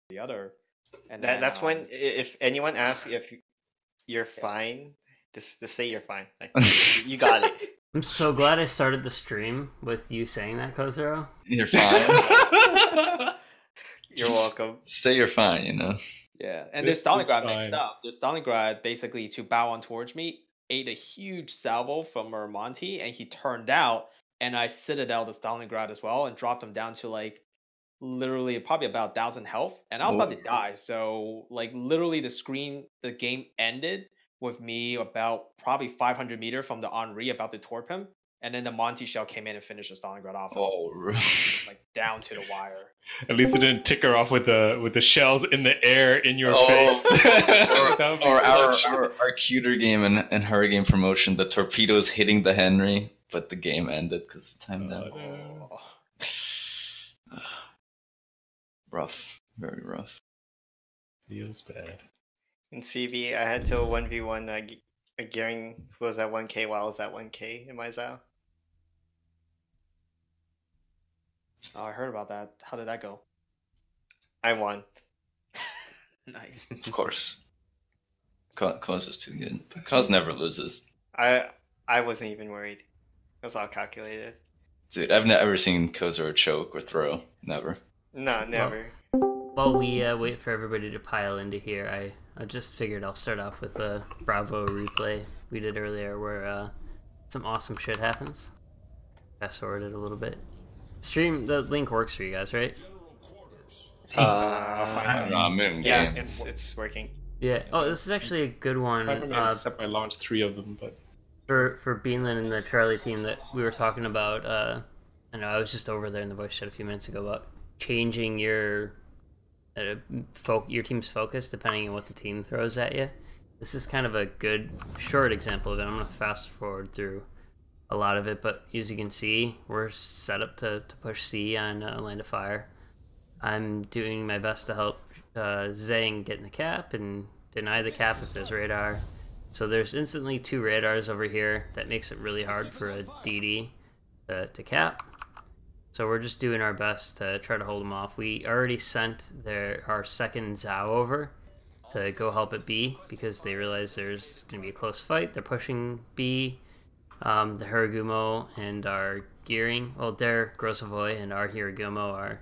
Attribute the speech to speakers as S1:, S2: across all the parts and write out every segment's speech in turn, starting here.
S1: the other. And
S2: That's when, if anyone asks if you're fine, just say you're fine. Like, you got it.
S3: I'm so glad I started the stream with you saying that, Kozero.
S4: You're fine.
S2: You're welcome.
S4: Say you're fine, you know.
S1: Yeah, and
S5: This
S1: there's
S5: is
S1: Stalingrad
S5: fine.
S1: next up. There's Stalingrad basically to bow on towards me, ate a huge salvo from Monty, and he turned out, and I citadel the Stalingrad as well and dropped him down to like literally probably about 1,000 health, and I was about to die. So like literally the game ended with me about probably 500 meter from the Henri about to torp him, and then the Monty shell came in and finished the Stalingrad off.
S4: Oh,
S1: Like down to the wire.
S5: At least it didn't tick her off with the shells in the air in your
S4: Oh.
S5: face. That would be
S4: or
S5: clutch.
S4: our cuter game and Hurricane promotion, the torpedoes hitting the Henry, but the game ended because the time down.
S5: no.
S4: Rough, very rough.
S5: Feels bad.
S2: In CV, I had to 1v1 Gearing, who was at 1k while I was at 1k in my Zao.
S1: Oh, I heard about that. How did that go?
S2: I won.
S1: Nice.
S4: Of course. Cause is too good. Cause never loses.
S2: I wasn't even worried. It was all calculated.
S4: Dude, I've never seen Kozero choke or throw. Never.
S2: No, never.
S3: While we wait for everybody to pile into here, I just figured I'll start off with a Bravo replay we did earlier where some awesome shit happens. Fast forwarded a little bit. Stream, the link works for you guys, right?
S4: Moon
S2: Yeah,
S4: game.
S2: it's working.
S3: Yeah. Oh, this is actually a good one.
S5: I haven't except I launched 3 of them, but
S3: For Beanland and the Charlie team that we were talking about, I know I was just over there in the voice chat a few minutes ago about changing your team's focus depending on what the team throws at you. This is kind of a good short example of it. I'm going to fast forward through a lot of it, but as you can see, we're set up to push C on Land of Fire. I'm doing my best to help Zhang get in the cap and deny the cap if there's radar. So there's instantly 2 radars over here. That makes it really hard for a DD to cap. So we're just doing our best to try to hold them off. We already sent our second Zhao over to go help at B because they realize there's going to be a close fight. They're pushing B. The Hiragumo and our Gearing, well, their Grosavoy and our Hiragumo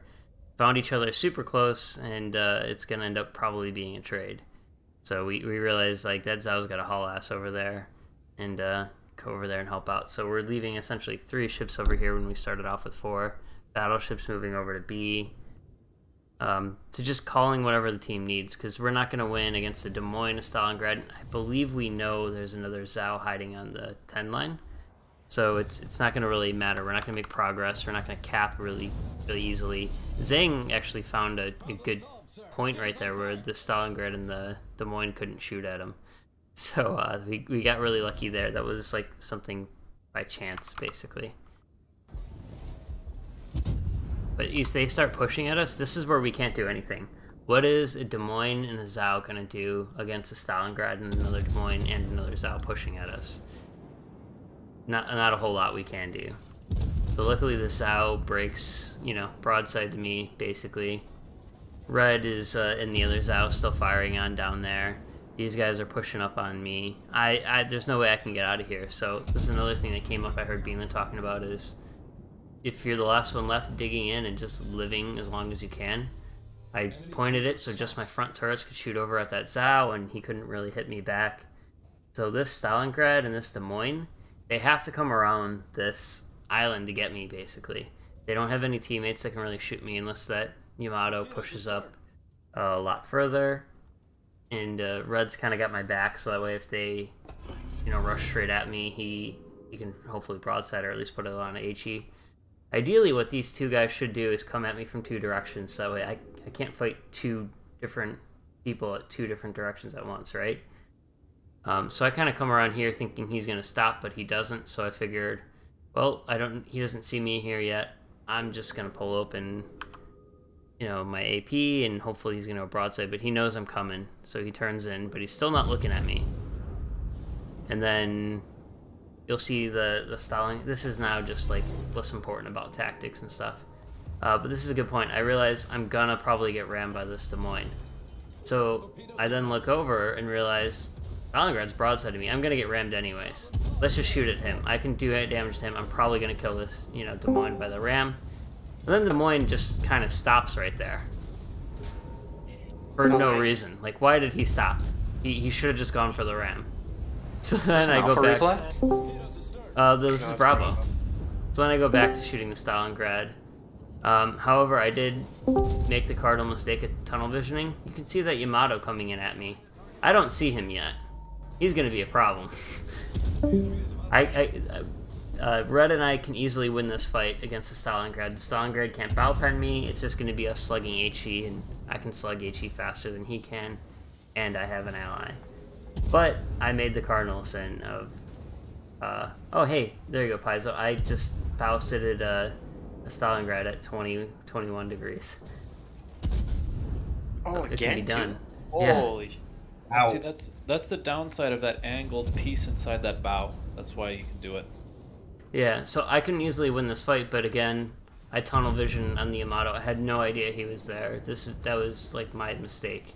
S3: found each other super close, and it's going to end up probably being a trade. So we realized like that Zhao's got a haul ass over there and go over there and help out. So we're leaving essentially 3 ships over here when we started off with 4. Battleships moving over to B. To just calling whatever the team needs, because we're not going to win against the Des Moines, Stalingrad. I believe we know there's another Zhao hiding on the 10 line. So it's not going to really matter. We're not going to make progress. We're not going to cap really easily. Zhang actually found a good point right there where the Stalingrad and the Des Moines couldn't shoot at him. So we got really lucky there. That was like something by chance, basically. But if they start pushing at us, this is where we can't do anything. What is a Des Moines and a Zhao going to do against a Stalingrad and another Des Moines and another Zhao pushing at us? Not a whole lot we can do. But luckily the Zhao breaks, broadside to me, basically. Red is in the other Zhao still firing on down there. These guys are pushing up on me. There's no way I can get out of here. So this is another thing that came up I heard Beanland talking about is if you're the last one left, digging in and just living as long as you can. I pointed it so just my front turrets could shoot over at that Zhao, and he couldn't really hit me back. So this Stalingrad and this Des Moines, they have to come around this island to get me, basically. They don't have any teammates that can really shoot me unless that Yamato pushes up a lot further. And Red's kind of got my back, so that way if they, rush straight at me, he can hopefully broadside or at least put it on HE. Ideally, what these 2 guys should do is come at me from 2 directions, so that way I can't fight 2 different people at 2 different directions at once, right? So I kind of come around here thinking he's going to stop, but he doesn't, so I figured, well, he doesn't see me here yet. I'm just going to pull open, my AP, and hopefully he's going to broadside, but he knows I'm coming, so he turns in, but he's still not looking at me. And then you'll see the Stalin. This is now just like less important about tactics and stuff. But this is a good point. I realize I'm gonna probably get rammed by this Des Moines. So I then look over and realize Stalingrad's broadside to me. I'm gonna get rammed anyways. Let's just shoot at him. I can do damage to him. I'm probably gonna kill this, Des Moines by the ram. And then Des Moines just kind of stops right there. For no reason. Like, why did he stop? He should have just gone for the ram. So then I go back. This is Bravo. So then I go back to shooting the Stalingrad. However, I did make the cardinal mistake of tunnel visioning. You can see that Yamato coming in at me. I don't see him yet. He's going to be a problem. Red and I can easily win this fight against the Stalingrad. The Stalingrad can't bow pen me. It's just going to be us slugging HE, and I can slug HE faster than he can, and I have an ally. But I made the cardinal sin of... oh, hey, there you go, Paizo. I just bow-sitted a Stalingrad at 21 degrees.
S2: Oh,
S3: it
S2: again,
S3: can be done.
S2: Holy.
S6: Yeah. See, that's the downside of that angled piece inside that bow. That's why you can do it.
S3: Yeah, so I can easily win this fight, but again, I tunnel vision on the Yamato. I had no idea he was there. That was like my mistake.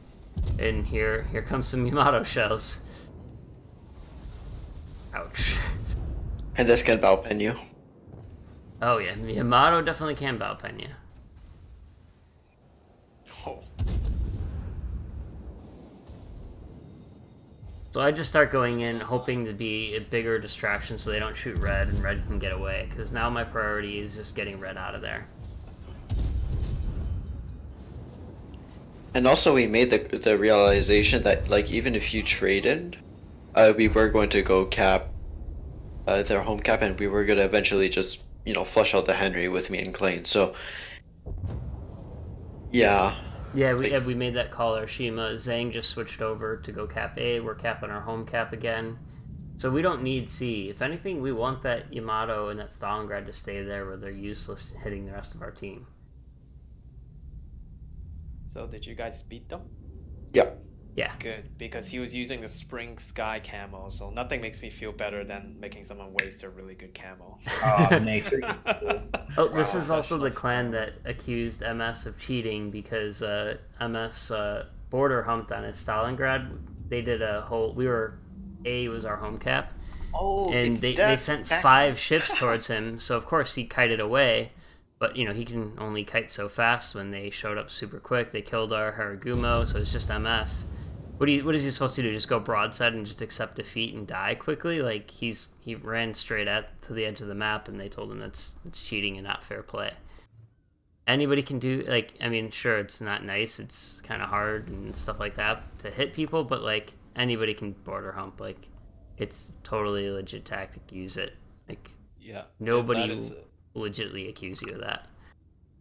S3: And here comes some Yamato shells. Ouch.
S7: And this can bow pen you.
S3: Oh yeah, Yamato definitely can bow pen you.
S2: Oh.
S3: So I just start going in, hoping to be a bigger distraction so they don't shoot red and red can get away. Because now my priority is just getting red out of there.
S7: And also we made the realization that, like, even if you traded, we were going to go cap their home cap, and we were going to eventually just, flush out the Henry with me and Klein. So, yeah.
S3: Yeah, we made that call. Our Shima. Zhang just switched over to go cap A. We're capping our home cap again. So we don't need C. If anything, we want that Yamato and that Stalingrad to stay there where they're useless hitting the rest of our team.
S1: So did you guys beat them?
S7: Yeah.
S3: Yeah.
S1: Good, because he was using the Spring Sky camo, so nothing makes me feel better than making someone waste a really good camo.
S8: Nature.
S3: Oh, this is also the clan that accused MS of cheating because MS border humped on his Stalingrad. They did a whole... A was our home cap.
S2: Oh,
S3: and they sent 5 ships towards him, so of course he kited away. But, he can only kite so fast when they showed up super quick. They killed our Haragumo, so it's just MS. What is he supposed to do? Just go broadside and just accept defeat and die quickly? Like, he ran straight to the edge of the map, and they told him it's cheating and not fair play. Anybody can do, like, I mean, sure, it's not nice. It's kind of hard and stuff like that to hit people, but, like, anybody can border hump. Like, it's totally a legit tactic. Use it. Like,
S6: yeah,
S3: nobody will legitimately accuse you of that.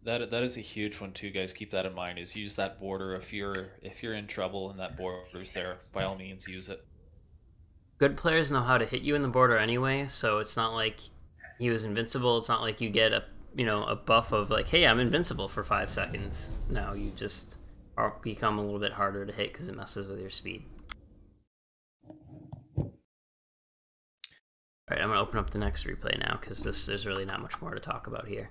S6: That is a huge one too, guys. Keep that in mind. Is use that border if you're in trouble and that border's there. By all means, use it.
S3: Good players know how to hit you in the border anyway, so it's not like he was invincible. It's not like you get a buff of like, hey, I'm invincible for 5 seconds. No, you just become a little bit harder to hit because it messes with your speed. All right, I'm gonna open up the next replay now because there's really not much more to talk about here.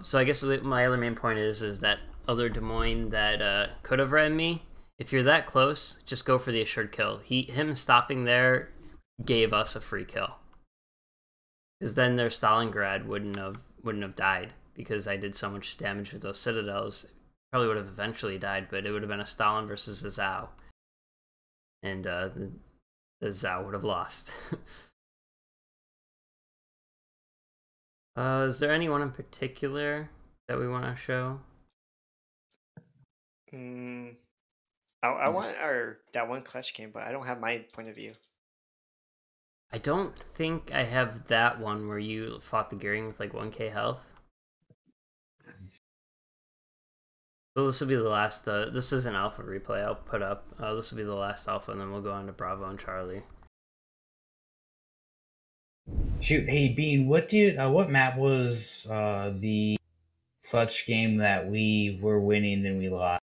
S3: So I guess my other main point is that other Des Moines that could have ran me. If you're that close, just go for the assured kill. Him stopping there gave us a free kill. Because then their Stalingrad wouldn't have died because I did so much damage with those citadels. Probably would have eventually died, but it would have been a Stalin versus a Zhao, and the Zhao would have lost. Is there anyone in particular that we want to show?
S2: I want that one clutch game, but I don't have my point of view.
S3: I don't think I have that one where you fought the Gearing with like 1k health. So this will be the last, this is an alpha replay I'll put up. This will be the last alpha, and then we'll go on to Bravo and Charlie.
S8: Shoot, hey Bean, what map was the clutch game that we were winning and we lost?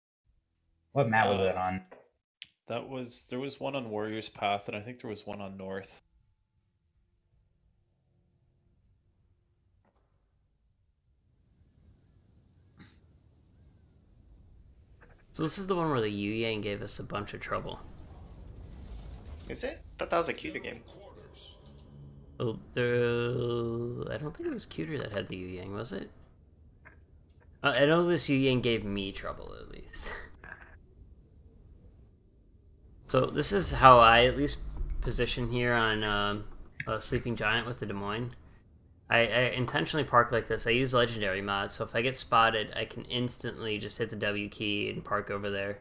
S8: What map was it on?
S6: There was one on Warriors Path, and I think there was one on North.
S3: So this is the one where the Yu Yang gave us a bunch of trouble.
S2: Is it? I thought that was a cuter game.
S3: Oh, I don't think it was Cuter that had the Yu Yang, was it? I know this Yu Yang gave me trouble, at least. So this is how I at least position here on Sleeping Giant with the Des Moines. I intentionally park like this. I use Legendary mod, so if I get spotted, I can instantly just hit the W key and park over there.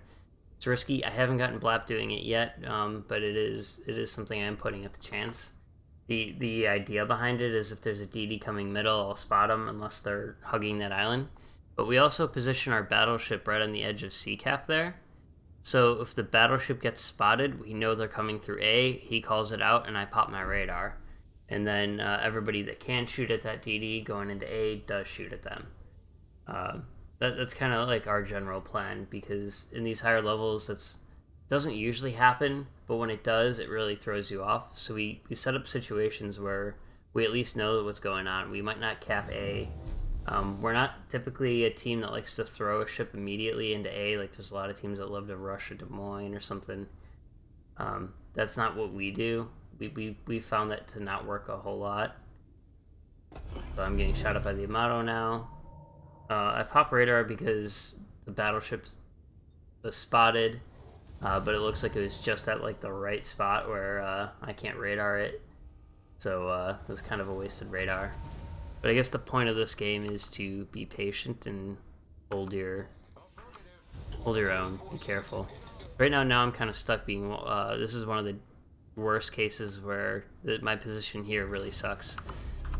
S3: It's risky. I haven't gotten Blap doing it yet, but it is something I am putting up to chance. The idea behind it is if there's a DD coming middle, I'll spot them unless they're hugging that island. But we also position our battleship right on the edge of C-Cap there. So if the battleship gets spotted, we know they're coming through A, he calls it out, and I pop my radar. And then everybody that can shoot at that DD going into A does shoot at them. That's kind of like our general plan, because in these higher levels, that's doesn't usually happen, but when it does, it really throws you off. So we set up situations where we at least know what's going on. We might not cap A. We're not typically a team that likes to throw a ship immediately into A. Like there's a lot of teams that love to rush a Des Moines or something. That's not what we do. We found that to not work a whole lot. So I'm getting shot up by the Yamato now. I pop radar because the battleship was spotted. But it looks like it was just at like the right spot where I can't radar it, so it was kind of a wasted radar. But I guess the point of this game is to be patient and hold your own. Be careful. Right now I'm kind of stuck being. This is one of the worst cases where my position here really sucks.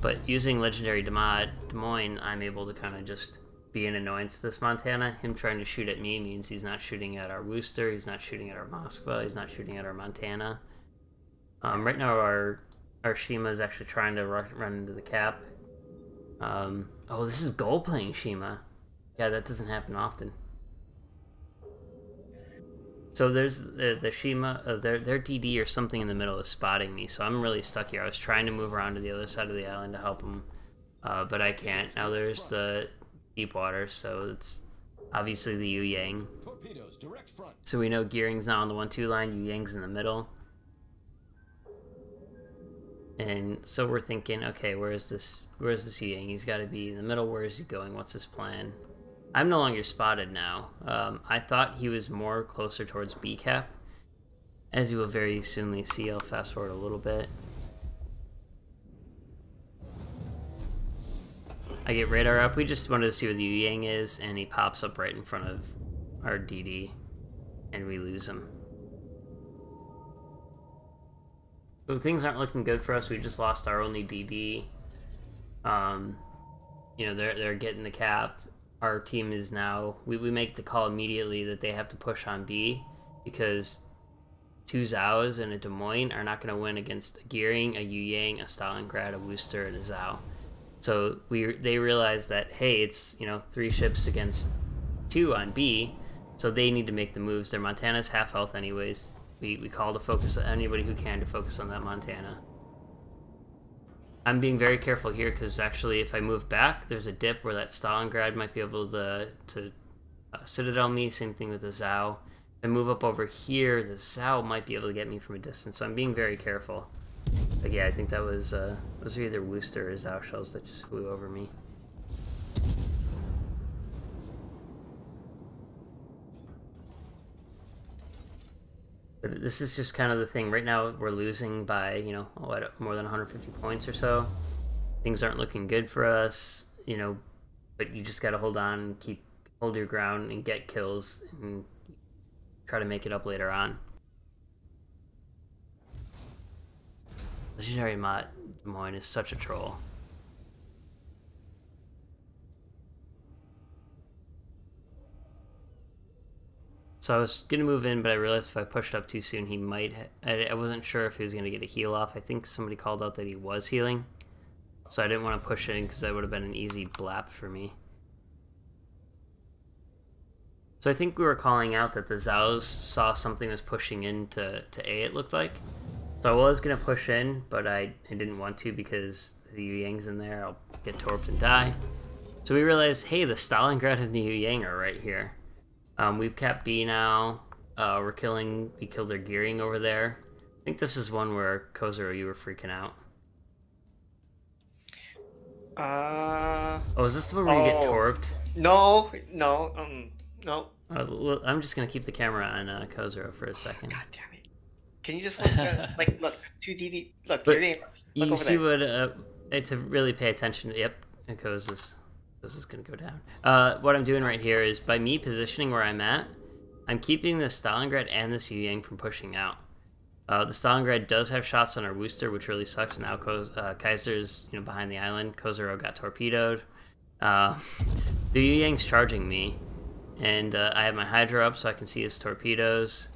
S3: But using Legendary Des Moines, I'm able to kind of just be an annoyance to this Montana. Him trying to shoot at me means he's not shooting at our Worcester, he's not shooting at our Moskva, he's not shooting at our Montana. Right now our Shima is actually trying to run into the cap. Oh, this is gold playing Shima. Yeah, that doesn't happen often. So there's the Shima, their DD or something in the middle is spotting me, so I'm really stuck here. I was trying to move around to the other side of the island to help him, but I can't. Now there's the deep water, so it's obviously the Yu Yang. So we know Gearing's now on the 1-2 line, Yu Yang's in the middle. And so we're thinking, okay, where's this Yu Yang? He's got to be in the middle. Where is he going? What's his plan? I'm no longer spotted now. I thought he was more closer towards B cap. As you will very soonly see, I'll fast forward a little bit. I get radar up. We just wanted to see where the Yu Yang is, and he pops up right in front of our DD, and we lose him. So things aren't looking good for us. We just lost our only DD. You know, they're getting the cap. Our team is now... We make the call immediately that they have to push on B, because 2 Zhaos and a Des Moines are not going to win against a Gearing, a Yu Yang, a Stalingrad, a Worcester, and a Zhao. So they realize that, hey, it's, you know, 3 ships against 2 on B, so they need to make the moves. Their Montana's half health anyways. We call to focus anybody who can to focus on that Montana. I'm being very careful here because actually if I move back, there's a dip where that Stalingrad might be able to Citadel me. Same thing with the Zhao. If I move up over here, the Zhao might be able to get me from a distance, so I'm being very careful. But yeah, I think that was those are either Worcester or Zhao shells that just flew over me. But this is just kind of the thing. Right now, we're losing by, you know, what, more than 150 points or so. Things aren't looking good for us, you know, but you just got to hold on and hold your ground and get kills and try to make it up later on. Legendary Des Moines is such a troll. So I was going to move in, but I realized if I pushed up too soon, he might... I wasn't sure if he was going to get a heal off. I think somebody called out that he was healing. So I didn't want to push in because that would have been an easy blap for me. So I think we were calling out that the Zhaos saw something was pushing into A, it looked like. So I was going to push in, but I didn't want to because the Yu Yang's in there. I'll get torped and die. So we realized, hey, the Stalingrad and the Yu Yang are right here. We've capped B now. We killed their gearing over there. I think this is one where Kozuro, you were freaking out. Oh, is this the one where you get torped?
S2: No.
S3: I'm just gonna keep the camera on Kozuro for a second.
S2: God damn it! Can you just look 2D? Look,
S3: But
S2: your name. Look
S3: You
S2: over
S3: see
S2: there.
S3: what? To really pay attention. Yep, it goes this. This is gonna go down. What I'm doing right here is by me positioning where I'm at, I'm keeping the Stalingrad and this Yu Yang from pushing out. The Stalingrad does have shots on our Wooster, which really sucks. Now Kaiser's behind the island. Kozuro got torpedoed. The Yu Yang's charging me, and I have my Hydra up so I can see his torpedoes.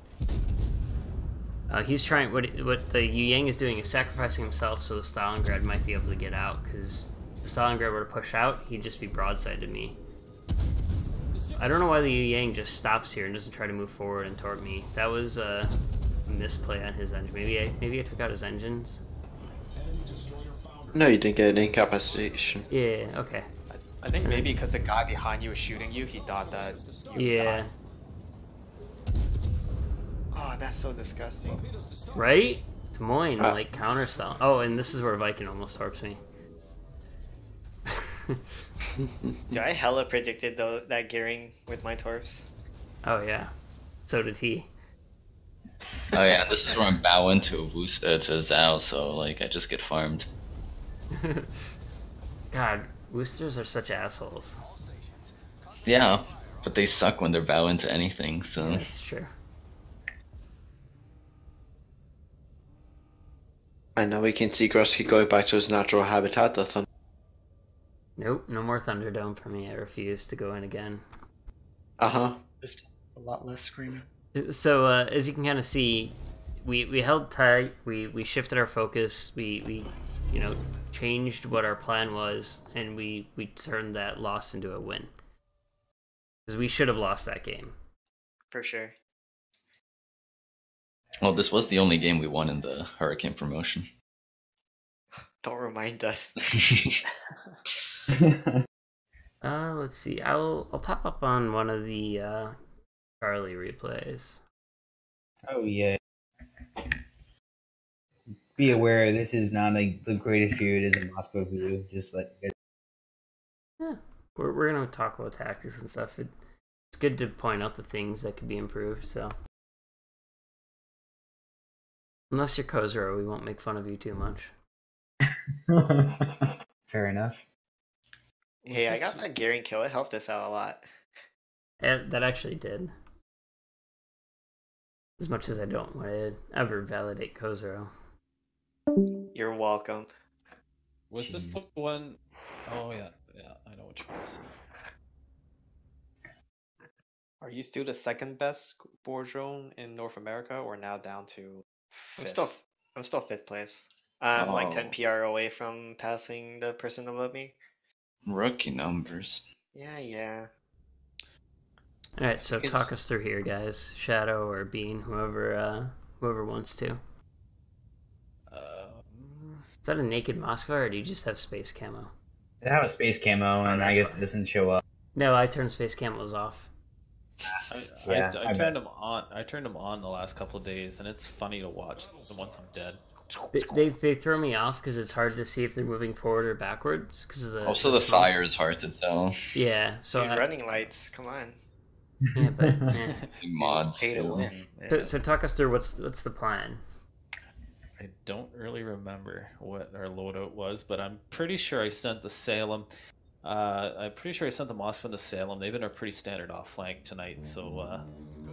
S3: He's trying. What the Yu Yang is doing is sacrificing himself so the Stalingrad might be able to get out. Because if the Stalingrad were to push out, he'd just be broadside to me. I don't know why the Yu Yang just stops here and doesn't try to move forward and toward me. That was a misplay on his engine. Maybe I took out his engines.
S7: No, you didn't get an incapacitation.
S3: Yeah. Okay.
S1: I think maybe because the guy behind you was shooting you, he thought that.
S3: Yeah.
S2: Oh, that's so disgusting.
S3: Right? Des Moines, like counter style. Oh, and this is where Viking almost torps me.
S2: Dude, I hella predicted that gearing with my torps.
S3: Oh yeah. So did he.
S4: Oh yeah, this is where I'm bowing to a boost to a Zao, so like I just get farmed.
S3: God, boosters are such assholes.
S4: Yeah, but they suck when they're bowing to anything. So
S3: That's true.
S7: And now we can see Grusky going back to his natural habitat, the Thunder.
S3: Nope, no more Thunderdome for me. I refuse to go in again.
S9: Just a lot less screaming.
S3: So as you can kind of see, we held tight. We shifted our focus. We changed what our plan was, and we turned that loss into a win. Because we should have lost that game.
S2: For sure.
S4: well, this was the only game we won in the Hurricane promotion.
S2: Don't remind us.
S3: Let's see. I'll pop up on one of the Charlie replays.
S8: Oh yeah. Be aware, this is not like the greatest view it is in Moscow for you. Just like
S3: Yeah, we're gonna talk about tactics and stuff. It's good to point out the things that could be improved. So, unless you're Kozuro, we won't make fun of you too much.
S8: fair enough.
S2: Hey, I got that gearing kill. It helped us out a lot.
S3: That actually did. As much as I don't want to ever validate Kozuro.
S2: You're welcome.
S6: Was this the one? Oh yeah, I know which one this is.
S1: Are you still the second best board zone in North America, or now down to fifth?
S2: I'm still fifth place. I'm like 10
S4: Oh.
S2: PR away from passing the person above me.
S4: Rookie numbers.
S2: Yeah.
S3: All right, so talk us through here, guys. Shadow or Bean, whoever wants to. Is that a naked Moskva, or do you just have space camo?
S8: I have a space camo, and I guess it doesn't show up.
S3: No, I turned space camos off.
S8: Yeah,
S6: I turned them on. I turned them on the last couple of days, and it's funny to watch them once I'm dead.
S3: They throw me off because it's hard to see if they're moving forward or backwards because of the.
S4: Also, the
S3: smoke.
S4: fire is hard to tell.
S3: Yeah, so
S2: Dude, running lights, come on.
S3: yeah, but yeah.
S4: Mods.
S9: Pay to
S4: still.
S9: win.
S3: So talk us through what's the plan.
S6: I don't really remember what our loadout was, but I'm pretty sure I sent the Salem. I'm pretty sure I sent the Moskva and the Salem. They've been a pretty standard off flank tonight, so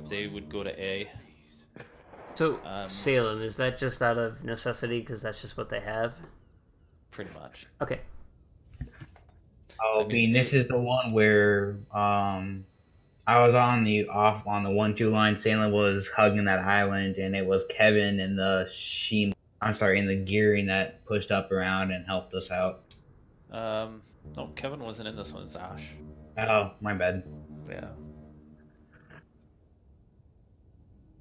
S6: they would go to A.
S3: So Salem, is that just out of necessity because that's just what they have?
S6: Pretty much.
S3: Okay.
S8: Oh,
S6: I mean,
S8: this is the one where I was on the 1-2 line. Salem was hugging that island, and it was Kevin and the in the gearing that pushed up around and helped us out.
S6: No, Kevin wasn't in this one. It's Ash.
S8: Oh, my bad.
S6: Yeah.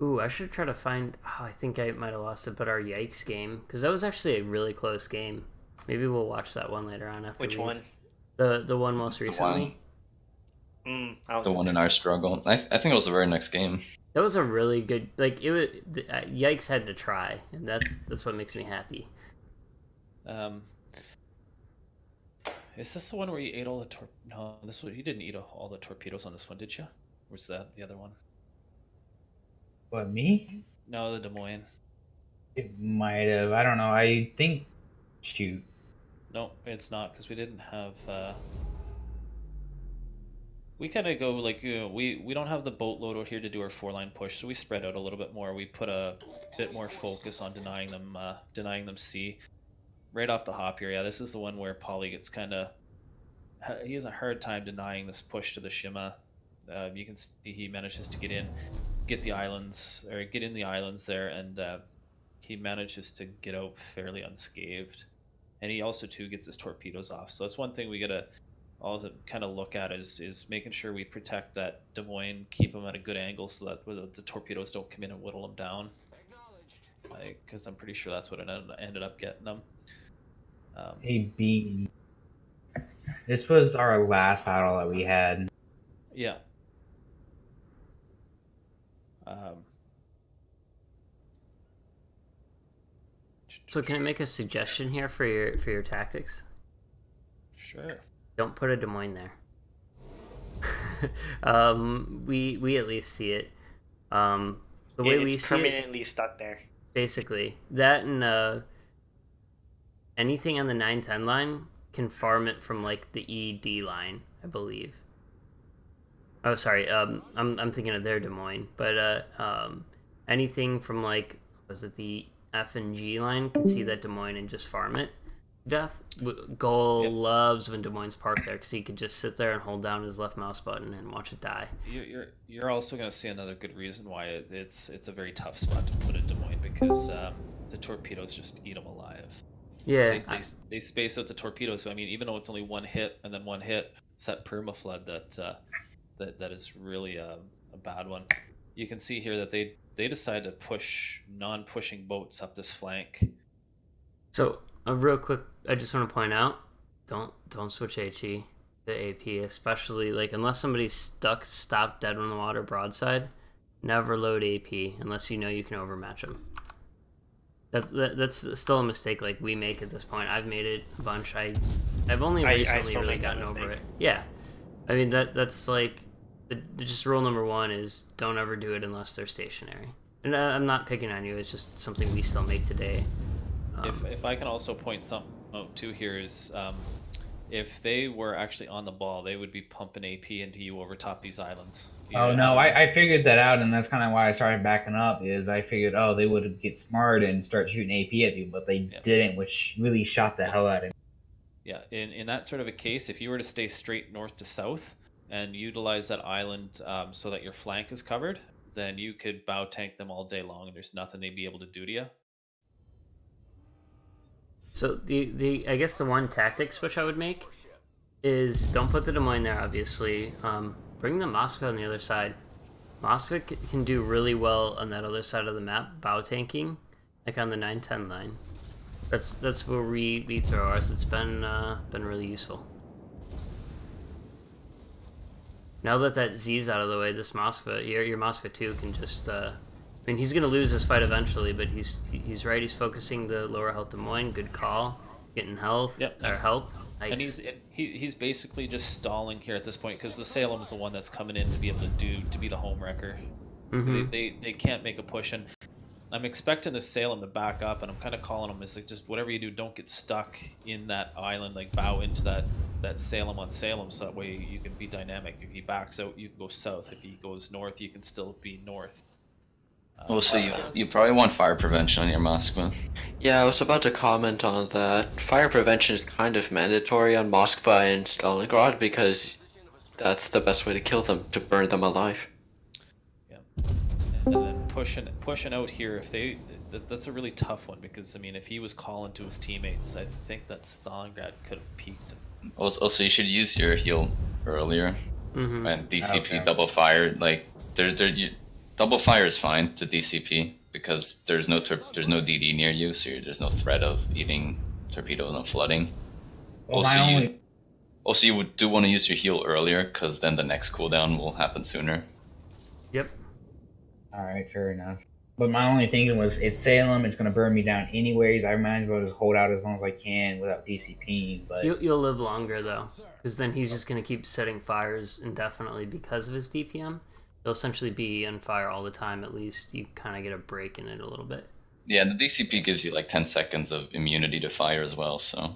S3: Ooh, I should try to find. Oh, I think I might have lost it, but our Yikes game, because that was actually a really close game. Maybe we'll watch that one later on after.
S2: Which one?
S3: The one most recently.
S2: I was
S4: The one in our struggle. I think it was the very next game.
S3: That was a really good. Like it was. Yikes had to try, and that's what makes me happy.
S6: Is this the one where you ate all the No, this one you didn't eat all the torpedoes on this one, did you? Or was that the other one?
S8: What, me?
S6: No, the Des Moines.
S8: It might have. I don't know. I think. Shoot.
S6: No, it's not, because we didn't have. We kind of go like, we don't have the boatload out here to do our 4-line push, so we spread out a little bit more. We put a bit more focus on denying them C. Right off the hop here, yeah, this is the one where Polly gets he has a hard time denying this push to the Shima. You can see he manages to get in the islands there, and he manages to get out fairly unscathed. And he also too gets his torpedoes off. So that's one thing we gotta all kind of look at is making sure we protect that Des Moines, keep them at a good angle so that the torpedoes don't come in and whittle them down. Because I'm pretty sure that's what it ended up getting them.
S8: AB. This was our last battle that we had.
S6: Yeah.
S3: So can I make a suggestion here for your tactics?
S6: Sure.
S3: Don't put a Des Moines there. We at least see it. The way we see
S2: permanently stuck there.
S3: Basically, that and anything on the 9-10 line can farm it from like the ED line, I believe. Oh, sorry. I'm thinking of their Des Moines, but anything from like was it the F and G line can see that Des Moines and just farm it. Goal loves when Des Moines park there because he could just sit there and hold down his left mouse button and watch it die.
S6: You're also going to see another good reason why it's a very tough spot to put in Des Moines, because the torpedoes just eat them alive.
S3: Yeah,
S6: they space out the torpedoes. So I mean, even though it's only one hit and then one hit, it's that permaflood that is really a bad one. You can see here that they decide to push non-pushing boats up this flank.
S3: So real quick, I just want to point out, don't switch HE to AP, especially like unless somebody's stopped dead on the water broadside. Never load AP unless you know you can overmatch them. That's still a mistake like we make at this point. I've made it a bunch. I've only recently really gotten over it. Yeah, I mean that's like just rule number 1 is don't ever do it unless they're stationary. And I'm not picking on you. It's just something we still make today.
S6: If I can also point something out too here is if they were actually on the ball, they would be pumping AP into you over top these islands.
S8: Oh no, I figured that out, and that's kind of why I started backing up. Is I figured, they would get smart and start shooting AP at me, but they didn't, which really shot the hell out of me.
S6: Yeah, in that sort of a case, if you were to stay straight north to south and utilize that island so that your flank is covered, then you could bow tank them all day long, and there's nothing they'd be able to do to you.
S3: So I guess the one tactic switch I would make is don't put the Des Moines there, obviously. Bring the Moskva on the other side. Moskva can do really well on that other side of the map, bow tanking, like on the 9-10 line. That's where we throw ours. It's been really useful. Now that Z's out of the way, this Moskva, your Moskva too, can just. I mean, he's gonna lose this fight eventually, but he's right. He's focusing the lower health Des Moines. Good call. Getting health or help. Nice.
S6: And he's basically just stalling here at this point because the Salem's the one that's coming in to be able to be the home wrecker.
S3: Mm-hmm.
S6: They can't make a push, and I'm expecting the Salem to back up, and I'm kind of calling him is like just whatever you do, don't get stuck in that island. Like bow into that Salem on Salem, so that way you can be dynamic. If he backs out, you can go south. If he goes north, you can still be north.
S4: So you probably want fire prevention on your Moskva.
S7: Yeah, I was about to comment on that. Fire prevention is kind of mandatory on Moskva and Stalingrad because that's the best way to kill them, to burn them alive.
S6: Yeah, and then pushing out here, that's a really tough one because I mean, if he was calling to his teammates, I think that Stalingrad could have peaked him.
S4: Also, you should use your heal earlier and DCP double fire. Like double fire is fine to DCP because there's no DD near you, so there's no threat of eating torpedoes and flooding.
S8: Well,
S4: Also, you do want to use your heal earlier, because then the next cooldown will happen sooner.
S3: Yep.
S8: Alright, fair enough. But my only thinking was, it's Salem, it's going to burn me down anyways. I might as well just hold out as long as I can without DCPing. But
S3: You'll live longer, though, because then he's just going to keep setting fires indefinitely because of his DPM. He'll essentially be on fire all the time, at least. You kind of get a break in it a little bit.
S4: Yeah, the DCP gives you like 10 seconds of immunity to fire as well, so...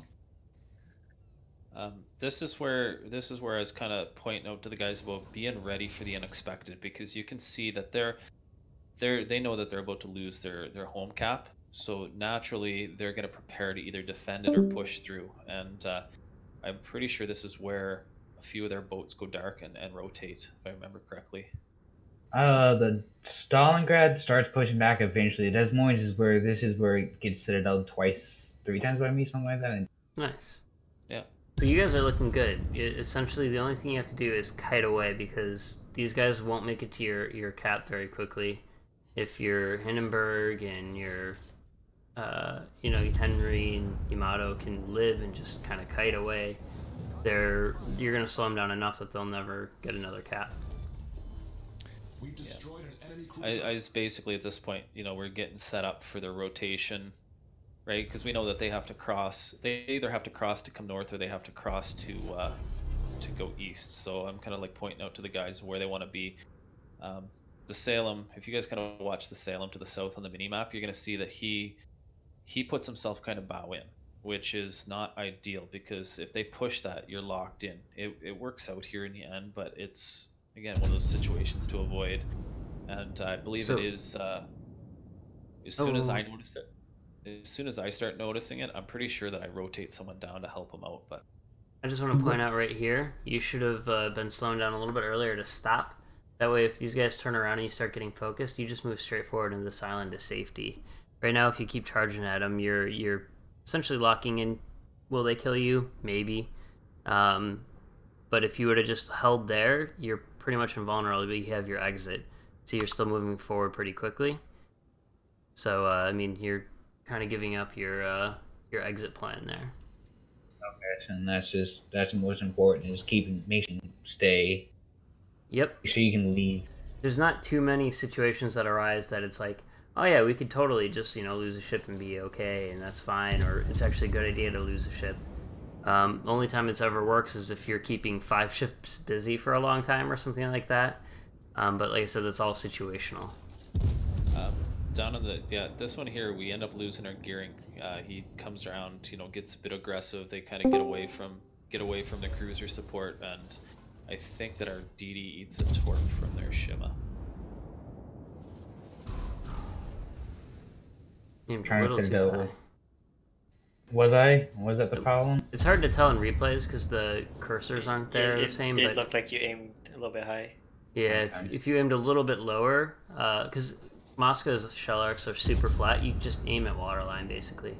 S6: This is where I was kind of pointing out to the guys about being ready for the unexpected, because you can see that they know that they're about to lose their home cap, so naturally they're going to prepare to either defend it or push through. And I'm pretty sure this is where a few of their boats go dark and rotate, if I remember correctly.
S8: The Stalingrad starts pushing back eventually. Des Moines is where it gets citadel twice, 3 times by me, something like that. And...
S3: Nice.
S6: Yeah.
S3: So you guys are looking good. Essentially, the only thing you have to do is kite away, because these guys won't make it to your cap very quickly. If your Hindenburg and your, Henry and Yamato can live and just kind of kite away, you're going to slow them down enough that they'll never get another cap.
S6: Yeah. I was basically at this point, we're getting set up for their rotation, right? Because we know that they have to cross. They either have to cross to come north, or they have to cross to go east. So I'm kind of like pointing out to the guys where they want to be. The Salem, if you guys kind of watch the Salem to the south on the mini map, you're going to see that he puts himself kind of bow in, which is not ideal, because if they push that, you're locked in. It works out here in the end, but it's, again, one of those situations to avoid. And I believe it is, as soon as I notice it, as soon as I start noticing it, I'm pretty sure that I rotate someone down to help them out. But
S3: I just want to point out right here, you should have been slowing down a little bit earlier to stop. That way, if these guys turn around and you start getting focused, you just move straight forward into this island to safety. Right now, if you keep charging at them, you're essentially locking in. Will they kill you? Maybe. But if you would have just held there, you're pretty much invulnerable, but you have your exit. So you're still moving forward pretty quickly. So, you're kind of giving up your exit plan there.
S8: Okay, and that's the most important, is making you stay.
S3: Yep.
S8: So you can leave.
S3: There's not too many situations that arise that it's like, oh yeah, we could totally just, lose a ship and be okay, and that's fine, or it's actually a good idea to lose a ship. The only time it's ever works is if you're keeping 5 ships busy for a long time or something like that. But like I said, that's all situational.
S6: Down on this one here, we end up losing our gearing. He comes around, gets a bit aggressive. They kind of get away from the cruiser support, and I think that our DD eats a torp from their Shima.
S8: I'm trying to tell. Was that the problem?
S3: It's hard to tell in replays because the cursors aren't there the same.
S2: It looked like you aimed a little bit high.
S3: Yeah, if you aimed a little bit lower, because Moscow's shell arcs are super flat, you just aim at waterline basically.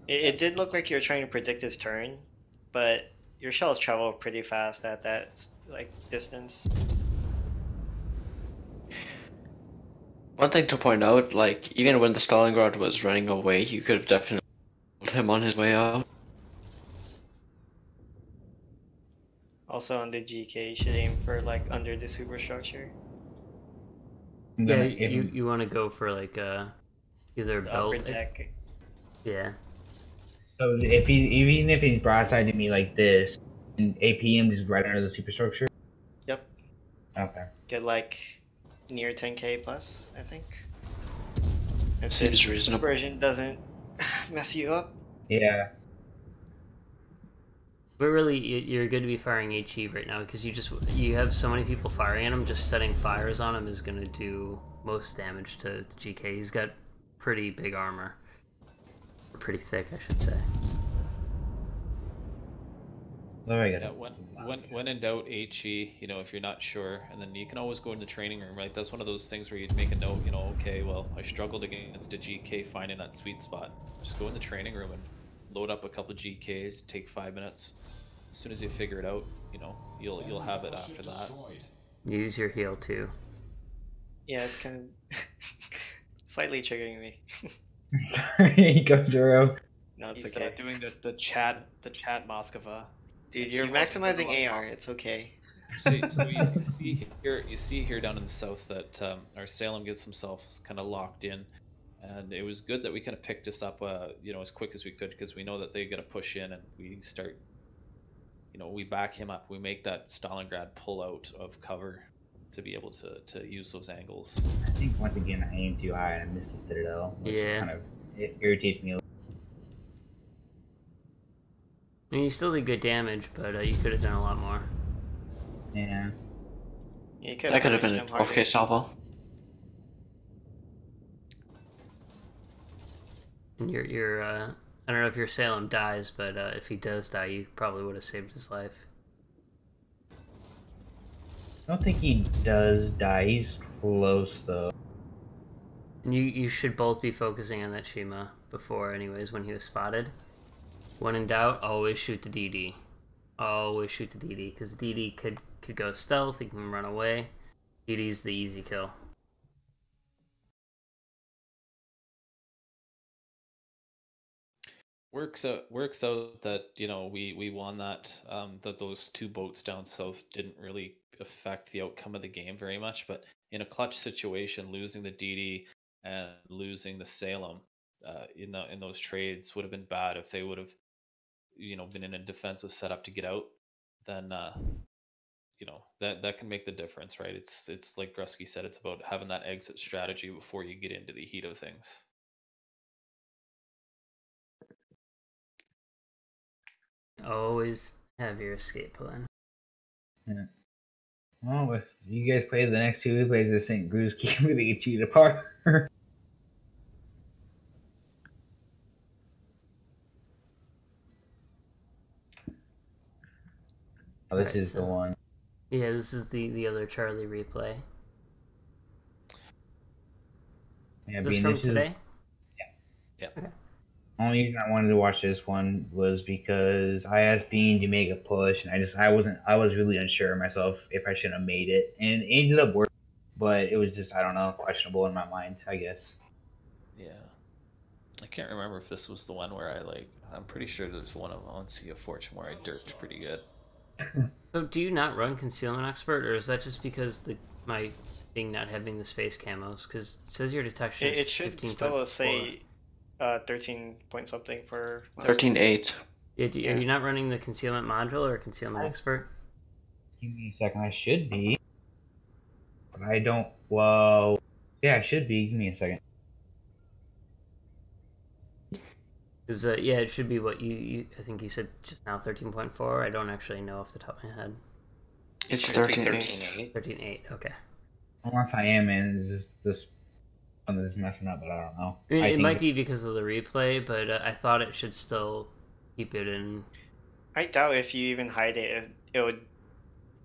S2: It did look like you were trying to predict his turn, but your shells travel pretty fast at that distance.
S7: One thing to point out, even when the Stalingrad was running away, you could have definitely killed him on his way out.
S2: Also on the GK, you should aim for under the superstructure.
S3: Yeah, you want to go for either
S2: the
S3: belt.
S2: Upper deck.
S3: Yeah.
S8: So even if he's broadside to me like this, and APM just right under the superstructure.
S2: Yep.
S8: Okay.
S2: Get near 10k plus, I think. If
S7: Seems reasonable.
S2: Dispersion doesn't mess you up.
S8: Yeah.
S3: But really, you're good to be firing HE right now because you have so many people firing at him. Just setting fires on him is going to do most damage to GK. He's got pretty big armor, or pretty thick, I should say.
S6: When in doubt, HE. If you're not sure, and then you can always go in the training room. Right, that's one of those things where you'd make a note. Okay, well, I struggled against a GK finding that sweet spot. Just go in the training room and load up a couple of GKs. Take 5 minutes. As soon as you figure it out, you'll have it after that.
S3: Use your heal too.
S2: Yeah, it's kind of slightly triggering me.
S8: Sorry, go Zero.
S2: No, it's
S1: He's
S2: okay.
S1: doing the chat Moskva.
S2: Dude, you're maximizing AR. It's okay.
S6: So you see here down in the south that our Salem gets himself kind of locked in, and it was good that we kind of picked this up, as quick as we could, because we know that they're gonna push in, and we start, we back him up. We make that Stalingrad pull out of cover to be able to use those angles.
S8: I think once again I aim too high and I miss the Citadel, which kind of irritates me a little.
S3: I mean, you still did good damage, but you could have done a lot more.
S8: Yeah.
S7: That could have been an off-case salvo.
S3: And your I don't know if your Salem dies, but if he does die, you probably would have saved his life.
S8: I don't think he does die. He's close though.
S3: And you should both be focusing on that Shima before, anyways, when he was spotted. When in doubt, always shoot the DD. Always shoot the DD, because DD could go stealth. He can run away. DD's the easy kill.
S6: Works out that we won that. That those two boats down south didn't really affect the outcome of the game very much, but in a clutch situation, losing the DD and losing the Salem in those trades would have been bad. If they would have been in a defensive setup to get out, then that can make the difference, right? It's like Grusky said, it's about having that exit strategy before you get into the heat of things.
S3: Always have your escape plan.
S8: Yeah. Well, if you guys play the next two replays of St. Gru's, can really get you apart. Oh, this is the one.
S3: Yeah, this is the other Charlie replay.
S8: Yeah,
S3: this from today?
S6: Yeah.
S3: Okay.
S8: Only reason I wanted to watch this one was because I asked Bean to make a push, and I was really unsure myself if I should have made it, and it ended up working, but it was just, I don't know, questionable in my mind, I guess.
S6: Yeah. I can't remember if this was the one where I'm pretty sure there's one on Sea of Fortune where I dirked pretty good.
S3: So do you not run Concealment Expert, or is that just because my thing not having the space camos? Because it says your detection is 15.4.
S2: It should still say 13 point something for
S7: 13.8.
S3: Yeah, are you not running the Concealment Module or Concealment Expert?
S8: Give me a second, I should be. But I don't, well, yeah, I should be, give me a second.
S3: Because, yeah, it should be what I think you said just now, 13.4. I don't actually know off the top of my head.
S7: It's 13.8.
S3: 13.8, okay.
S8: Unless I am, and it's just this one is messing up, but I don't know.
S3: I mean, it might be because of the replay, but I thought it should still keep it in.
S2: I doubt if you even hide it, it would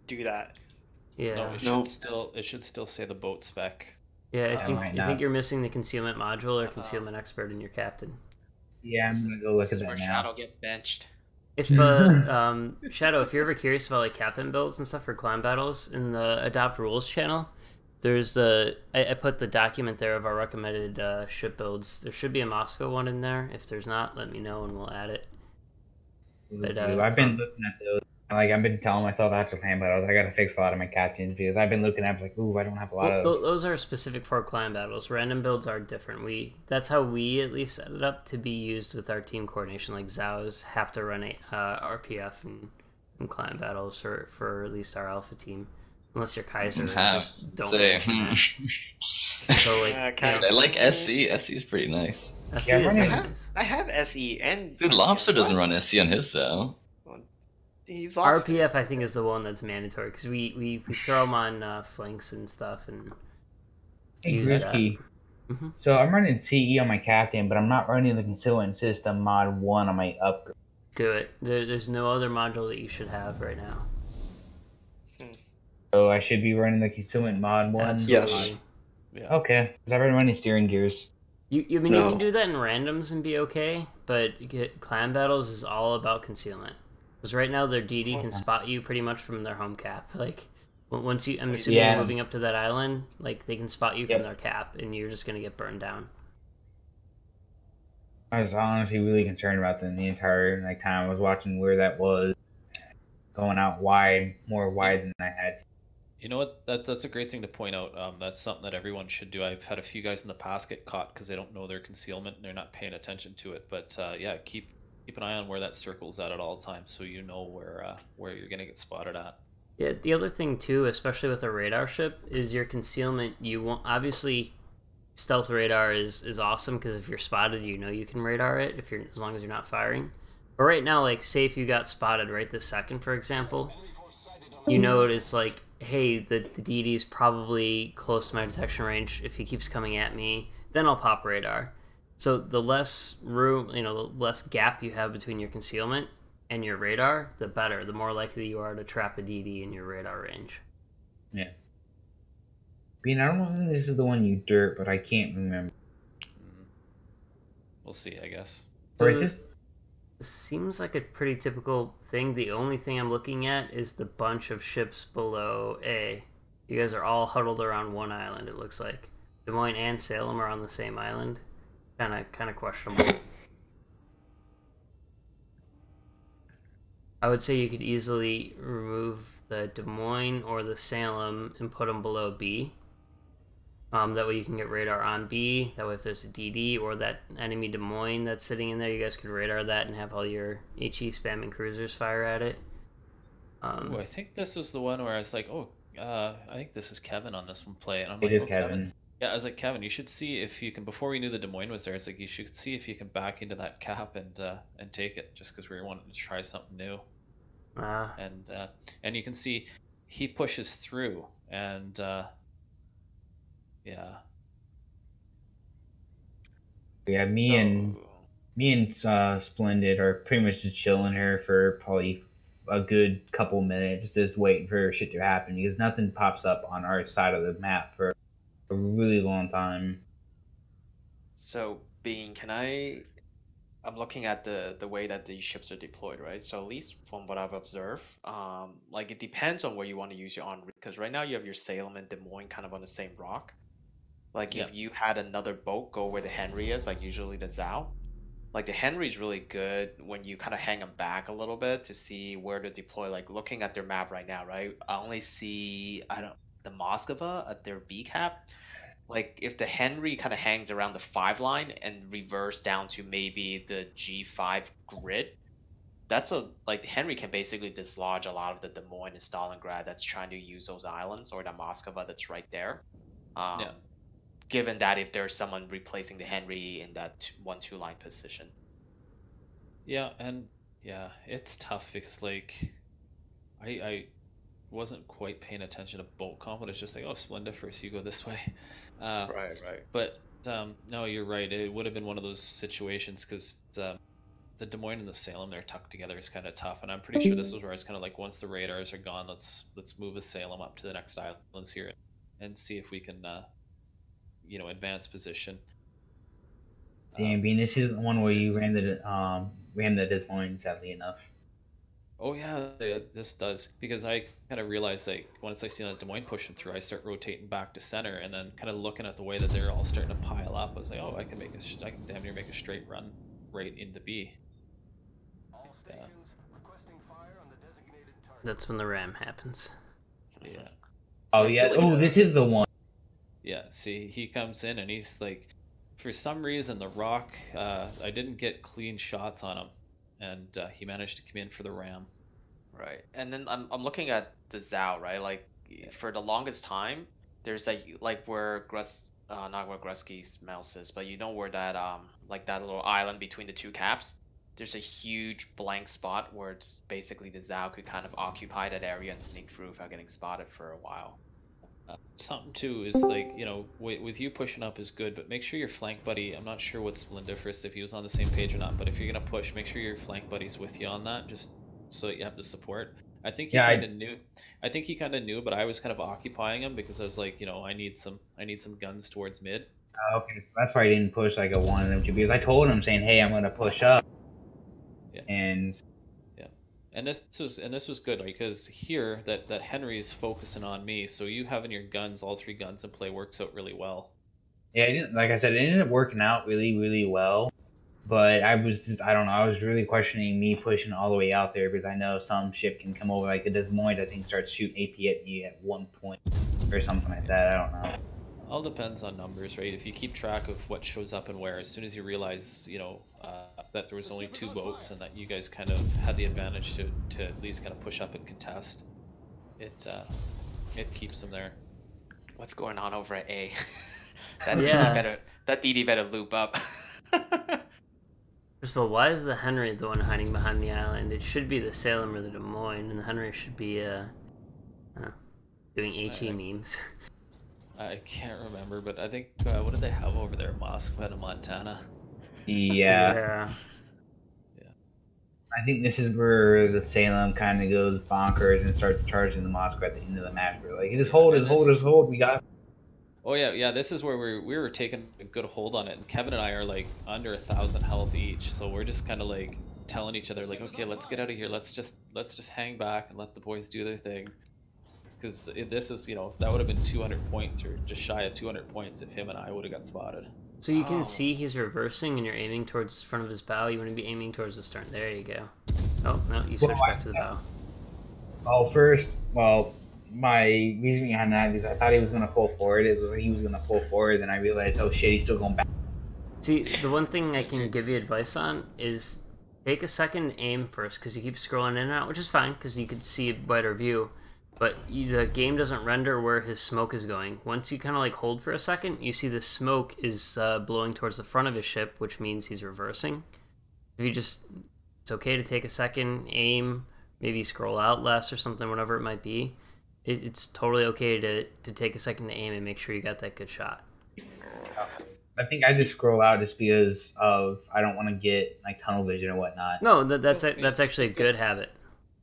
S2: do that.
S3: Yeah.
S6: No, it should still say the boat spec.
S3: Yeah, I think you're missing the Concealment Module or Concealment Expert in your Captain.
S8: Yeah, I'm gonna go look at that now.
S9: Shadow gets benched.
S3: If Shadow, if you're ever curious about like Captain builds and stuff for clan battles, in the Adopt Rules channel, there's I put the document there of our recommended ship builds. There should be a Moscow one in there. If there's not, let me know and we'll add it.
S8: But I've been looking at those. Like, I've been telling myself after clan battles, I gotta fix a lot of my captains because I've been looking at like, ooh, I don't have a lot of.
S3: Those are specific for clan battles. Random builds are different. That's how we at least set it up to be used with our team coordination. Like Zhao's have to run RPF and clan battles for at least our alpha team. Unless you're Kaiser, just don't.
S4: So like, I like SC. SC's pretty nice.
S2: I have SE and
S4: dude, Lobster doesn't run SC on his cell.
S2: He's lost
S3: RPF, I think, is the one that's mandatory because we throw them on flanks and stuff and use that.
S8: Mm-hmm. So I'm running CE on my captain, but I'm not running the Concealment System mod 1 on my upgrade.
S3: Do it. There's no other module that you should have right now.
S8: So I should be running the Concealment mod 1?
S3: Absolutely.
S7: Yes.
S8: Yeah. Okay, because I've been running steering gears.
S3: You can do that in randoms and be okay, but clan battles is all about concealment. Because right now their DD can spot you pretty much from their home cap. Like, once I'm assuming you're moving up to that island, like, they can spot you from their cap, and you're just going to get burned down.
S8: I was honestly really concerned about them the entire time I was watching where that was. going out wide, more wide than I had to.
S6: You know what? That's a great thing to point out. That's something that everyone should do. I've had a few guys in the past get caught because they don't know their concealment and they're not paying attention to it. But yeah, keep an eye on where that circle's at all times, so you know where you're gonna get spotted at.
S3: Yeah, the other thing too, especially with a radar ship, is your concealment. You won't obviously. Stealth radar is awesome because if you're spotted, you know you can radar it as long as you're not firing. But right now, like say if you got spotted right this second, for example, you know it's like, hey, the DD is probably close to my detection range. If he keeps coming at me, then I'll pop radar. So the less room, the less gap you have between your concealment and your radar, the better. The more likely you are to trap a DD in your radar range.
S8: Yeah. Bean, I don't think this is the one you dirt, but I can't remember.
S6: We'll see, I guess.
S3: So it seems like a pretty typical thing. The only thing I'm looking at is the bunch of ships below A. You guys are all huddled around one island, it looks like. Des Moines and Salem are on the same island. Kind of questionable. I would say you could easily remove the Des Moines or the Salem and put them below B. That way you can get radar on B. That way if there's a DD or that enemy Des Moines that's sitting in there, you guys could radar that and have all your HE spamming cruisers fire at it.
S6: Ooh, I think this was the one where I was like, I think this is Kevin on this one play. And I'm
S8: like, Kevin.
S6: Kevin. Yeah, I was like, Kevin, you should see if you can, before we knew the Des Moines was there, it's like, you should see if you can back into that cap and take it, just because we wanted to try something new. And you can see he pushes through, and yeah.
S8: Yeah, me and Splendid are pretty much just chilling here for probably a good couple minutes, just waiting for shit to happen because nothing pops up on our side of the map for a really long time.
S1: So, Bean, I'm looking at the way that these ships are deployed, right? So at least from what I've observed, like it depends on where you want to use your on, because right now you have your Salem and Des Moines kind of on the same rock. Like if you had another boat go where the Henry is, like usually the Zao, like the Henry's really good when you kind of hang them back a little bit to see where to deploy. Like looking at their map right now, right? I only see the Moskva at their B cap. Like if the Henry kind of hangs around the 5 line and reverse down to maybe the G5 grid, the Henry can basically dislodge a lot of the Des Moines and Stalingrad that's trying to use those islands, or the Moskva that's right there. Given that if there's someone replacing the Henry in that 1-2 line position.
S6: Yeah, and yeah, it's tough because like I wasn't quite paying attention to boat comp, but it's just like, oh, Splendiferous, you go this way.
S1: Right.
S6: But no, you're right. It would have been one of those situations because the Des Moines and the Salem, they're tucked together, is kind of tough. And I'm pretty sure this is where it's kind of like, once the radars are gone, let's move a Salem up to the next islands here and see if we can advance position.
S8: Damn, Bean, this is the one where you ran the Des Moines, sadly enough.
S6: Oh yeah, this does, because I kind of realized like once I see that Des Moines pushing through, I start rotating back to center, and then kind of looking at the way that they're all starting to pile up. I was like, oh, I can damn near make a straight run right into B. Yeah.
S3: That's when the ram happens.
S6: Yeah.
S8: Oh yeah. Oh, this is the one.
S6: Yeah. See, he comes in and he's like, for some reason, the rock. I didn't get clean shots on him. And he managed to come in for the ram.
S1: Right. And then I'm looking at the Zao, right? Like for the longest time, there's like where not where Gretzky's mouse is, but you know where that like that little island between the 2 caps, there's a huge blank spot where it's basically the Zao could kind of occupy that area and sneak through without getting spotted for a while.
S6: Something too is like, with you pushing up is good, but make sure your flank buddy, I'm not sure what Splendiferous, if he was on the same page or not, but if you're gonna push, make sure your flank buddy's with you on that, just so that you have the support. I think he kind of knew. I think he kind of knew, but I was kind of occupying him because I was like, I need some guns towards mid.
S8: Okay, that's why I didn't push like I wanted him to, because I told him saying, hey, I'm gonna push up.
S6: Yeah. And this was good because here that Henry's focusing on me, so you having your guns, all 3 guns in play, works out really well.
S8: Yeah, like I said, it ended up working out really, really well. But I don't know, I was really questioning me pushing all the way out there because I know some ship can come over, like the Des Moines, I think, starts shooting AP at me at one point or something like that. I don't know.
S6: All depends on numbers, right? If you keep track of what shows up and where, as soon as you realize, that there was only 2 boats and that you guys kind of had the advantage to at least kind of push up and contest, it keeps them there.
S1: What's going on over at A? That DD better loop up.
S3: So why is the Henry the one hiding behind the island? It should be the Salem or the Des Moines, and the Henry should be doing HE memes.
S6: I can't remember, but I think what did they have over there? Moskva and Montana.
S8: Yeah. I think this is where the Salem kind of goes bonkers and starts charging the Moskva at the end of the match. We're like, just hold. We got.
S6: Oh yeah. This is where we were taking a good hold on it, and Kevin and I are like under 1,000 health each, so we're just kind of like telling each other like, okay, let's get out of here. Let's just hang back and let the boys do their thing. Because this is, that would have been 200 points or just shy of 200 points if him and I would have got spotted.
S3: So you can see he's reversing and you're aiming towards the front of his bow. You want to be aiming towards the stern. There you go. Oh, no, you switched back to the bow.
S8: My reason behind that is I thought he was going to pull forward. Then I realized, oh shit, he's still going back.
S3: See, the one thing I can give you advice on is take a second aim first, because you keep scrolling in and out, which is fine, because you can see a better view. But the game doesn't render where his smoke is going. Once you kind of like hold for a second, you see the smoke is blowing towards the front of his ship, which means he's reversing. If you it's okay to take a second, aim, maybe scroll out less or something, whatever it might be. It's totally okay to take a second to aim and make sure you got that good shot.
S8: I think I just scroll out just because I don't want to get like tunnel vision or whatnot.
S3: No, that's actually a good habit.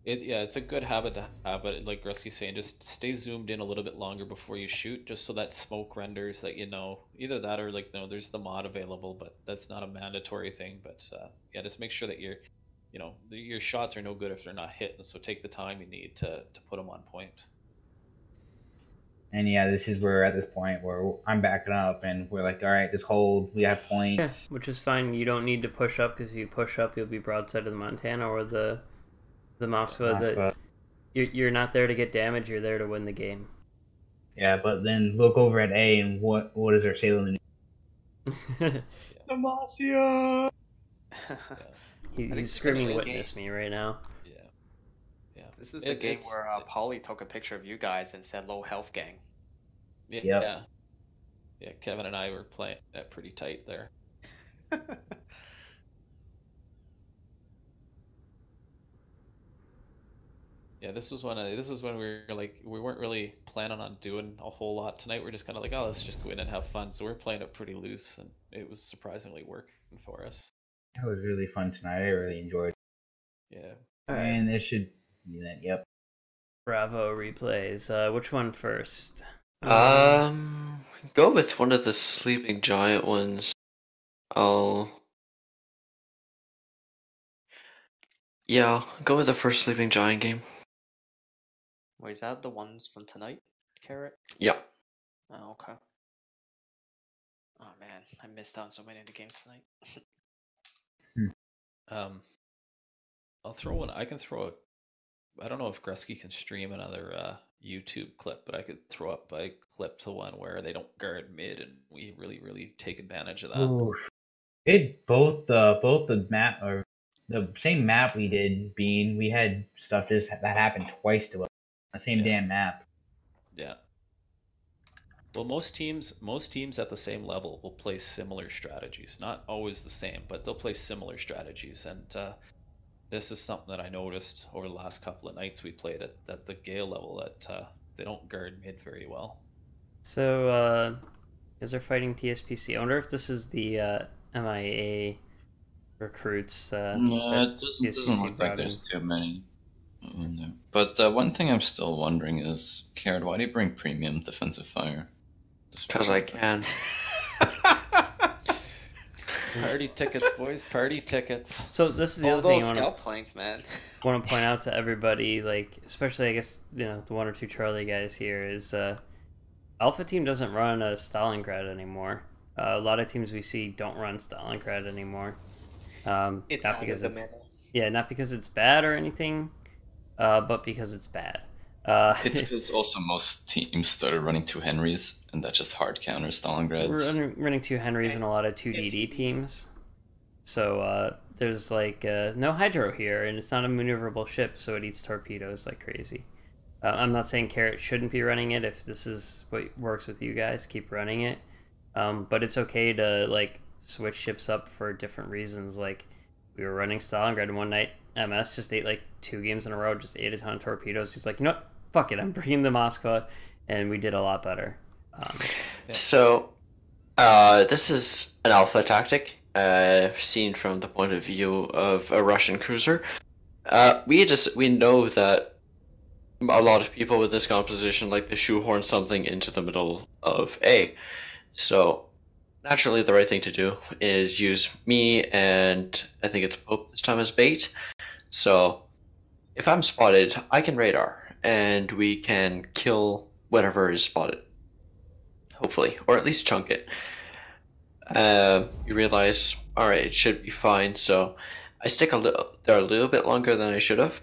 S6: It's a good habit to have, but like Grusky's saying, just stay zoomed in a little bit longer before you shoot, just so that smoke renders that either that or like no, there's the mod available, but that's not a mandatory thing. But just make sure that your shots are no good if they're not hit, and so take the time you need to put them on point.
S8: And this is where at this point where I'm backing up and we're like, all right, just hold. We have points.
S3: Yeah, which is fine. You don't need to push up, because if you push up, you'll be broadside of the Montana or the Moskva. That you're not there to get damage. You're there to win the game.
S8: Yeah, but then look over at A and what is our sailing?
S1: Demacia.
S3: He's screaming "Witness me" right now.
S1: This is the game where Polly took a picture of you guys and said "low health gang."
S6: Yeah. Kevin and I were playing that pretty tight there. Yeah, this was when we were like, we weren't really planning on doing a whole lot tonight. We're just kind of like, oh, let's just go in and have fun. So we're playing it pretty loose, and it was surprisingly working for us.
S8: That was really fun tonight. I really enjoyed it.
S6: Yeah.
S8: And it should be that. Yep.
S3: Bravo replays. Which one first?
S7: Go with one of the sleeping giant ones. Go with the first sleeping giant game.
S1: Wait, is that the ones from tonight, Carrot?
S7: Yeah.
S1: Oh, okay. Oh man, I missed out on so many of the games tonight.
S6: I'll throw one. I can throw I don't know if Grusky can stream another YouTube clip, but I could throw up a clip to one where they don't guard mid, and we really, really take advantage of that.
S8: Ooh. Both the map or the same map we did, Bean. We had stuff that happened twice to us. The same damn map.
S6: Yeah. Well, most teams at the same level will play similar strategies. Not always the same, but they'll play similar strategies. And this is something that I noticed over the last couple of nights we played at the Gale level, that they don't guard mid very well.
S3: So, is they're fighting TSPC. I wonder if this is the MIA recruits.
S4: No, it doesn't look like there's too many in there. But one thing I'm still wondering is, Carrot, why do you bring premium defensive fire?
S7: Because I can.
S6: Party tickets, boys. Party tickets.
S3: So this is the
S1: All
S3: other thing
S1: those
S3: I
S1: scout planks, man.
S3: want to point out to everybody, like especially I guess the one or two Charlie guys here, is Alpha team doesn't run a Stalingrad anymore. A lot of teams we see don't run Stalingrad anymore.
S2: It's
S3: not
S2: out
S3: because
S2: of the
S3: it's
S2: middle.
S3: not because it's bad or anything, but because it's bad.
S4: It's because also most teams started running 2 Henrys, and that just hard counters Stalingrad.
S3: We're running 2 Henrys and a lot of 2 DD teams. So there's like no hydro here, and it's not a maneuverable ship, so it eats torpedoes like crazy. I'm not saying Carrot shouldn't be running it. If this is what works with you guys, keep running it. But it's okay to like switch ships up for different reasons. Like we were running Stalingrad, and one night MS just ate like 2 games in a row, just ate a ton of torpedoes. He's like, no, fuck it, I'm bringing the Moskva, and we did a lot better.
S7: So, this is an alpha tactic, seen from the point of view of a Russian cruiser. We know that a lot of people with this composition like to shoehorn something into the middle of A. So, naturally, the right thing to do is use me and I think it's Pope this time as bait. So, if I'm spotted, I can radar, and we can kill whatever is spotted. Hopefully, or at least chunk it. You realize, alright, it should be fine, so I stick there a little bit longer than I should have,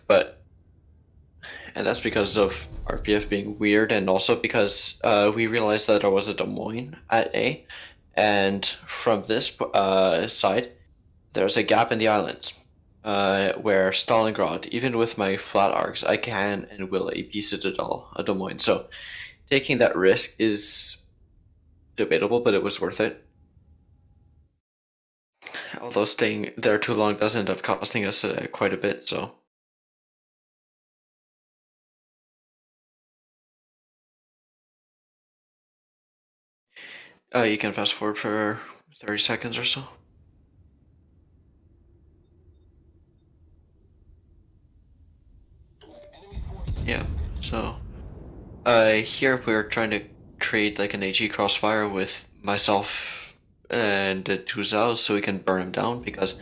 S7: and that's because of RPF being weird, and also because we realized that there was a Des Moines at A, and from this side, there's a gap in the islands, where Stalingrad, even with my flat arcs, I can and will AP Citadel a Des Moines, so taking that risk is debatable, but it was worth it. Although staying there too long does end up costing us quite a bit, so. You can fast forward for 30 seconds or so. Yeah, so here we're trying to create like an AG crossfire with myself and the 2 Zhaos so we can burn him down, because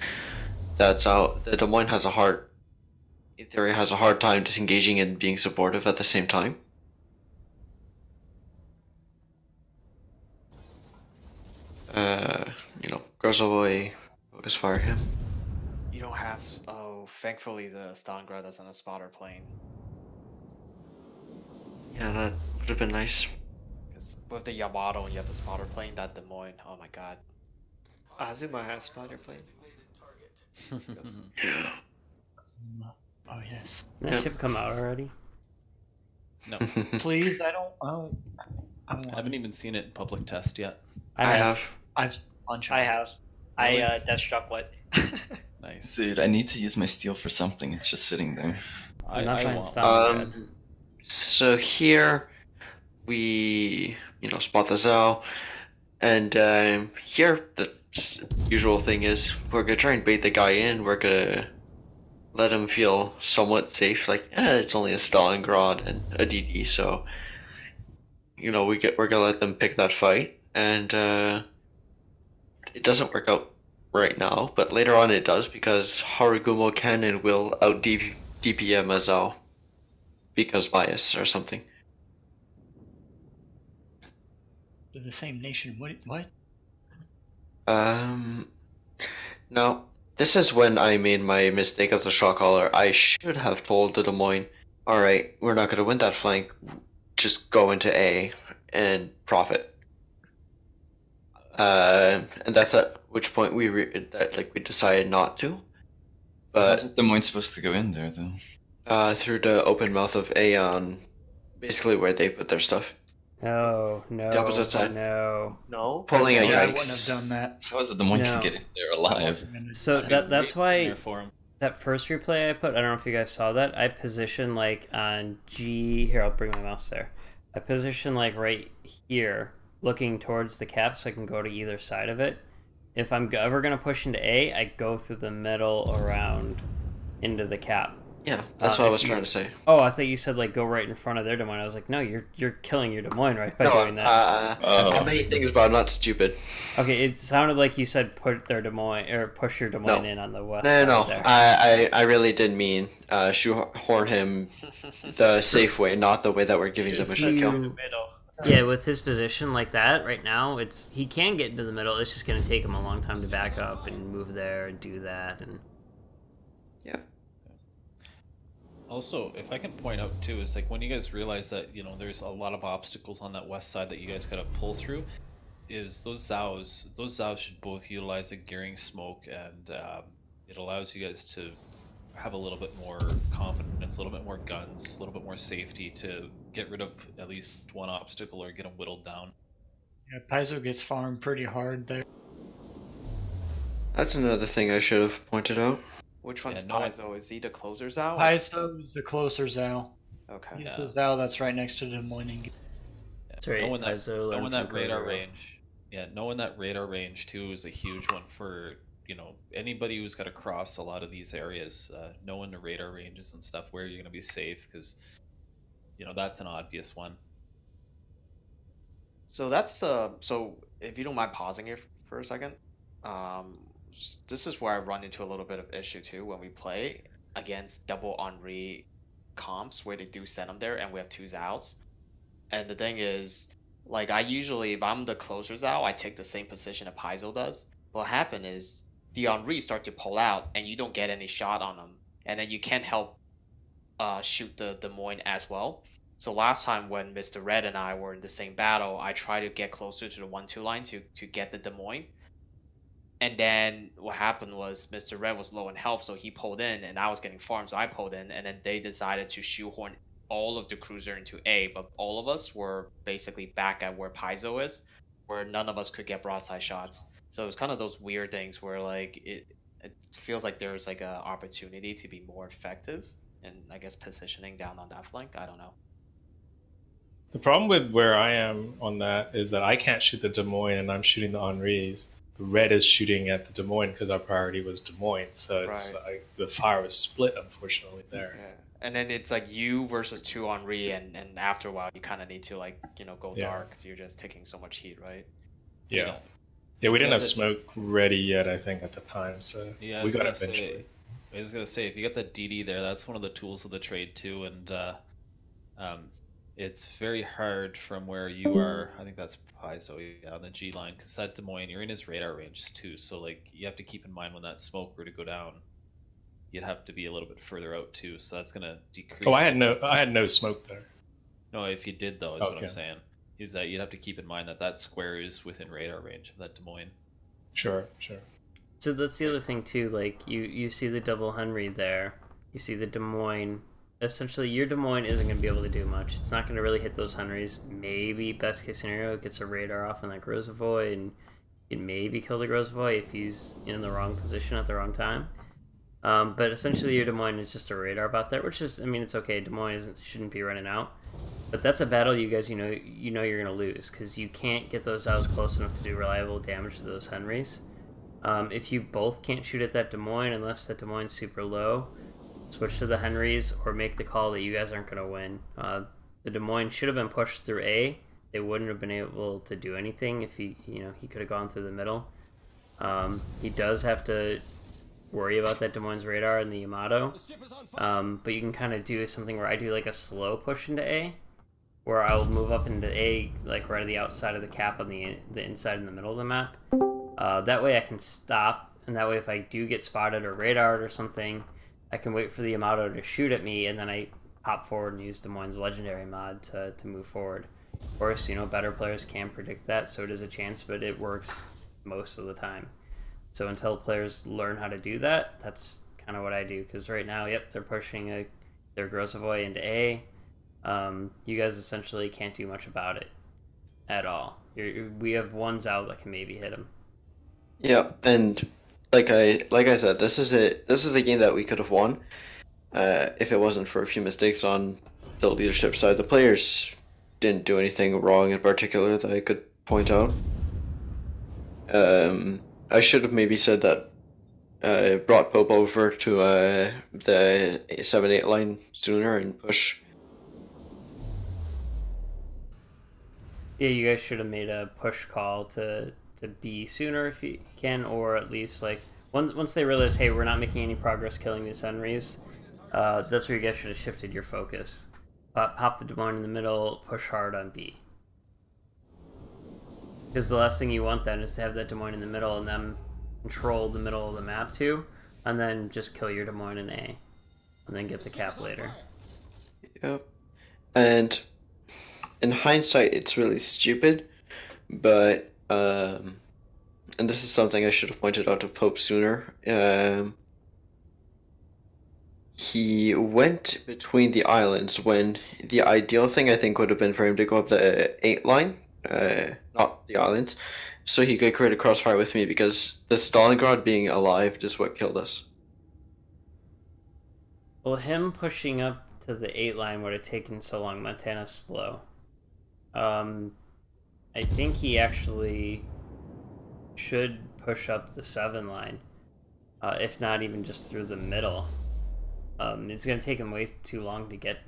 S7: that's how the Des Moines has in theory has a hard time disengaging and being supportive at the same time. Grozovoi, focus fire him.
S1: You don't have. Oh, thankfully the Stalingrad is on a spotter plane.
S7: Yeah, that would have been nice.
S1: Because with the Yamato and you have the spotter plane, that Des Moines, oh my god.
S2: Azuma has spotter plane.
S7: Yeah.
S9: Oh yes.
S3: Did that ship come out already?
S6: No.
S9: Please, I don't
S6: I haven't even seen it in public test yet.
S7: I have.
S9: I've bunch of
S2: I have.
S6: Really?
S2: I death struck what?
S6: Nice.
S4: Dude, I need to use my steel for something. It's just sitting there.
S3: I'm not
S6: I
S3: trying to
S6: want
S3: stop.
S7: So here we, spot the Zhao, and here the usual thing is we're gonna try and bait the guy in. We're gonna let him feel somewhat safe, like it's only a Stalingrad and a DD, so we're gonna let them pick that fight, and it doesn't work out right now, but later on it does, because Harugumo can and will out DPM a Zhao because bias or something.
S9: They're the same nation. What?
S7: No. This is when I made my mistake as a shot caller. I should have told the Des Moines, alright, we're not going to win that flank, just go into A and profit. And that's at which point we decided not to. But
S4: how's Des Moines supposed to go in there, though?
S7: Through the open mouth of A on basically where they put their stuff.
S3: No.
S7: The opposite side.
S3: No.
S2: No.
S7: Pulling a
S9: I wouldn't have
S7: yikes.
S9: done that.
S4: How is it Des Moines
S3: No.
S4: can get in there alive?
S3: So that's why
S6: There for him.
S3: that first replay I put, I don't know if you guys saw that, I positioned like on G, here I'll bring my mouse there. I positioned like right here, looking towards the cap so I can go to either side of it. If I'm ever going to push into A, I go through the middle around into the cap.
S7: Yeah, that's what I was trying to say.
S3: Oh, I thought you said like go right in front of their Des Moines. I was like, no, you're killing your Des Moines right by doing that.
S7: I made things, but I'm not stupid.
S3: Okay, it sounded like you said put their Des Moines or push your Des Moines in on the west
S7: No,
S3: side
S7: no,
S3: there.
S7: I really did mean shoehorn him the safe way, not the way that we're giving them a shit kill.
S2: Middle.
S3: Yeah, with his position like that right now, he can get into the middle. It's just going to take him a long time to back up and move there and do that. And
S7: yeah.
S6: Also, if I can point out too, is like when you guys realize that there's a lot of obstacles on that west side that you guys gotta pull through, is those Zhaos should both utilize a gearing smoke, and it allows you guys to have a little bit more confidence, a little bit more guns, a little bit more safety to get rid of at least one obstacle or get them whittled down.
S9: Yeah, Paizo gets farmed pretty hard there.
S7: That's another thing I should have pointed out.
S1: Which one's Paizo? Is he the closer Zhao?
S9: Paizo is the closer Zhao.
S1: Okay.
S9: He's the Zhao that's right next to Des Moines.
S3: That's right.
S6: Knowing that radar range. Yeah, knowing that radar range too is a huge one for anybody who's got to cross a lot of these areas. Knowing the radar ranges and stuff, where you're going to be safe, because that's an obvious one.
S1: So so if you don't mind pausing here for a second, this is where I run into a little bit of issue too when we play against double Henri comps where they do send them there and we have 2 Zhaos. And the thing is, like, I usually, if I'm the closer Zhao, I take the same position that Paizo does. What happens is the Henri start to pull out and you don't get any shot on them, and then you can't help shoot the Des Moines as well. So last time when Mr. Red and I were in the same battle, I tried to get closer to the 1-2 line to get the Des Moines. And then what happened was Mr. Red was low in health, so he pulled in, and I was getting farmed, so I pulled in, and then they decided to shoehorn all of the cruiser into A, but all of us were basically back at where Paizo is, where none of us could get broadside shots. So it was kind of those weird things where like it feels like there's like a opportunity to be more effective, and I guess positioning down on that flank. I don't know.
S5: The problem with where I am on that is that I can't shoot the Des Moines and I'm shooting the Henris. Red is shooting at the Des Moines because our priority was Des Moines, so it's like the fire was split, unfortunately, there.
S1: Yeah. And then it's like you versus 2 Henri, and after a while you kind of need to like go dark. You're just taking so much heat, right?
S5: Yeah. Yeah, we didn't have smoke ready yet, I think, at the time, so we got it eventually.
S6: I was gonna say, if you get the DD there, that's one of the tools of the trade too, and it's very hard from where you are. I think that's Paizo on the G line, because that Des Moines, you're in his radar range too. So like you have to keep in mind when that smoke were to go down, you'd have to be a little bit further out too. So that's gonna decrease.
S5: Oh, I had no smoke there.
S6: No, if you did though, is what I'm saying. Is that you'd have to keep in mind that square is within radar range of that Des Moines.
S5: Sure.
S3: So that's the other thing too. Like you see the double Henry there, you see the Des Moines. Essentially, your Des Moines isn't going to be able to do much. It's not going to really hit those Henrys. Maybe, best case scenario, it gets a radar off on that Grozavoy, and it maybe kill the Grozavoy if he's in the wrong position at the wrong time. But essentially, your Des Moines is just a radar bot there, which is, I mean, it's okay. Des Moines shouldn't be running out. But that's a battle you guys, you know you're going to lose, because you can't get those Zhaos close enough to do reliable damage to those Henrys. If you both can't shoot at that Des Moines, unless that Des Moines is super low, switch to the Henrys or make the call that you guys aren't going to win. The Des Moines should have been pushed through A. They wouldn't have been able to do anything if he could have gone through the middle. He does have to worry about that Des Moines radar and the Yamato. But you can kind of do something where I do like a slow push into A, where I will move up into A, like right at the outside of the cap on the inside in the middle of the map. That way I can stop, and that way if I do get spotted or radared or something, I can wait for the Yamato to shoot at me, and then I pop forward and use Des Moines' legendary mod to move forward. Of course, better players can predict that, so it is a chance, but it works most of the time. So until players learn how to do that, that's kind of what I do. Because right now, they're pushing their Grozavoy into A. You guys essentially can't do much about it at all. We have one Zhao that can maybe hit him.
S7: Yeah, and like I said, this is a game that we could have won if it wasn't for a few mistakes on the leadership side. The players didn't do anything wrong in particular that I could point out. I should have maybe said that brought Pope over to the 7-8 line sooner and push.
S3: Yeah, you guys should have made a push call to be sooner if you can, or at least like once they realize, hey, we're not making any progress killing these Henrys, that's where you guys should have shifted your focus. Pop the Des Moines in the middle, push hard on B. Because the last thing you want then is to have that Des Moines in the middle and them control the middle of the map too, and then just kill your Des Moines in A, and then get the cap later.
S7: Yep. And in hindsight, it's really stupid, but and this is something I should have pointed out to Pope sooner. He went between the islands when the ideal thing I think would have been for him to go up the 8 line, not the islands, so he could create a crossfire with me, because the Stalingrad being alive is what killed us.
S3: Well, him pushing up to the 8 line would have taken so long. Montana's slow. I think he actually should push up the 7 line, if not even just through the middle. It's going to take him way too long to get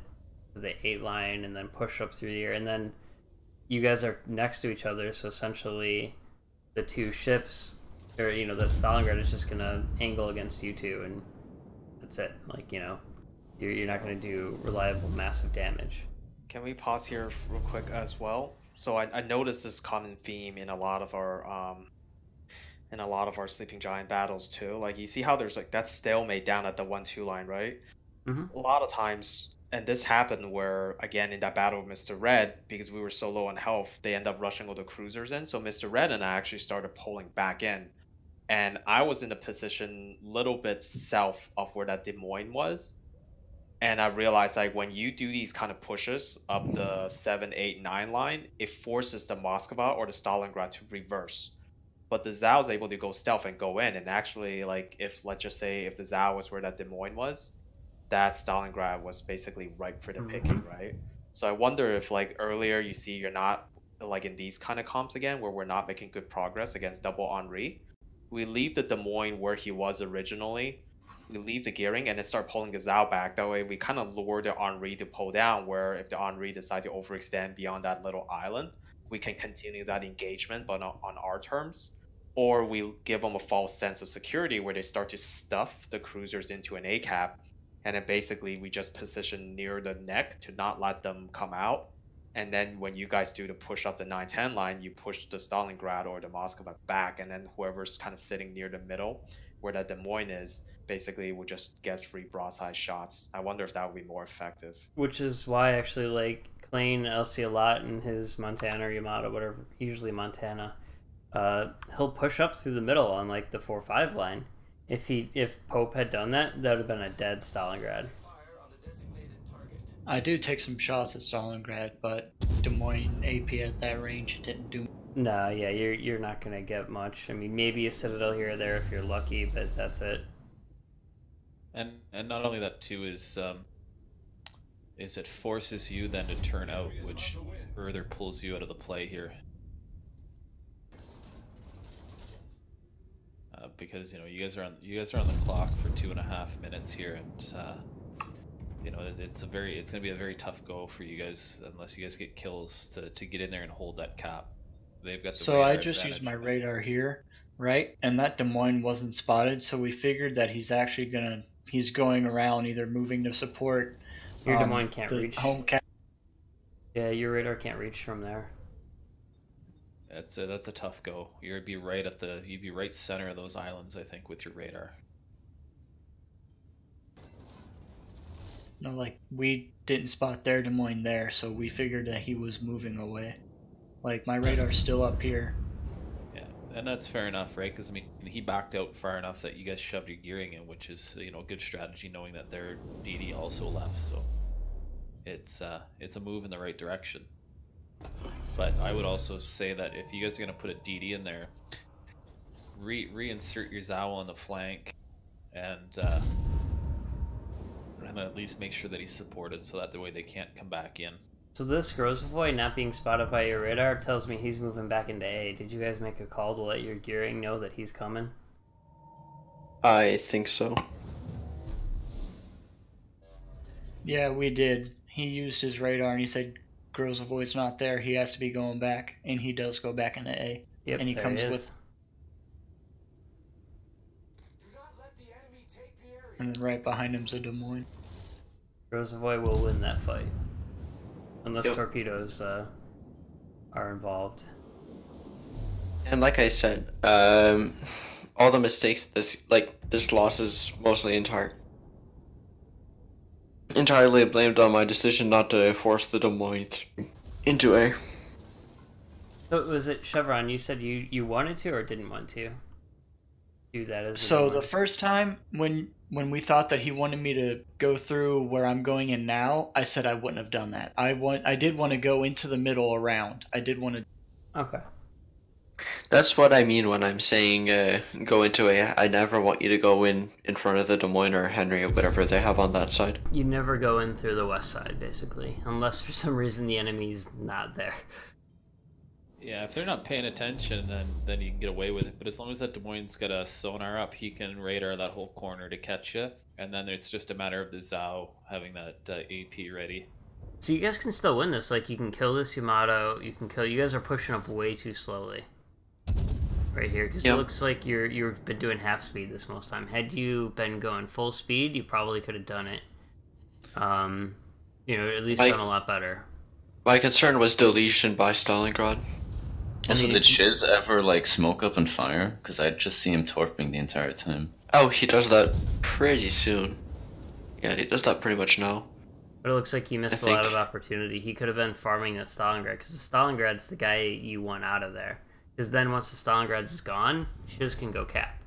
S3: to the 8 line and then push up through the air. And then you guys are next to each other, so essentially the two ships, or, you know, the Stalingrad is just going to angle against you two, and that's it. Like, you know, you're not going to do reliable, massive damage.
S1: Can we pause here real quick as well? So I noticed this common theme in a lot of our Sleeping Giant battles too. Like, you see how there's like that stalemate down at the 1-2 line, right?
S3: Mm-hmm.
S1: A lot of times, and this happened where, again, in that battle with Mr. Red, because we were so low on health, they end up rushing all the cruisers in. So Mr. Red and I actually started pulling back in, and I was in a position little bit south of where that Des Moines was. And I realized, like, when you do these kind of pushes up the 7, 8, 9 line, it forces the Moskva or the Stalingrad to reverse. But the Zao is able to go stealth and go in. And actually, like, if, let's just say, if the Zao was where that Des Moines was, that Stalingrad was basically ripe for the picking, right? So I wonder if, like, earlier you see you're not, like, in these kind of comps again, where we're not making good progress against double Henri. We leave the Des Moines where he was originally. We leave the gearing and then start pulling the Zao back. That way we kind of lure the Henri to pull down, where if the Henri decide to overextend beyond that little island, we can continue that engagement, but on our terms. Or we give them a false sense of security where they start to stuff the cruisers into an A-cap, and then basically we just position near the neck to not let them come out. And then when you guys do the push up the 9-10 line, you push the Stalingrad or the Moskva back, and then whoever's kind of sitting near the middle, where that Des Moines is, basically will just get free broadside shots. I wonder if that would be more effective.
S3: Which is why I actually like Klein LC a lot in his Montana or Yamato, whatever, usually Montana. He'll push up through the middle on like the 4-5 line. If Pope had done that, that would have been a dead Stalingrad.
S9: I do take some shots at Stalingrad, but Des Moines AP at that range didn't do.
S3: No, yeah, you're not gonna get much. I mean, maybe a Citadel here or there if you're lucky, but that's it.
S6: And not only that too is it forces you then to turn out, which further pulls you out of the play here. Because you know you guys are on the clock for 2.5 minutes here, and you know it's gonna be a very tough go for you guys unless you guys get kills to get in there and hold that cap. They've got the
S9: so I just used my radar here, right? And that Des Moines wasn't spotted, so we figured that he's going around either moving to support.
S3: Your Des Moines can't reach.
S9: Home cap.
S3: Yeah, your radar can't reach from there.
S6: That's a tough go. You'd be right center of those islands, I think, with your radar.
S9: No, like we didn't spot their Des Moines there, so we figured that he was moving away. Like my radar's still up here.
S6: Yeah, and that's fair enough, right? Because I mean, he backed out far enough that you guys shoved your gearing in, which is, you know, good strategy, knowing that their DD also left. So it's a move in the right direction. But I would also say that if you guys are gonna put a DD in there, reinsert your Zao on the flank, and at least make sure that he's supported, so that the way they can't come back in.
S3: So this Grozovoy not being spotted by your radar tells me he's moving back into A. Did you guys make a call to let your gearing know that he's coming?
S7: I think so.
S9: Yeah, we did. He used his radar and he said Grozovoy's not there. He has to be going back, and he does go back into A.
S3: Yep,
S9: and he comes
S3: he
S9: with. And then right behind him's a Des Moines.
S3: Grozovoy will win that fight. Unless torpedoes are involved.
S7: And like I said, all the mistakes this loss is mostly entirely blamed on my decision not to force the Des Moines into A.
S3: So was it Chevron? You said you wanted to or didn't want to do that as
S9: so the first time when we thought that he wanted me to go through where I'm going in now, I said I wouldn't have done that. I did want to go into the middle around. I did want to.
S3: Okay.
S7: That's what I mean when I'm saying go into A. I never want you to go in front of the Des Moines or Henry or whatever they have on that side.
S3: You never go in through the west side, basically, unless for some reason the enemy's not there.
S6: Yeah, if they're not paying attention, then you can get away with it. But as long as that Des Moines got a sonar up, he can radar that whole corner to catch you. And then it's just a matter of the Zao having that AP ready.
S3: So you guys can still win this. Like, you can kill this Yamato. You guys are pushing up way too slowly. Right here, because It looks like you've been doing half speed this most time. Had you been going full speed, you probably could have done it. At least done a lot better.
S7: My concern was deletion by Stalingrad.
S4: Also, did Shiz ever smoke up and fire? Because I just see him torping the entire time.
S7: Oh, he does that pretty soon. Yeah, he does that pretty much now.
S3: But it looks like you missed a lot of opportunity. He could have been farming that Stalingrad, because the Stalingrad's the guy you want out of there. Because then once the Stalingrad's is gone, Shiz can go cap.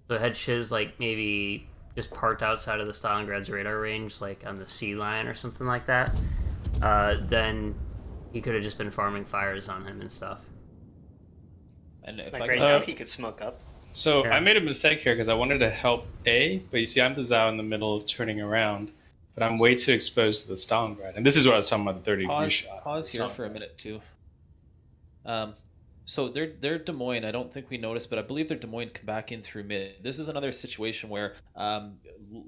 S3: So had Shiz maybe just parked outside of the Stalingrad's radar range, on the sea line or something like that, then he could have just been farming fires on him and stuff.
S2: And right now he could smoke up.
S5: So I made a mistake here because I wanted to help A, but you see I'm the Zao in the middle turning around, but I'm way too exposed to the Stalingrad. And this is what I was talking about, the 30-degree shot.
S6: Pause here for a minute too. So they're Des Moines. I don't think we noticed, but I believe they're Des Moines come back in through mid. This is another situation where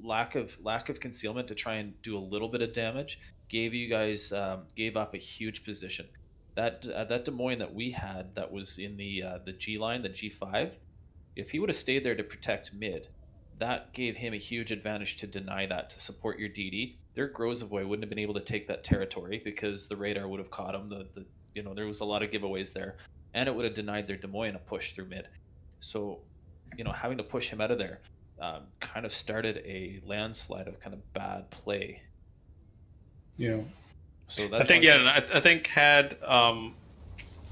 S6: lack of concealment to try and do a little bit of damage gave you guys gave up a huge position. That Des Moines that we had that was in the G line, the G5, if he would have stayed there to protect mid, that gave him a huge advantage to deny that, to support your DD. Their Grozavoy wouldn't have been able to take that territory because the radar would have caught him. There was a lot of giveaways there, and it would have denied their Des Moines a push through mid. So, having to push him out of there kind of started a landslide of kind of bad play.
S5: Yeah.
S6: So that's
S5: I think had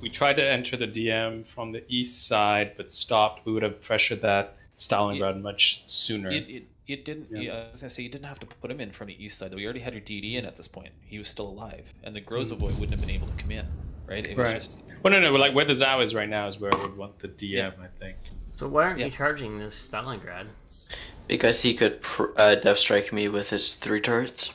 S5: we tried to enter the DM from the east side but stopped, we would have pressured that Stalingrad much sooner.
S6: You didn't. Yeah. I was gonna say you didn't have to put him in from the east side. Though. You already had your DD in at this point. He was still alive, and the Grozavoy wouldn't have been able to come in, right? It was just...
S5: Well, no. Where the Zao is right now is where I would want the DM. I think.
S3: So why aren't you charging this Stalingrad?
S7: Because he could def strike me with his 3 turrets.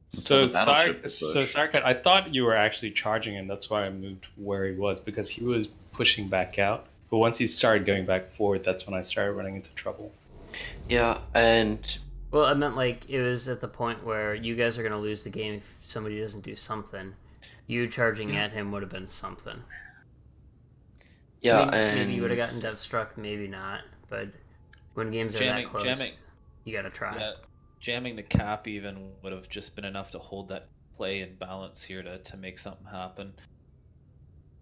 S5: So Sarkat, I thought you were actually charging him. That's why I moved where he was, because he was pushing back out. But once he started going back forward, that's when I started running into trouble.
S7: Yeah, and...
S3: Well, I meant it was at the point where you guys are going to lose the game if somebody doesn't do something. You charging at him would have been something.
S7: Yeah,
S3: maybe you would have gotten dev struck, maybe not. But when games are that close, you got to try.
S6: Yeah. Jamming the cap even would have just been enough to hold that play in balance here to make something happen.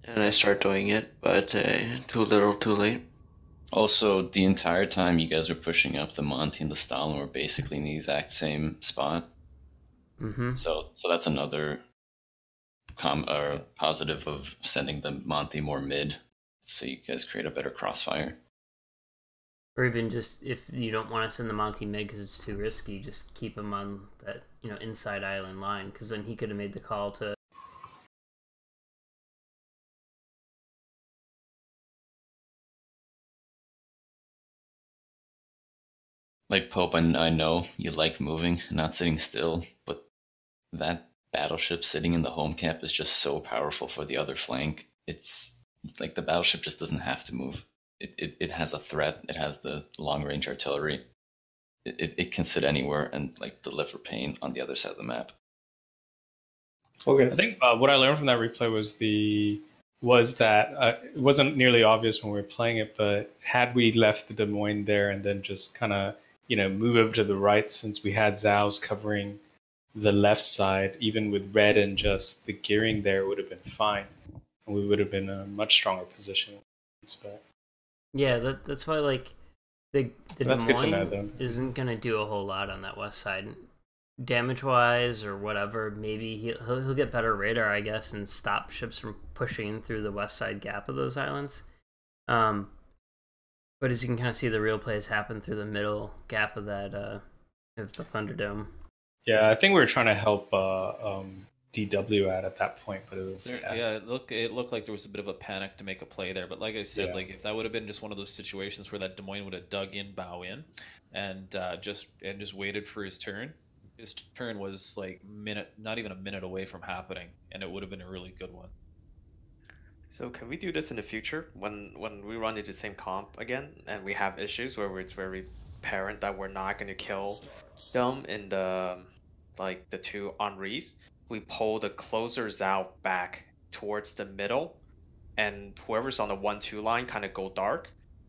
S7: And I start doing it, but too little, too late.
S4: Also, the entire time you guys were pushing up, the Monty and the Stalin were basically in the exact same spot.
S3: Mm-hmm.
S4: So that's another positive of sending the Monty more mid, so you guys create a better crossfire.
S3: Or even just, if you don't want to send the Monty mid because it's too risky, just keep him on that, inside island line, because then he could have made the call to...
S4: Pope, I know you like moving, not sitting still, but that battleship sitting in the home cap is just so powerful for the other flank. It's the battleship just doesn't have to move. It has a threat. It has the long-range artillery. It can sit anywhere and deliver pain on the other side of the map.
S5: Okay, I think what I learned from that replay was that it wasn't nearly obvious when we were playing it, but had we left the Des Moines there and then just kind of move over to the right, since we had Zao's covering the left side, even with red and just the gearing there, would have been fine, and we would have been in a much stronger position. spec.
S3: Yeah, that's why like the
S5: That's good to know,
S3: Des Moines
S5: though.
S3: isn't gonna do a whole lot on that west side, damage wise or whatever. Maybe he'll get better radar, I guess, and stop ships from pushing in through the west side gap of those islands. But as you can kind of see, the real plays happen through the middle gap of that of the Thunderdome.
S5: Yeah, I think we were trying to help DW at that point, but it was
S6: Yeah, it looked like there was a bit of a panic to make a play there. But like I said,
S5: Yeah.
S6: like if that would have been just one of those situations where that Des Moines would have dug in, bow in, and just waited for his turn. His turn was like not even a minute away from happening, and it would have been a really good one.
S1: So can we do this in the future when we run into the same comp again and we have issues where it's very apparent that we're not going to kill them in the like the two Henris? We pull the closers out back towards the middle, and whoever's on the 1-2 line kind of go dark,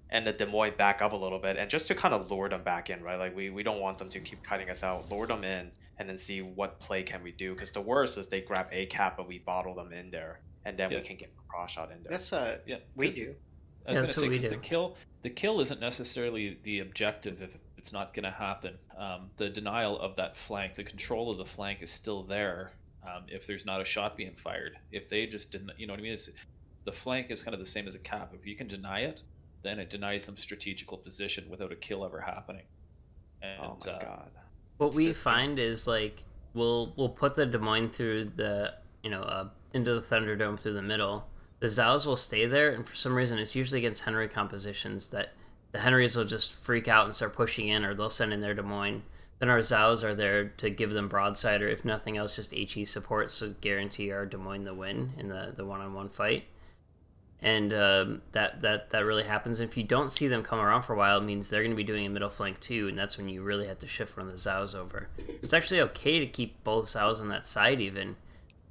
S1: and the Des Moines back up a little bit, and just to kind of lure them back in, right? Like we don't want them to keep cutting us out, lure them in, and then see what play can we do. Because the worst is they grab a cap, but we bottle them in there, and then we can get a cross shot in there.
S2: That's
S6: Yeah,
S2: we
S6: 'cause
S2: do.
S6: I was
S3: that's
S6: gonna
S3: what we
S6: say 'cause
S3: do.
S6: the kill isn't necessarily the objective if it's not gonna happen. The denial of that flank, the control of the flank is still there. If there's not a shot being fired, if they just didn't, you know what I mean? The flank is kind of the same as a cap. If you can deny it, then it denies them strategical position without a kill ever happening. And,
S1: Oh my god.
S3: What we find is like we'll put the Des Moines through the into the Thunderdome through the middle. The Zows will stay there, and for some reason it's usually against Henry compositions that the Henrys will just freak out and start pushing in, or they'll send in their Des Moines. Then our Zows are there to give them broadside, or if nothing else, just HE support, so guarantee our Des Moines the win in the one-on-one fight. And that really happens. And if you don't see them come around for a while, it means they're going to be doing a middle flank too, and that's when you really have to shift one of the Zows over. It's actually okay to keep both Zows on that side even,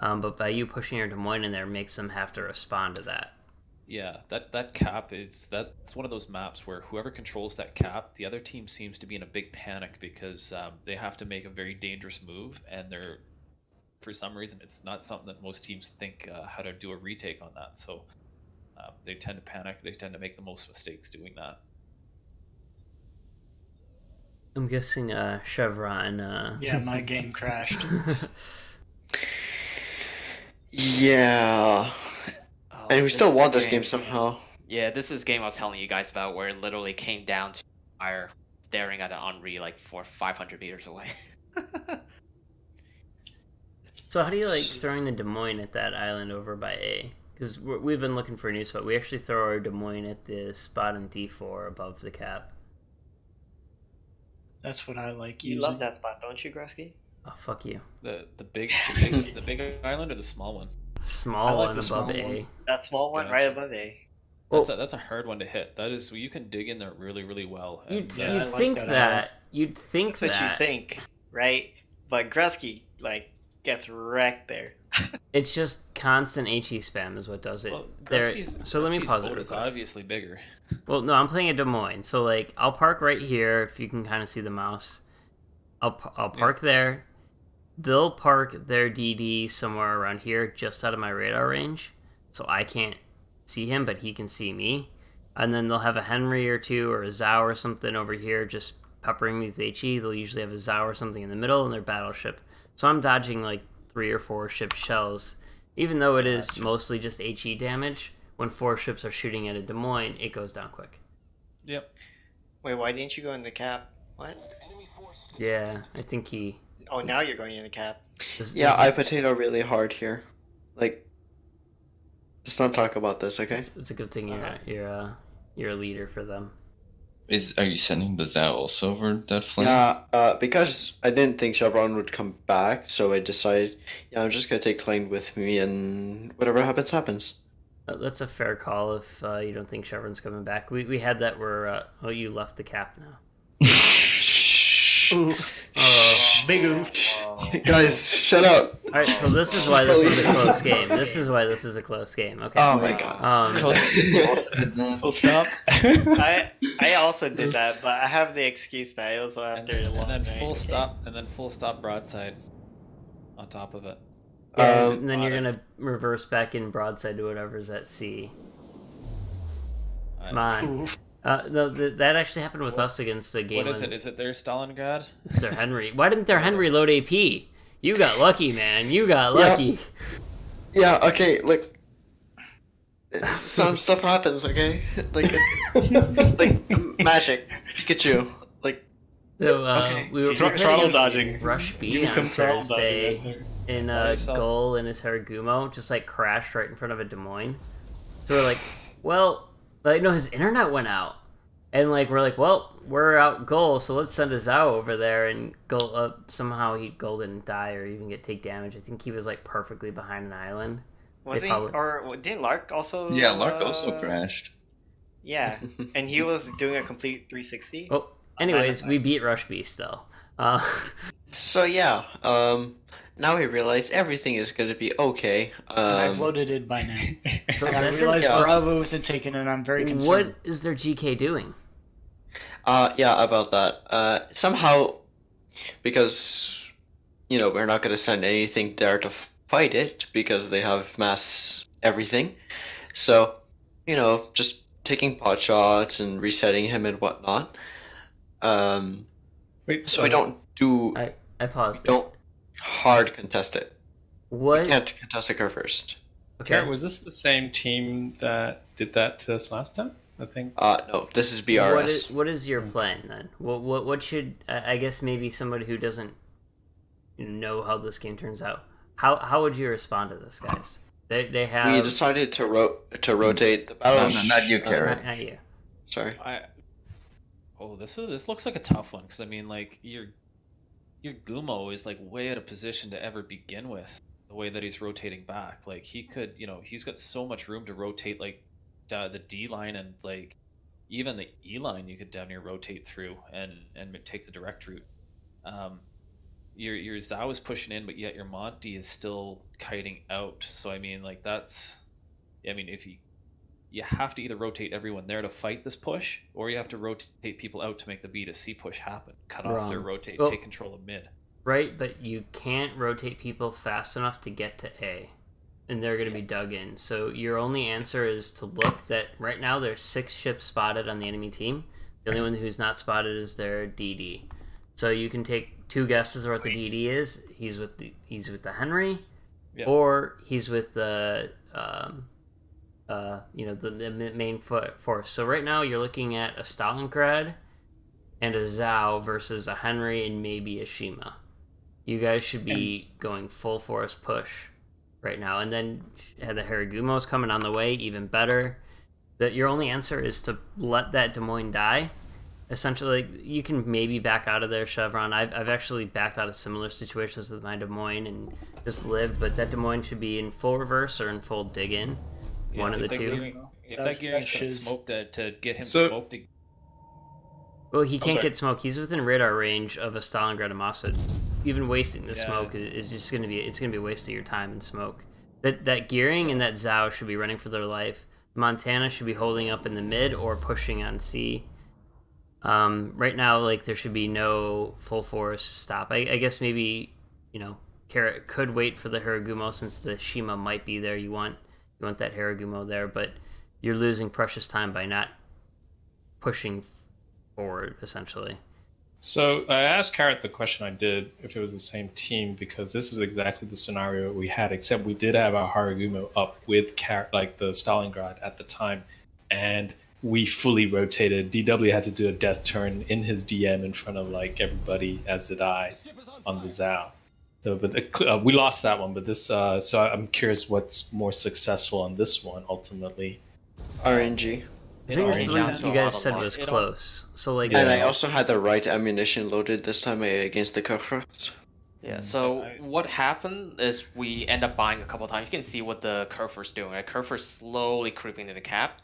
S3: but by you pushing your Des Moines in there makes them have to respond to that.
S6: yeah, that cap that's one of those maps where whoever controls that cap, the other team seems to be in a big panic because they have to make a very dangerous move, and they're for some reason it's not something that most teams think how to do a retake on that. So they tend to panic. They tend to make the most mistakes doing that.
S3: I'm guessing Chevron.
S9: Yeah, my game crashed.
S7: Yeah.
S1: Oh,
S7: And we
S1: this
S7: still
S1: is
S7: won
S1: the
S7: this game somehow.
S1: Yeah, this is the game I was telling you guys about where it literally came down to fire staring at an Henri like 500 meters away.
S3: So how do you like throwing the Des Moines at that island over by A? Because we've been looking for a new spot. We actually throw our Des Moines at the spot in D4 above the cap.
S9: That's what I like
S2: You
S9: using.
S2: love that spot, don't you, Grusky?
S3: Oh, fuck you.
S6: The big island or the small one?
S3: Small
S9: I like
S3: one
S9: the
S3: above
S9: small
S3: A.
S9: one.
S2: That small one
S6: Yeah.
S2: right above A.
S3: Well,
S6: That's a hard one to hit. That is, you can dig in there really, really well.
S3: You'd,
S6: And,
S9: Yeah,
S3: you'd
S9: I like
S3: think
S9: that
S3: that. You'd think
S2: That's what
S3: that.
S2: you think, right? But Grusky gets wrecked there.
S3: It's just constant HE spam is what does it.
S6: well,
S3: So let me
S6: Gretzky's
S3: pause it
S6: boat
S3: real
S6: is
S3: quick.
S6: obviously bigger.
S3: Well, no, I'm playing at Des Moines. So, like, I'll park right here if you can kind of see the mouse. I'll park there. They'll park their DD somewhere around here just out of my radar range. So I can't see him, but he can see me. And then they'll have a Henry or two or a Zhao or something over here just peppering me with HE. They'll usually have a Zhao or something in the middle and their battleship. So I'm dodging like 3 or 4 ship shells. Even though it is mostly just HE damage, when 4 ships are shooting at a Des Moines, it goes down quick.
S6: Yep.
S2: Wait, why didn't you go in the cap? What?
S3: Yeah, I think he...
S2: Oh, now you're going in the cap.
S7: Yeah, I potato really hard here. Like, let's not talk about this, okay?
S3: It's a good thing you're a leader for them.
S4: Are you sending the Zao also over that flank?
S7: Yeah, because I didn't think Chevron would come back, so I decided, I'm just gonna take Klein with me, and whatever happens, happens.
S3: That's a fair call if you don't think Chevron's coming back. We had that where, you left the cap now.
S9: Big oof.
S7: Guys, shut up.
S3: Alright, so this is why this is a close game. This is why this is a close game. Okay.
S7: Oh my god.
S5: Full stop.
S2: I also did that, but I have the excuse that it was
S6: And,
S2: after a long
S6: and then
S2: night.
S6: full stop broadside on top of it.
S3: Yeah, and then you're gonna reverse back in broadside to whatever's at sea. Come on. No, that actually happened with us against the game.
S6: What is it? Is it their Stalingrad?
S3: It's their Henry. Why didn't their Henry load AP? You got lucky, man. You got lucky.
S7: Yeah, okay, like... Some stuff happens, okay? Like magic. Pikachu. Like...
S3: So,
S7: Okay.
S3: we were
S5: Throttle dodging.
S3: Rush B
S5: You
S3: on
S5: become throttle
S3: Thursday.
S5: dodging.
S3: And
S6: yourself.
S3: Gull and his Haragumo just like crashed right in front of a Des Moines. So we're like, well, like no, his internet went out, and like we're like, well, we're out Gull, so let's send a Zao over there. And Gull somehow Gull didn't die or even take damage. I think he was like perfectly behind an island.
S2: Was
S3: They
S2: he?
S3: probably-
S2: Or didn't Lark also?
S4: Yeah, Lark also crashed.
S2: Yeah, and he was doing a complete 360.
S3: Oh, anyways, we beat Rush B still.
S7: So yeah, now we realize everything is gonna be okay.
S9: I've loaded it by now.
S3: So
S9: I
S3: that's
S9: realized
S7: yeah.
S9: Bravo isn't taken, and I'm very concerned.
S3: what is their GK doing?
S7: Yeah, about that. Somehow, because, you know, we're not gonna send anything there to fight it, because they have mass everything. So, you know, just taking pot shots and resetting him and whatnot.
S5: Wait,
S7: So we don't do...
S3: I paused.
S7: Don't hard contest it.
S3: What?
S7: We can't contest it first.
S5: Garrett, was this the same team that did that to us last time? I think.
S7: No, this is BRS.
S3: What is your plan then? What should I guess maybe somebody who doesn't know how this game turns out? How would you respond to this, guys? They have.
S7: We decided to rotate the battle.
S4: No, not you, Garrett.
S3: Not you.
S7: Sorry.
S6: This looks like a tough one because I mean, like your Gumo is like way out of position to ever begin with. The way that he's rotating back, like he could, he's got so much room to rotate, like the D line and like even the E line. You could down near rotate through and take the direct route. Your Zao is pushing in, but yet your Monty is still kiting out. So I mean, like if you have to either rotate everyone there to fight this push, or you have to rotate people out to make the B to C push happen. Cut off their rotate, take control of mid.
S3: Right, but you can't rotate people fast enough to get to A, and they're going to be dug in. So your only answer is to look that right now there's 6 ships spotted on the enemy team. The only one who's not spotted is their DD. So you can take 2 guesses of what the DD is. He's with the Henry, or he's with the the main force. So right now you're looking at a Stalingrad and a Zao versus a Henry and maybe a Shima. You guys should be going full force push right now. And then the Haragumo's coming on the way, even better. That your only answer is to let that Des Moines die. Essentially, you can maybe back out of there, Chevron. I've actually backed out of similar situations with my Des Moines and just lived, but that Des Moines should be in full reverse or in full dig in. One of the two.
S6: If that Gearing is smoked to get him
S5: So-
S6: smoked.
S3: Well, he can't
S5: sorry.
S3: get smoke. He's within radar range of a Stalingrad and Mossad. Even wasting the smoke is just gonna be a waste of your time in smoke. That Gearing and that Zao should be running for their life. Montana should be holding up in the mid or pushing on C. Right now, like there should be no full force stop. I guess maybe Carrot could wait for the Haragumo since the Shima might be there. You want that Haragumo there, but you're losing precious time by not pushing forward, essentially.
S5: So I asked Carrot the question I did if it was the same team, because this is exactly the scenario we had, except we did have our Haragumo up with like the Stalingrad at the time, and we fully rotated. DW had to do a death turn in his DM in front of like everybody, as did I, on the Zao. So, but we lost that one. But this, so I'm curious what's more successful on this one ultimately.
S7: RNG.
S3: I think this is what you guys said was close. So like,
S7: And I also had the right ammunition loaded this time against the Kerfurs.
S1: Yeah, so what happened is we end up buying a couple times. You can see what the Kerfur's doing. Right? Kerfur's slowly creeping to the cap,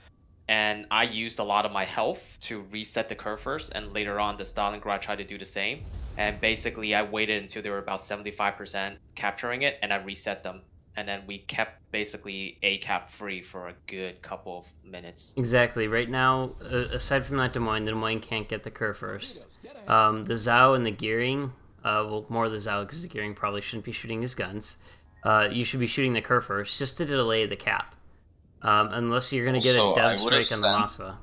S1: and I used a lot of my health to reset the Kerfurs, and later on the Stalingrad tried to do the same. And basically I waited until they were about 75% capturing it, and I reset them. And then we kept basically A cap free for a good couple of minutes.
S3: Exactly. Right now, aside from that Des Moines can't get the Kerr first. The Zao and the Gearing, well, more the Zao because the Gearing probably shouldn't be shooting his guns. You should be shooting the Kerr first just to delay the cap. Unless you're going to get a dev strike on the Moskva.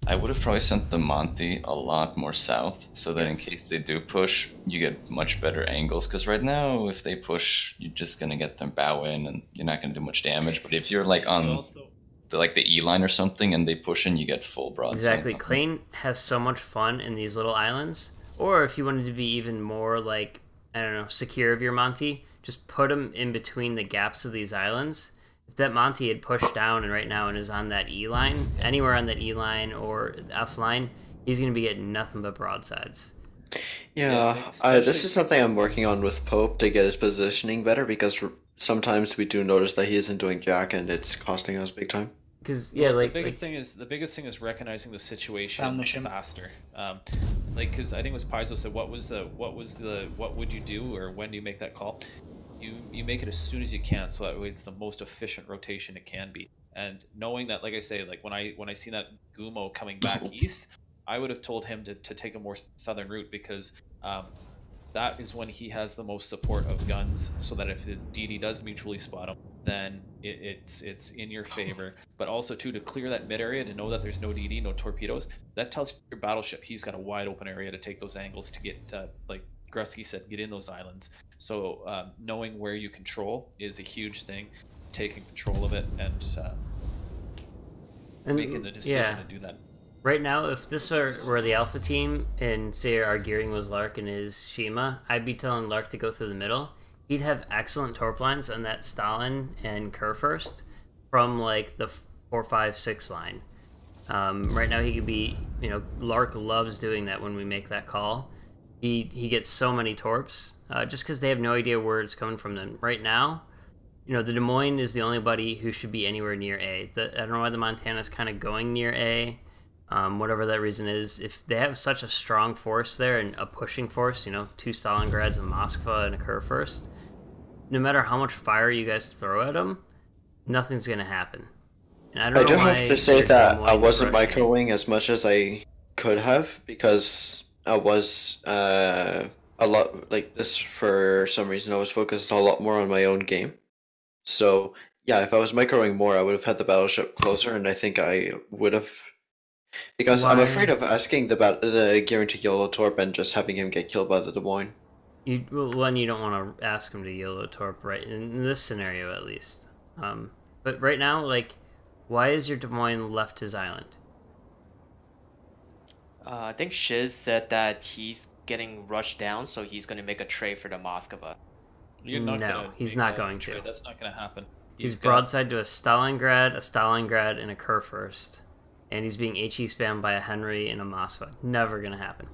S4: I would have probably sent the Monty a lot more south, so that in
S1: Yes.
S4: case they do push, you get much better angles. Because right now, if they push, you're just gonna get them bow in, and you're not gonna do much damage. But if you're like
S6: You
S4: on
S6: also,
S4: the E line or something, and they push in, you get full broadside.
S3: Exactly. Klein has so much fun in these little islands. Or if you wanted to be even more like, I don't know, secure of your Monty, just put him in between the gaps of these islands. If that Monty had pushed down and right now and is on that E line, anywhere on that E line or F line, he's going to be getting nothing but broadsides.
S7: Yeah, this is something I'm working on with Pope to get his positioning better because sometimes we do notice that he isn't doing jack and it's costing us big time.
S3: Because yeah,
S6: well,
S3: like
S6: the biggest thing is recognizing the situation
S9: Found the shim.
S6: faster. Like, because I think it was Paizo said, what would you do, or when do you make that call? You make it as soon as you can, so that way it's the most efficient rotation it can be. And knowing that, like I say, like when I seen that Gumo coming back east, I would have told him to take a more southern route, because that is when he has the most support of guns, so that if the DD does mutually spot him, then it's in your favor. But also too, to clear that mid area, to know that there's no DD, no torpedoes, that tells your battleship he's got a wide open area to take those angles to get, like Grusky said, get in those islands. So knowing where you control is a huge thing, taking control of it, and making the decision to do that.
S3: Right now, if this were the Alpha team and say our gearing was Lark and his Shima, I'd be telling Lark to go through the middle. He'd have excellent torp lines on that Stalin and Kurfürst from like the 4, 5, 6 line. Right now he could be, Lark loves doing that when we make that call. He gets so many torps just because they have no idea where it's coming from them. Right now, the Des Moines is the only buddy who should be anywhere near A. I don't know why the Montana's kind of going near A. Whatever that reason is, if they have such a strong force there and a pushing force, 2 Stalingrads, a Moskva, and a Kurfürst, no matter how much fire you guys throw at them, nothing's going to happen. And I
S7: do have to say that I wasn't
S3: rushing.
S7: microing as much as I could have, because I was a lot like this for some reason. I was focused a lot more on my own game. So yeah, if I was microing more, I would have had the battleship closer, and I think I would have. Because I'm afraid of asking the gearing to YOLO Torp and just having him get killed by the Des Moines.
S3: You don't want to ask him to YOLO Torp, right? In this scenario, at least. But right now, like, why is your Des Moines left his island?
S1: I think Shiz said that he's getting rushed down, so he's going to make a trade for the Moskva.
S6: You're not
S3: No, he's not going to.
S6: That's not going to happen.
S3: He's broadside to a Stalingrad, and a Kurfürst. And he's being HE spammed by a Henry and a Moskva. Never gonna happen.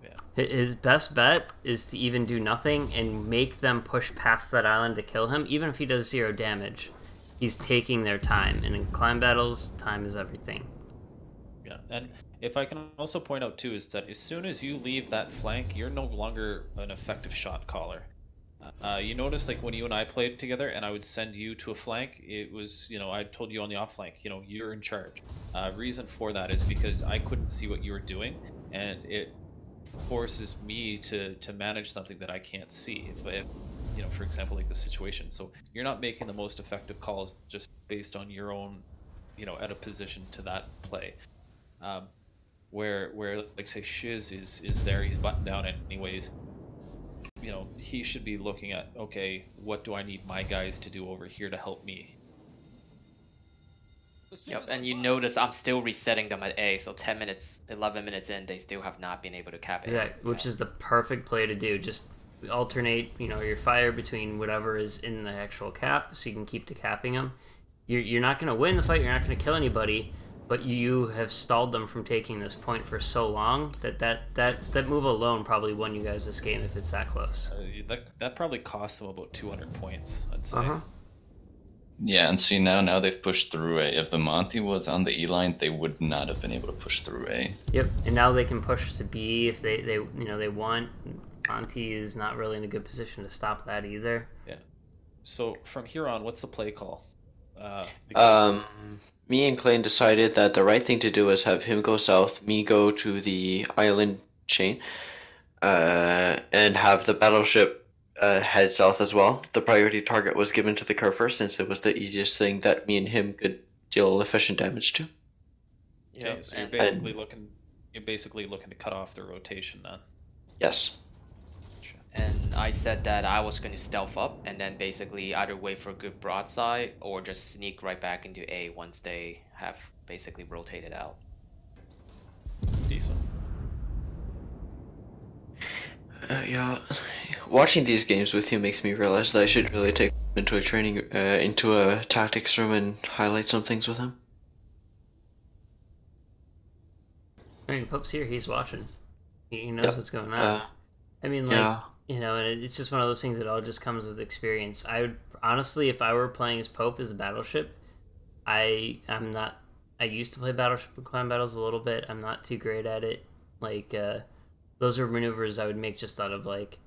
S3: Yeah. His best bet is to even do nothing and make them push past that island to kill him. Even if he does 0 damage, he's taking their time. And in climb battles, time is everything.
S6: Yeah, and if I can also point out too, is that as soon as you leave that flank, you're no longer an effective shot caller. You notice, like, when you and I played together and I would send you to a flank, it was, I told you on the off flank, you're in charge. Reason for that is because I couldn't see what you were doing, and it forces me to manage something that I can't see. If for example, like the situation. So you're not making the most effective calls just based on your own, at a position to that play. Where like say Shiz is there, he's buttoned down anyways. He should be looking at, okay, what do I need my guys to do over here to help me?
S1: Yep, and you notice I'm still resetting them at A, so 10 minutes, 11 minutes in, they still have not been able to cap it.
S3: Exactly, which is the perfect play to do. Just alternate, your fire between whatever is in the actual cap, so you can keep decapping them. You're not going to win the fight, you're not going to kill anybody, but you have stalled them from taking this point for so long that move alone probably won you guys this game if it's that close.
S6: That probably cost them about 200 points, I'd say.
S4: Yeah, and see now they've pushed through A. If the Monty was on the E line, they would not have been able to push through A.
S3: Yep, and now they can push to B if they want. Monty is not really in a good position to stop that either.
S6: Yeah. So from here on, what's the play call?
S7: Me and Klein decided that the right thing to do is have him go south, me go to the island chain, and have the battleship head south as well. The priority target was given to the Kurfürst since it was the easiest thing that me and him could deal efficient damage to.
S2: Yeah.
S6: Okay, so you're basically looking to cut off the rotation then.
S7: Yes.
S1: And I said that I was going to stealth up and then basically either wait for a good broadside or just sneak right back into A once they have basically rotated out.
S6: Decent.
S7: Yeah, watching these games with you makes me realize that I should really take him into into a tactics room and highlight some things with him.
S3: I mean, Pope's here. He's watching. He knows what's going on. I mean, like,
S7: Yeah.
S3: you know, and it's just one of those things that all just comes with experience. I would honestly, if I were playing as Pope as a battleship, I'm not. I used to play Battleship and Clan Battles a little bit. I'm not too great at it. Like, those are maneuvers I would make just out of like,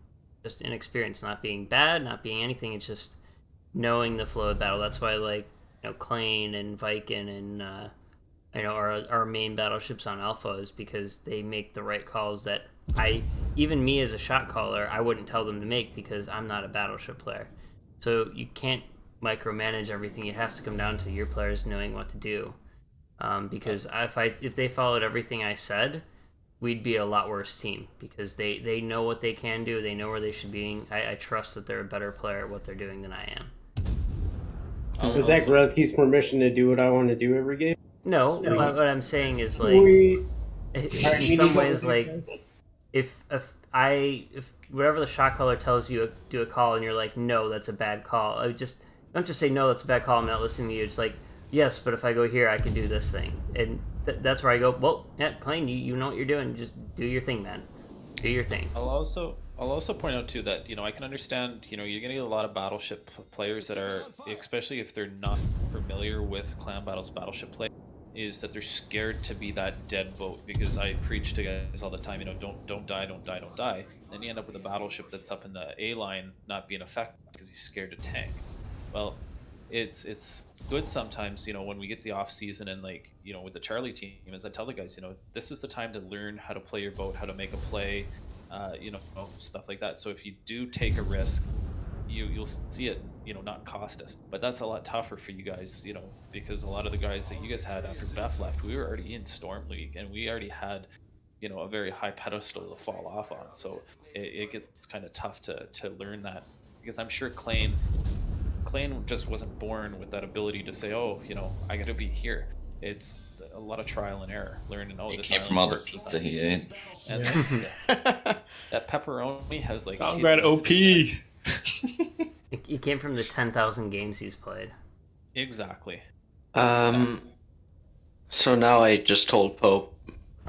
S3: just inexperience, not being bad, not being anything. It's just knowing the flow of battle. That's why, like, you know, Klein and Viking and you know, our main battleships on Alpha is because they make the right calls that even me as a shot caller, I wouldn't tell them to make because I'm not a battleship player. So you can't micromanage everything. It has to come down to your players knowing what to do. Because if they followed everything I said, we'd be a lot worse team because they know what they can do. They know where they should be. I trust that they're a better player at what they're doing than I am.
S10: Was that Grusky's permission to do what I want to do every game?
S3: No, what I'm saying is, like, in some ways, like, if whatever the shot caller tells you, do a call, and you're like, no, that's a bad call. Don't just say, no, that's a bad call, I'm not listening to you. It's like, yes, but if I go here, I can do this thing. And that's where I go, well, yeah, Klein, you know what you're doing. Just do your thing, man. Do your thing.
S6: I'll also point out too that, you know, I can understand, you know, you're gonna get a lot of battleship players that are, especially if they're not familiar with Clan Battles battleship play, is that they're scared to be that dead boat, because I preach to guys all the time, you know, don't die, don't die, don't die. Then you end up with a battleship that's up in the A line not being effective because he's scared to tank. Well, it's good sometimes, you know, when we get the off season and, like, you know, with the Charlie team, as I tell the guys, you know, this is the time to learn how to play your boat, how to make a play, you know, stuff like that. So if you do take a risk, you'll see it, you know, not cost us. But that's a lot tougher for you guys, you know, because a lot of the guys that you guys had after Beth left, we were already in Storm League and we already had, you know, a very high pedestal to fall off on. So it gets kind of tough to learn that, because I'm sure Klein just wasn't born with that ability to say, oh, you know, I got to be here. It's a lot of trial and error, learning. Oh, this
S4: came from all the pizza he ate.
S6: And that pepperoni has, like,
S5: Stalingrad OP.
S3: It came from the 10,000 games he's played.
S6: Exactly.
S7: So now I just told Pope,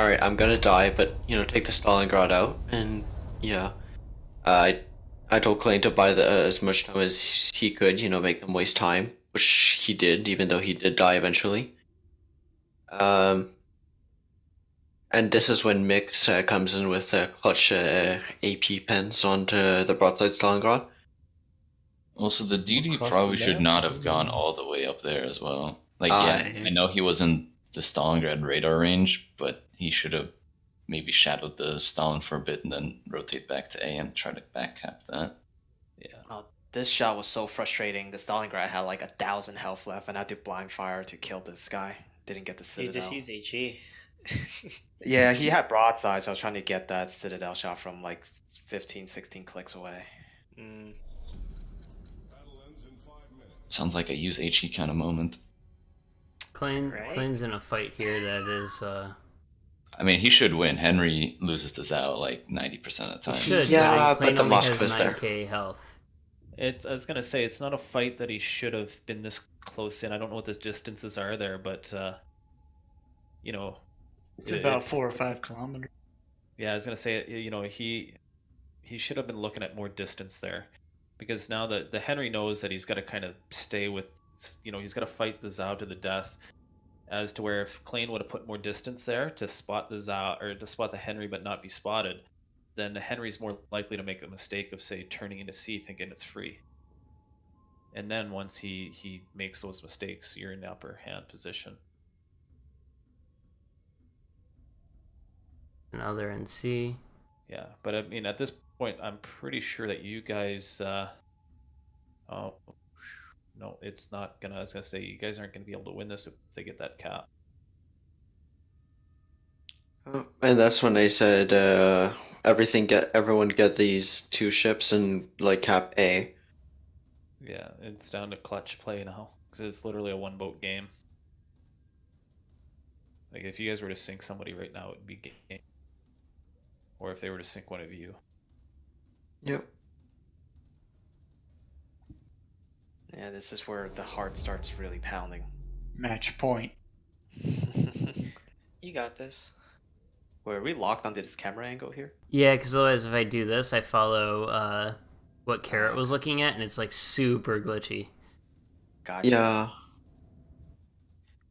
S7: all right, I'm gonna die, but, you know, take the Stalingrad out, and yeah, I told Klein to buy as much time as he could, you know, make them waste time, which he did, even though he did die eventually. And this is when Mix comes in with clutch AP pens onto the broadside Stalingrad.
S4: Also, the DD probably should not have gone all the way up there as well. Like, yeah, I know he was in the Stalingrad radar range, but he should have maybe shadowed the Stalin for a bit and then rotate back to A and try to back cap that.
S6: Yeah.
S1: Oh, this shot was so frustrating. The Stalingrad had like 1,000 health left, and I had to blind fire to kill this guy. Didn't get the
S2: You
S1: Citadel.
S2: just use HE.
S1: Yeah, he had broadside, so I was trying to get that Citadel shot from like 15, 16 clicks away.
S4: Sounds like a use HE kind of moment.
S3: Klein's in a fight here that is...
S4: I mean, he should win. Henry loses to Zhao like 90% of the time.
S3: He should,
S7: Yeah,
S3: Klein
S7: but the
S3: only
S7: Mosk
S3: has
S7: was there.
S3: 9k health.
S6: I was gonna say, it's not a fight that he should have been this close in. I don't know what the distances are there, but you know,
S9: It's about 4 or 5 kilometers.
S6: yeah, I was gonna say, you know, he should have been looking at more distance there, because now that the Henry knows that he's got to kind of stay with, you know, he's got to fight the Zhao to the death. As to where if Klein would have put more distance there to spot the Zhao, or to spot the Henry but not be spotted, then the Henry's more likely to make a mistake of, say, turning into C thinking it's free. And then once he makes those mistakes, you're in the upper hand position.
S3: Now they're in C.
S6: Yeah, but I mean, at this point, I'm pretty sure that you guys... oh, no, it's not gonna... I was gonna say, you guys aren't gonna be able to win this if they get that cap.
S7: And that's when they said everyone get these 2 ships and like cap A.
S6: Yeah, it's down to clutch play now because it's literally a 1 boat game. Like if you guys were to sink somebody right now, it'd be game. Or if they were to sink one of you.
S7: Yep.
S1: Yeah, this is where the heart starts really pounding.
S9: Match point.
S2: You got this.
S1: Wait, are we locked onto this camera angle here?
S3: Yeah, because otherwise if I do this, I follow what Carrot was looking at, and it's like super glitchy.
S1: Gotcha.
S7: Yeah.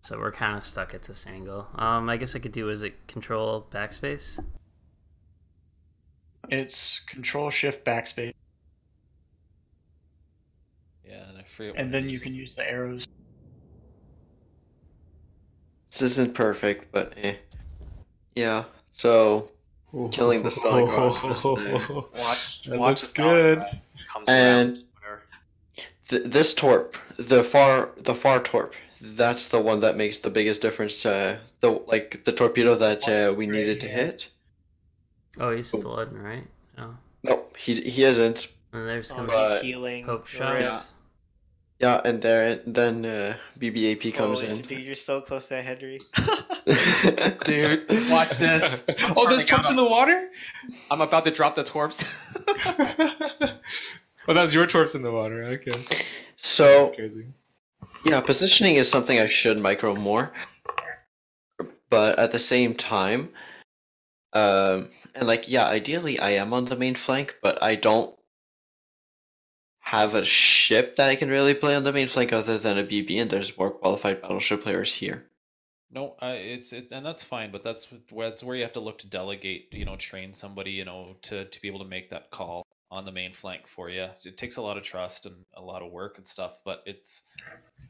S3: So we're kind of stuck at this angle. I guess I could do, is it control backspace?
S9: It's Control Shift Backspace,
S6: Yeah, and I forget.
S9: and then you can use the arrows.
S7: This isn't perfect, but yeah. So killing the Stalingrad.
S1: Watch.
S5: That
S1: watch
S5: looks
S1: the
S5: good.
S1: Stalingrad comes
S7: And
S1: around.
S7: this torp, the far torp, that's the one that makes the biggest difference. The torpedo that we needed to hit.
S3: Oh, he's flooding, right? Oh.
S7: No, he isn't.
S3: And there's
S2: Oh,
S3: comes
S2: he's healing.
S3: Pope
S2: Right.
S3: shots.
S7: Yeah, and then BBAP comes
S2: Oh,
S7: in.
S2: Dude, you're so close to Henry.
S1: Dude, watch this.
S5: Oh, there's torps in the water?
S1: I'm about to drop the torps.
S5: Oh, that was your torps in the water. Okay.
S7: So
S5: That's crazy.
S7: yeah, positioning is something I should micro more, but at the same time, and like yeah, ideally I am on the main flank, but I don't have a ship that I can really play on the main flank other than a BB, and there's more qualified battleship players here.
S6: No, it's and that's fine, but that's where you have to look to delegate, train somebody, to be able to make that call on the main flank for you. It takes a lot of trust and a lot of work and stuff, but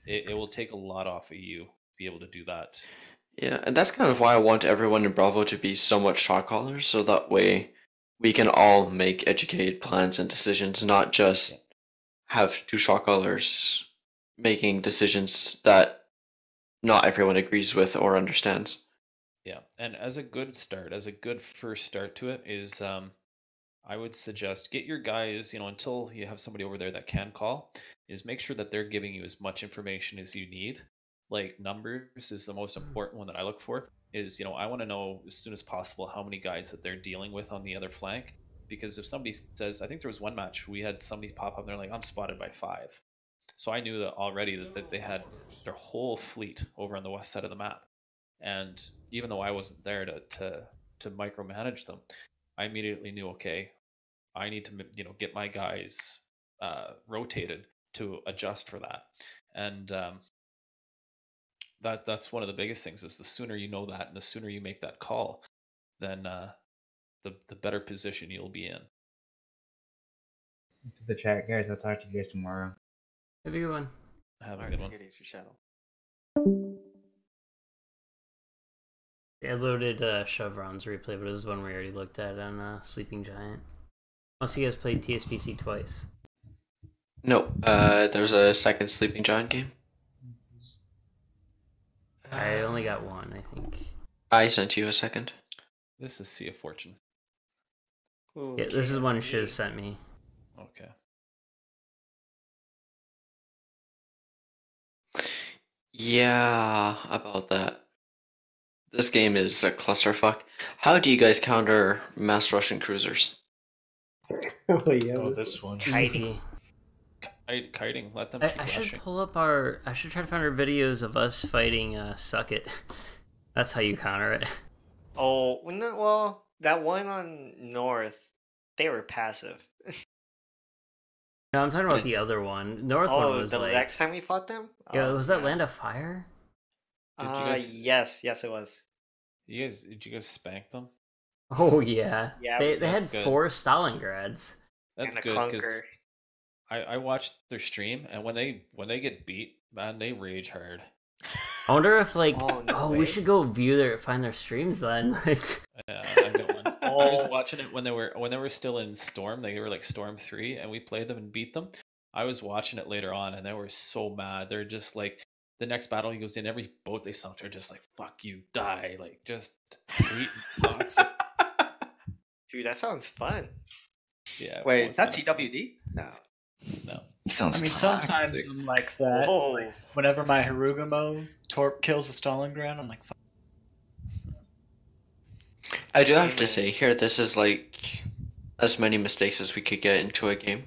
S6: it will take a lot off of you to be able to do that.
S7: Yeah, and that's kind of why I want everyone in Bravo to be somewhat shot callers, so that way we can all make educated plans and decisions, not just have 2 shot callers making decisions that not everyone agrees with or understands.
S6: Yeah, and as a good first start to it is, I would suggest get your guys, until you have somebody over there that can call, is make sure that they're giving you as much information as you need. Like numbers is the most important one that I look for. Is I want to know as soon as possible how many guys that they're dealing with on the other flank. Because if somebody says, I think there was one match we had somebody pop up and they're like, I'm spotted by 5. So I knew that already that they had their whole fleet over on the west side of the map. And even though I wasn't there to micromanage them, I immediately knew, okay, I need to get my guys rotated to adjust for that. And that's one of the biggest things is the sooner you know that and the sooner you make that call, then the better position you'll be in.
S8: To the chat, guys. I'll talk to you guys tomorrow.
S3: Have a good one.
S6: Have a good one.
S3: I loaded Chevron's replay, but it was one we already looked at on Sleeping Giant. Unless you guys played TSPC twice.
S7: No, there's a second Sleeping Giant game.
S3: I only got one, I think.
S7: I sent you a second.
S6: This is Sea of Fortune.
S2: Ooh,
S3: Yeah, this is one
S2: KSC.
S3: Shiz sent me.
S6: Okay.
S7: Yeah, about that. This game is a clusterfuck. How do you guys counter mass Russian cruisers?
S10: Oh yeah.
S5: Oh, this one.
S3: Easy.
S6: Kiting, let them
S3: I
S6: keep
S3: should
S6: rushing.
S3: pull up I should try to find our videos of us fighting Suck It. That's how you counter it.
S2: Oh, well, that one on North, they were passive.
S3: No, I'm talking about the other one. North one
S2: Oh,
S3: was
S2: the
S3: like...
S2: next time we fought them?
S3: Yeah,
S2: Oh,
S3: was that
S2: yeah.
S3: Land of Fire?
S6: Did you guys-
S2: Yes, it was.
S6: Did you guys spank them?
S3: Oh, yeah.
S2: Yeah,
S3: They
S6: that's
S3: had
S6: good.
S3: 4 Stalingrads.
S6: That's
S2: And a
S6: good because
S2: clunker.
S6: I watched their stream and when they get beat, man, they rage hard.
S3: I wonder if, like...
S2: Oh, no
S3: we
S2: way.
S3: should go find their streams then. Like...
S6: Yeah, I got one. I was
S2: Oh.
S6: watching it when they were still in Storm. They were like Storm 3, and we played them and beat them. I was watching it later on, and they were so mad. They're just like, the next battle he goes in, every boat they sunk, they're just like, "Fuck you, die!" Like just Sweet and toxic.
S2: Dude, that sounds fun.
S6: Yeah.
S1: Wait,
S6: well,
S1: is that
S6: it's gonna-
S1: TWD? No.
S6: No.
S4: It sounds
S9: I mean, sometimes
S4: toxic.
S9: I'm like that.
S2: Whoa.
S9: Whenever my Harugumo Torp kills a Stalingrad, I'm like, fuck.
S7: I do have to say here, this is like as many mistakes as we could get into a game.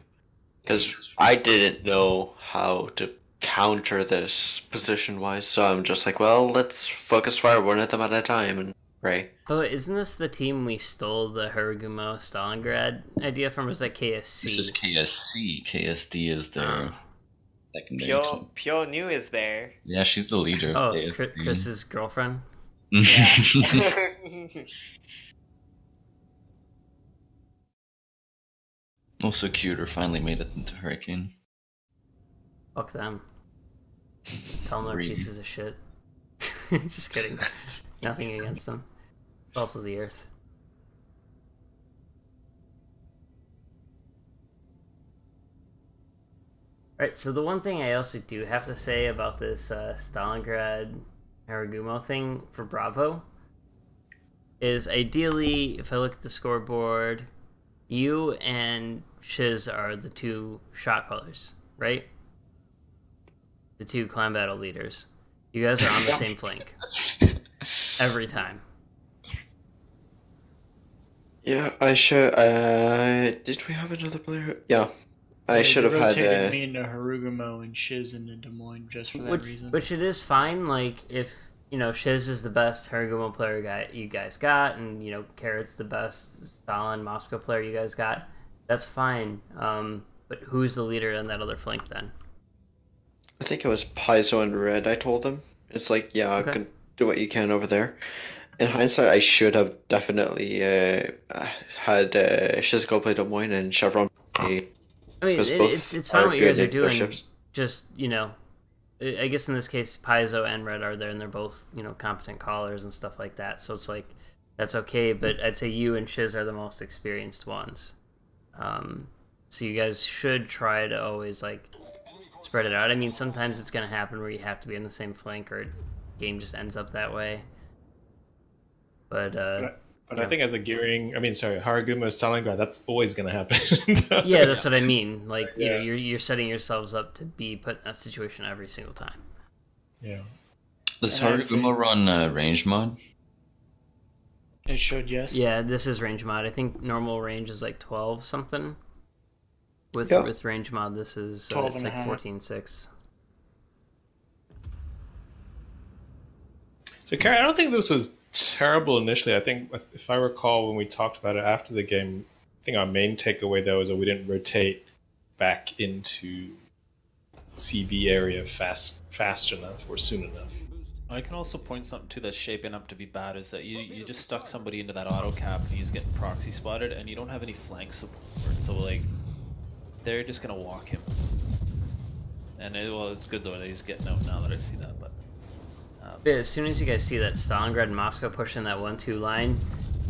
S7: Because I didn't know how to counter this position-wise, so I'm just like, well, let's focus fire one of them at a time and pray.
S3: Oh, isn't this the team we stole the Harugumo Stalingrad idea from? Or was that KSC?
S4: This is KSC. KSD is their secondary team.
S2: Pyo New is there.
S4: Yeah, she's the leader
S3: Oh,
S4: of KSD.
S3: Chris's girlfriend?
S4: Also cuter, finally made it into Hurricane.
S3: Fuck them. Tell them they're
S4: Reed.
S3: pieces of shit. Just kidding. Nothing against them. Also the Earth. Alright, so the one thing I also do have to say about this Stalingrad Harugumo thing for Bravo is ideally, if I look at the scoreboard, you and Shiz are the two shot callers, right? The two clan battle leaders. You guys are on the same flank. Every time.
S7: Yeah, I should. Did we have another player? Yeah, I should have had.
S9: rotated me into Harugumo and Shiz into Des Moines just for that reason.
S3: Which it is fine. Like if Shiz is the best Harugumo player you guys got, and Carrot's the best Stalin Moscow player you guys got. That's fine. But who's the leader on that other flank then?
S7: I think it was Paizo and Red. I told them it's like, yeah,
S3: Okay.
S7: I can do what you can over there. In hindsight, I should have definitely had Shizuko play Des Moines and Chevron play.
S3: I mean,
S7: Because both
S3: it's fine
S7: are
S3: what you guys
S7: good
S3: are doing.
S7: airships.
S3: Just I guess in this case, Paizo and Red are there, and they're both competent callers and stuff like that. So it's like that's okay. But I'd say you and Shiz are the most experienced ones. So you guys should try to always spread it out. I mean, sometimes it's gonna happen where you have to be in the same flank, or game just ends up that way. But
S5: I think as a gearing, Harugumo Stalingrad, that's always going to happen.
S3: yeah, that's what I mean. Like
S5: Yeah.
S3: you're setting yourselves up to be put in that situation every single time.
S5: Yeah.
S4: Does
S9: And I'd say-
S4: Harugumo run range mod?
S9: It should, yes.
S3: Yeah, this is range mod. I think normal range is 12 something. With
S7: Yeah.
S3: with range mod, this is
S9: 12
S3: it's
S9: and a half.
S3: 14.6.
S5: So, Karen, I don't think this was terrible initially. I think, if I recall, when we talked about it after the game, I think our main takeaway though is that we didn't rotate back into CB area fast enough or soon enough.
S6: I can also point something to that's shaping up to be bad is that you just stuck somebody into that auto cap and he's getting proxy spotted and you don't have any flank support, so they're just gonna walk him. And it's good though that he's getting out now that I see that, but
S3: Yeah, as soon as you guys see that Stalingrad and Moscow pushing that 1-2 line,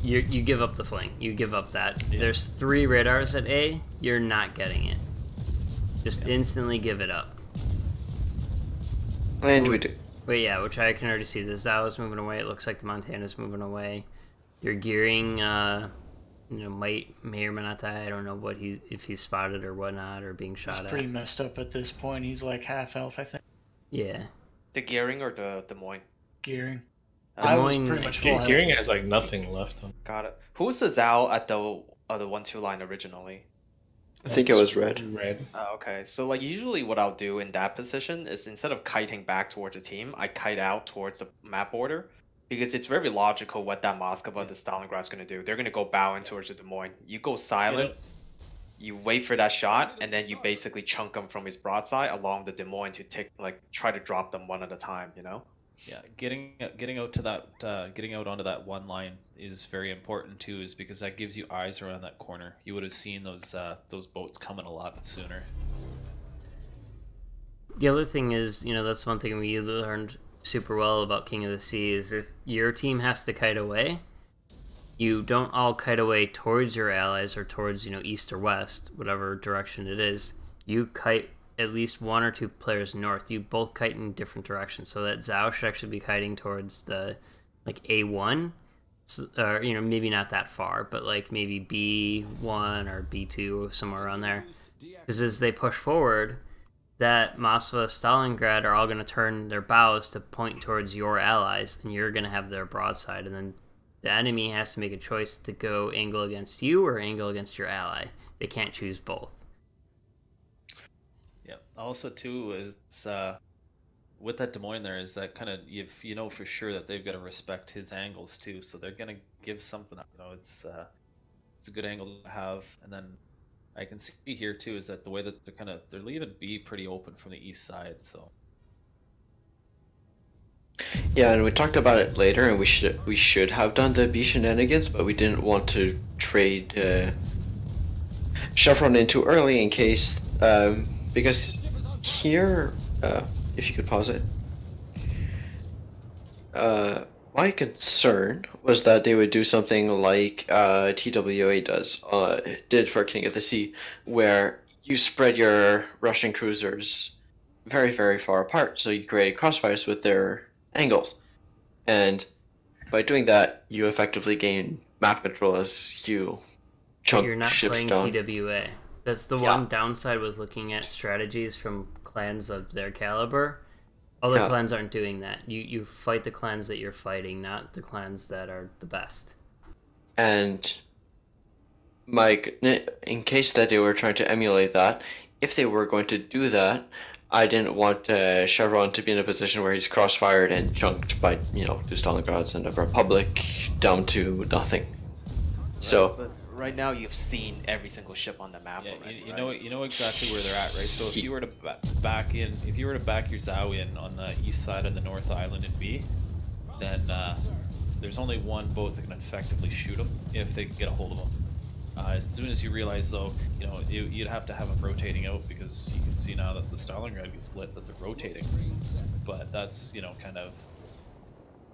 S3: you give up the flank. You give up that.
S6: Yeah.
S3: There's 3 radars at A. You're not getting it. Just instantly give it up.
S7: And we do.
S3: But yeah, which I can already see. The Zao is moving away. It looks like the Montana's moving away. Your gearing, may or may not die. I don't know if he's spotted or whatnot or being shot
S9: He's
S3: at.
S9: pretty messed up at this point. He's like half health, I think.
S3: Yeah.
S1: The Gearing or the Des Moines?
S9: Gearing.
S1: Uh,
S9: I was
S3: Moines-
S9: pretty much full health.
S5: Gearing has nothing left on.
S1: Got it. Who was the Zao at the 1-2 line originally?
S7: I think it was Red.
S5: Red.
S1: Okay, so usually what I'll do in that position is instead of kiting back towards the team, I kite out towards the map border because it's very logical what that Moskva and the Stalingrad's going to do. They're going to go bow in towards the Des Moines. You go silent, you wait for that shot, and then you basically chunk him from his broadside along the Des Moines to try to drop them one at a time.
S6: yeah, getting out to that getting out onto that one line is very important too, is because that gives you eyes around that corner. You would have seen those boats coming a lot sooner.
S3: The other thing is, that's one thing we learned super well about King of the Sea is if your team has to kite away, you don't all kite away towards your allies or towards, east or west, whatever direction it is. You kite at least 1 or 2 players north. You both kite in different directions. So that Zao should actually be kiting towards the, A1, or maybe not that far, but like maybe B1 or B2, somewhere around there. Because as they push forward, that Moskva, Stalingrad are all going to turn their bows to point towards your allies, and you're going to have their broadside, and then the enemy has to make a choice to go angle against you or angle against your ally. They can't choose both.
S6: Yeah. Also, too, is with that Des Moines there is that kind of you know for sure that they've got to respect his angles too, so they're gonna give something up. It's a good angle to have, and then I can see here too is that the way that they're leaving B pretty open from the east side. So
S7: yeah, and we talked about it later, and we should have done the B shenanigans, but we didn't want to trade Chevron in too early in case because here. If you could pause it. My concern was that they would do something like TWA did for King of the Sea, where you spread your Russian cruisers very, very far apart, so you create crossfires with their angles. And by doing that, you effectively gain map control as you chunk
S3: You're not
S7: ships
S3: playing
S7: down.
S3: TWA. That's the one downside with looking at strategies from clans of their caliber. Other clans aren't doing that. You fight the clans that you're fighting, not the clans that are the best.
S7: And Mike, in case that they were trying to emulate that, if they were going to do that, I didn't want Chevron to be in a position where he's crossfired and chunked by, two Stalingrads and the Republic down to nothing. So
S1: right now you've seen every single ship on the map.
S6: yeah,
S1: already,
S6: you know exactly where they're at, right? So if you were to back your Zhao in on the east side of the North Island in B, then there's only one boat that can effectively shoot them if they can get a hold of them. As soon as you realize, though, you'd have to have them rotating out, because you can see now that the Stalingrad gets lit that they're rotating. But that's kind of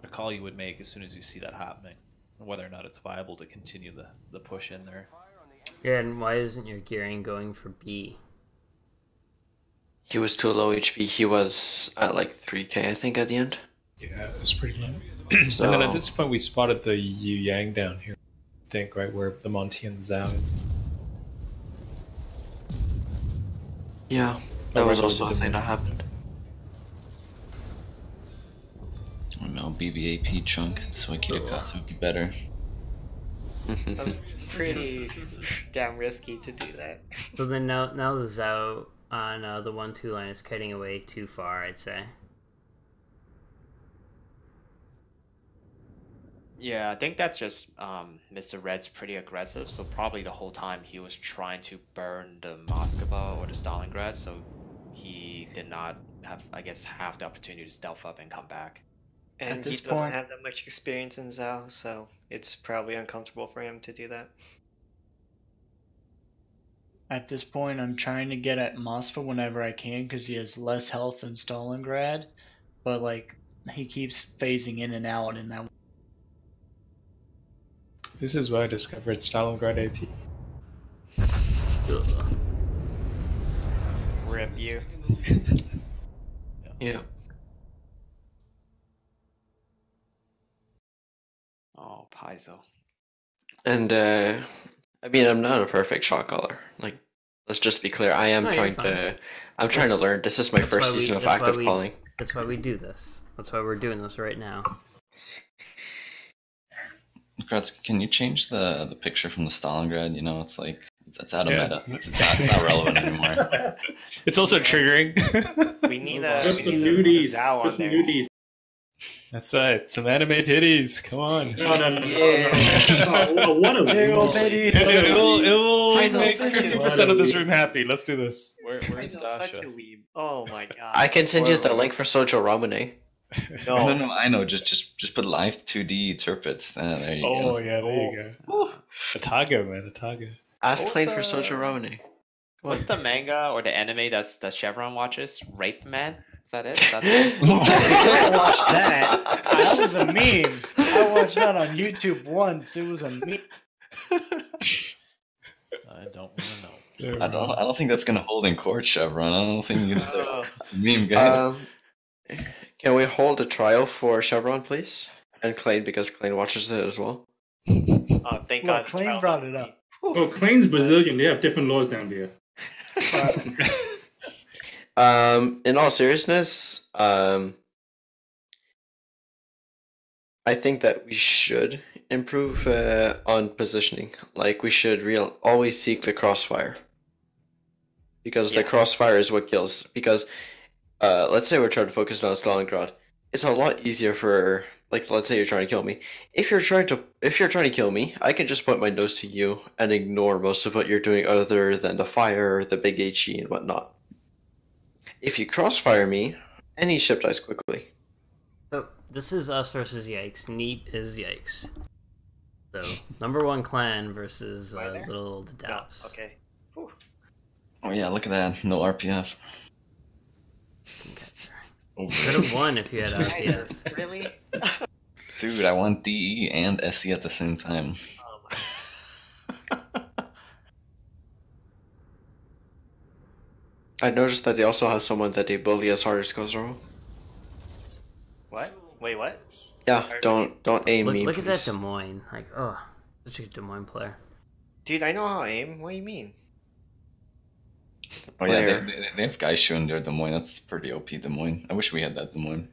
S6: a call you would make as soon as you see that happening, whether or not it's viable to continue the push in there.
S3: Yeah, and why isn't your gearing going for B?
S7: he was too low HP. He was at like 3k, I think, at the end.
S5: Yeah, it was pretty low.
S7: So,
S5: and then at this point, we spotted the Yu Yang down here. I think, right where the Monty and Zhao is.
S7: yeah, that was also a thing that happened.
S4: Oh no, BBAP chunk, so Akita would be better.
S2: That's pretty damn risky to do that.
S3: So then now the Zhao on the 1-2 line is cutting away too far, I'd say.
S1: Yeah, I think that's just Mr. Red's pretty aggressive, so probably the whole time he was trying to burn the Moskva or the Stalingrad, so he did not have, I guess, half the opportunity to stealth up and come back.
S2: And
S9: At
S2: he
S9: this
S2: doesn't
S9: point-
S2: have that much experience in Zhao, so it's probably uncomfortable for him to do that.
S9: At this point, I'm trying to get at Moskva whenever I can because he has less health than Stalingrad, but like he keeps phasing in and out in that.
S5: This is where I discovered Stalingrad AP.
S2: Rip you.
S7: Yeah.
S1: Oh, Paizo.
S7: And I mean, I'm not a perfect shot caller. Like, let's just be clear. I am
S3: No, you're
S7: trying
S3: fine.
S7: to. I'm trying to learn. This is my
S3: That's
S7: first
S3: why we-
S7: season of
S3: that's why
S7: active
S3: we-
S7: calling.
S3: That's why we do this. That's why we're doing this right now.
S4: Kratz, can you change the picture from the Stalingrad? You know, it's like it's out of
S5: Yeah.
S4: meta. It's not relevant anymore.
S5: It's also triggering.
S2: We need
S10: Put
S2: we
S10: some
S2: need
S10: nudies.
S2: Zhao
S10: Put
S2: on
S10: some
S2: there.
S10: nudies.
S5: That's right. Some anime titties. Come on.
S10: No.
S2: Yeah.
S10: Oh, one of them.
S9: Big ol' titties.
S5: It will
S2: I know,
S5: make
S2: such a
S5: 50% of this room happy. Let's do this.
S6: Where's
S2: I know, such
S6: Dasha?
S2: a weeb. Oh my god.
S7: I can send you the link for Sojo Ramune.
S4: No, I know. Just put live 2D Tirpitz. There you
S5: Oh,
S4: go.
S5: yeah, there you go. Ataga, man. Ataga.
S7: Ask
S1: What's
S7: Klein for
S1: the-
S7: Sojo Ramune.
S1: What's the manga or the anime that Chevron watches? Rape Man? Is that it? Is that it?
S9: I don't watch that. That was a meme. I watched that on YouTube once. It was a meme.
S6: I don't want to know.
S4: I don't think that's gonna hold in court, Chevron. I don't think you can say meme guys.
S7: Can we hold a trial for Chevron, please? And Klein, because Klein watches it as well.
S2: Oh, thank
S9: Well,
S2: God.
S9: Klein
S2: Cal
S9: brought
S2: didn't
S9: it up.
S11: Oh, Klein's Brazilian. They have different laws down there.
S7: In all seriousness, I think that we should improve on positioning. Like, we should always seek the crossfire. Because the crossfire is what kills. Because, let's say we're trying to focus on Stalingrad. It's a lot easier for, like, let's say you're trying to kill me. If you're trying to kill me, I can just point my nose to you and ignore most of what you're doing other than the fire, the big HE, and whatnot. If you crossfire me, any ship dies quickly.
S3: So this is us versus Yikes. Neat is Yikes. So #1 clan versus little old Daps.
S2: No, okay.
S4: Oh yeah, look at that. No RPF.
S3: Could have won if you had RPF.
S2: Really?
S4: Dude, I want DE and SE at the same time.
S2: Oh my.
S7: I noticed that they also have someone that they bully as hard as Kozoro.
S2: What? Wait, what?
S7: Yeah, don't aim me.
S3: Look at that
S7: please.
S3: Des Moines. Like, oh, such a Des Moines player.
S2: Dude, I know how I aim. What do you mean?
S4: Oh yeah, they have guys shooting their Des Moines. That's pretty OP Des Moines. I wish we had that Des Moines.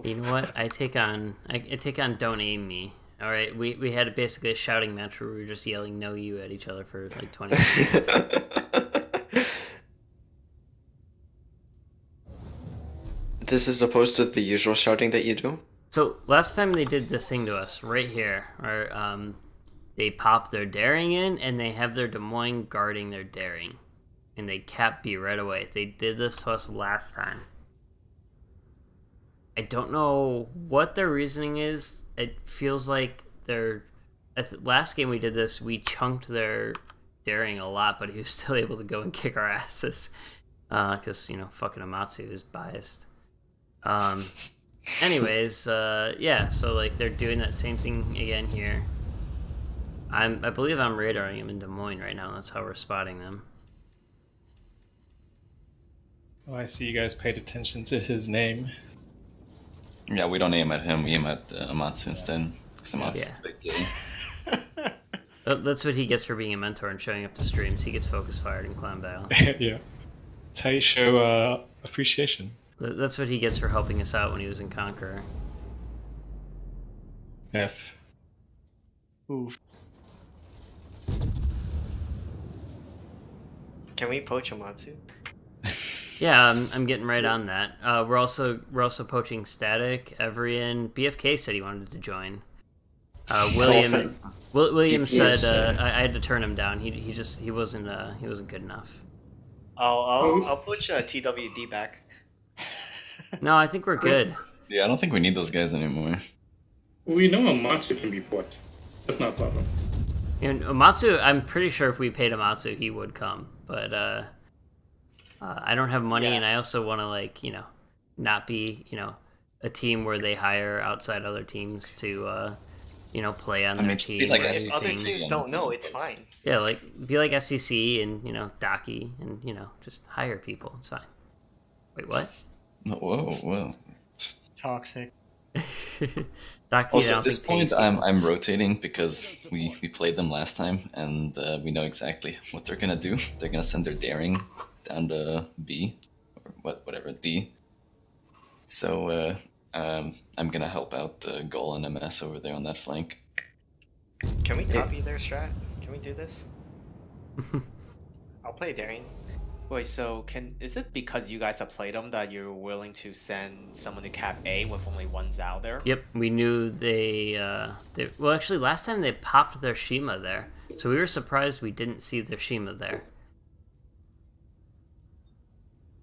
S3: You know what? I take on Don't Aim Me. All right, we had basically a shouting match where we were just yelling "No you" at each other for like 20 minutes.
S7: This is opposed to the usual shouting that you do?
S3: So last time they did this thing to us right here, where they pop their daring in and they have their Des Moines guarding their daring, and they cap B right away. They did this to us last time. I don't know what their reasoning is. It feels like at the last game we did this, we chunked their daring a lot, but he was still able to go and kick our asses because fucking Amatsu is biased. Anyways, yeah, so like they're doing that same thing again here. I believe I'm radaring him in Des Moines right now. That's how we're spotting them.
S5: Oh, I see you guys paid attention to his name.
S4: Yeah, we don't aim at him. We aim at Amatsu instead. Because Amatsu's
S3: Yeah.
S4: the big guy.
S3: That's what he gets for being a mentor and showing up to streams. He gets focus fired in clan battle.
S5: Yeah. That's how you show appreciation.
S3: That's what he gets for helping us out when he was in Conqueror.
S5: F.
S9: Oof.
S2: Can we poach Amatsu?
S3: Yeah, I'm getting right on that. We're also poaching Static, Evrian. BFK said he wanted to join. William said I had to turn him down. He wasn't good enough.
S2: I'll poach TWD back.
S3: No, I think we're good.
S4: Yeah, I don't think we need those guys anymore.
S11: We know Amatsu can be poached. That's not a problem.
S3: And Amatsu, I'm pretty sure if we paid Amatsu, he would come. But I don't have money, and I also want to not be a team where they hire outside other teams to play on their team.
S4: Like
S2: Other teams don't know. It's fine.
S3: Yeah, be like SCC and Daki and just hire people. It's fine. Wait, what?
S4: Whoa.
S9: Toxic.
S3: Daki,
S4: Also, at this point, I'm rotating because we played them last time, and we know exactly what they're gonna do. They're gonna send their daring down to B, or whatever, D. So I'm gonna help out Gol and MS over there on that flank.
S2: Can we copy their strat? Can we do this? I'll play daring.
S1: Wait, so is it because you guys have played them that you're willing to send someone to cap A with only one Zao there?
S3: Yep, we knew they well, actually, last time they popped their Shima there, so we were surprised we didn't see their Shima there.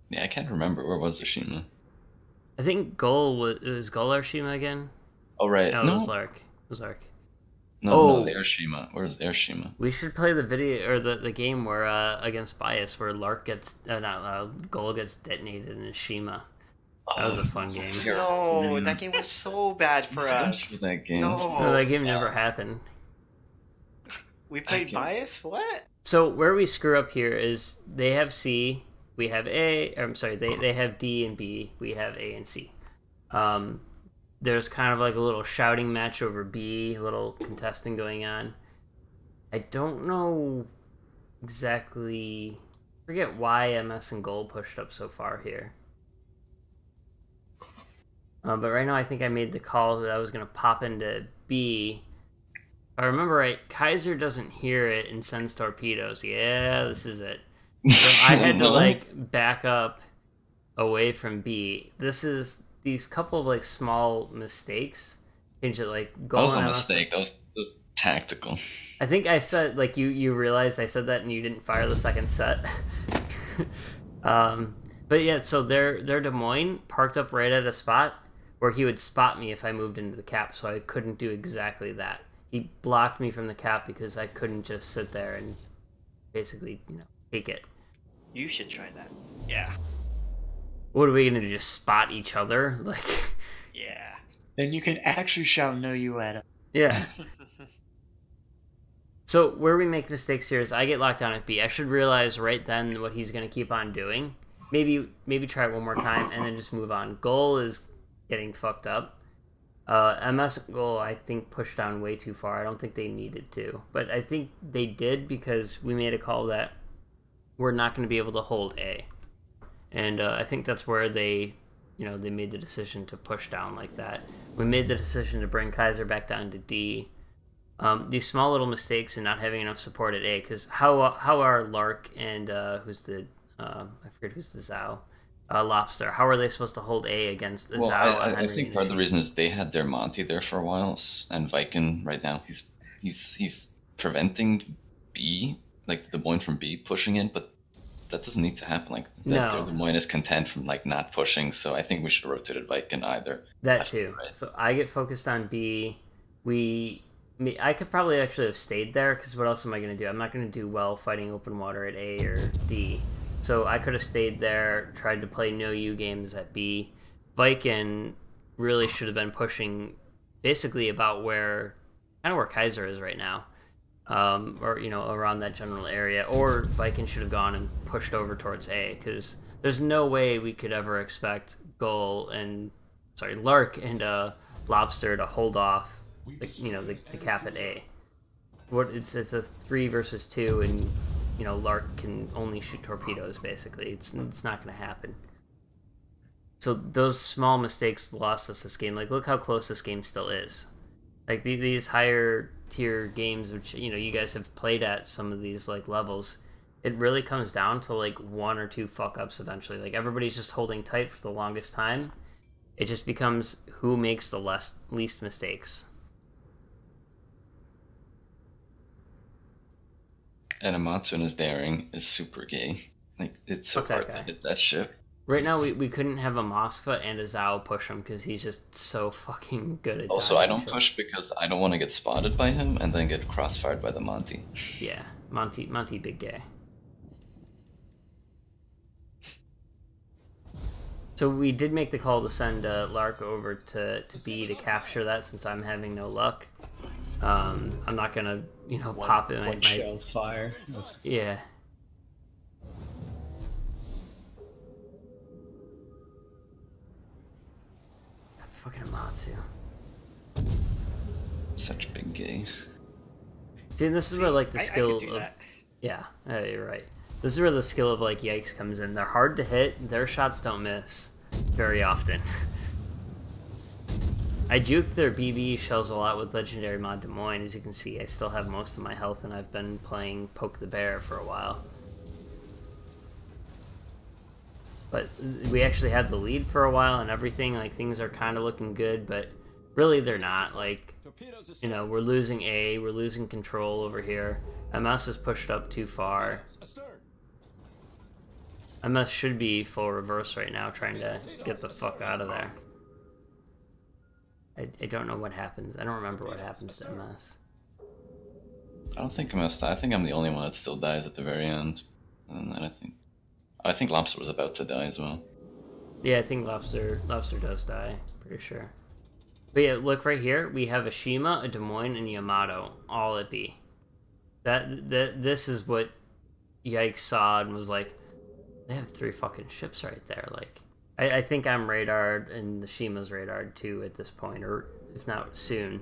S4: Yeah, I can't remember. Where was the Shima?
S3: I think Gol was Gol our Shima again?
S4: Oh, right.
S3: No,
S4: No.
S3: it was Lark. It was Lark.
S4: No, the Airshima. Where's the Airshima?
S3: We should play the video or the game where against Bias where Lark gets Gol gets detonated in his Shima. That was a fun game.
S2: No, that game was so bad for us.
S4: That game.
S2: No,
S3: that game never happened.
S2: We played Bias? What?
S3: So where we screw up here is they have C, we have A. I'm sorry, they have D and B. We have A and C. there's kind of like a little shouting match over B, a little contesting going on. I don't know exactly, forget why MS and Goal pushed up so far here. But right now I think I made the call that I was going to pop into B. If I remember right, Kaiser doesn't hear it and sends torpedoes. Yeah, this is it. So I had to like back up away from B. This is these couple of like small mistakes. Change it like
S4: that was a mistake. That was tactical.
S3: I think I said like you realized I said that and you didn't fire the second set. But yeah, so their Des Moines parked up right at a spot where he would spot me if I moved into the cap, so I couldn't do exactly that. He blocked me from the cap because I couldn't just sit there and basically, take it.
S2: You should try that. Yeah.
S3: What are we gonna do? Just spot each other? Like.
S2: Yeah.
S9: Then you can actually shout "No, you Adam."
S3: Yeah. So where we make mistakes here is I get locked down at B. I should realize right then what he's gonna keep on doing. Maybe try it one more time and then just move on. Goal is getting fucked up. MS Goal, I think, pushed down way too far. I don't think they needed to. But I think they did because we made a call that we're not going to be able to hold A. And I think that's where they made the decision to push down like that. We made the decision to bring Kaiser back down to D. These small little mistakes and not having enough support at A, because how are Lark and I forget who's the Zhao, Lobster, how are they supposed to hold A against the Zhao?
S4: I think part of the reason is they had their Monty there for a while, and Viking right now he's preventing B, like the Des Moines from B pushing in, but that doesn't need to happen. Like
S3: no.
S4: The Des Moines is content from like not pushing, so I think we should have rotated Viking either.
S3: That too. Right. So I get focused on B. I could probably actually have stayed there, because what else am I going to do? I'm not going to do well fighting open water at A or D. So I could have stayed there, tried to play no-you games at B. Viking really should have been pushing basically about where Kaiser is right now. Or, around that general area. Or Viking should have gone and pushed over towards A, because there's no way we could ever expect Lark and Lobster to hold off the cap at A. It's a 3 versus 2, and Lark can only shoot torpedoes. Basically, it's not going to happen. So those small mistakes lost us this game. Like, look how close this game still is. Like these higher tier games, which you guys have played at some of these like levels, it really comes down to like 1 or 2 fuck ups eventually. Like everybody's just holding tight for the longest time. It just becomes who makes the least mistakes.
S4: And Amatsu in his daring is super gay. Like, it's so hard to hit that ship.
S3: Right now, we couldn't have a Moskva and a Zhao push him because he's just so fucking good at
S4: Also, I don't push because I don't want to get spotted by him and then get crossfired by the Monty.
S3: Yeah, Monty big gay. So we did make the call to send Lark over to B to capture that, since I'm having no luck. I'm not gonna, pop it.
S5: One shell fire.
S3: Yeah. Fucking Amatsu.
S4: Such big gay.
S3: See, this is where like the skill
S2: I could do
S3: of
S2: that.
S3: Yeah, you're right. This is where the skill of like Yikes comes in. They're hard to hit. Their shots don't miss very often. I juke their BB shells a lot with Legendary Mod Des Moines. As you can see, I still have most of my health, and I've been playing Poke the Bear for a while. But we actually had the lead for a while and everything. Like, things are kind of looking good, but really they're not. Like, we're losing A, we're losing control over here. MS is pushed up too far. MS should be full reverse right now, trying to get the fuck out of there. I don't know what happens. I don't remember what happens to MS.
S4: I don't think MS dies. I think I'm the only one that still dies at the very end. And then I think Lobster was about to die as well.
S3: Yeah, I think Lobster does die, pretty sure. But yeah, look right here. We have a Shima, a Des Moines, and Yamato all at B. This is what Yikes saw and was like, they have 3 fucking ships right there. Like, I think I'm radared and the Shima's radared too at this point, or if not soon.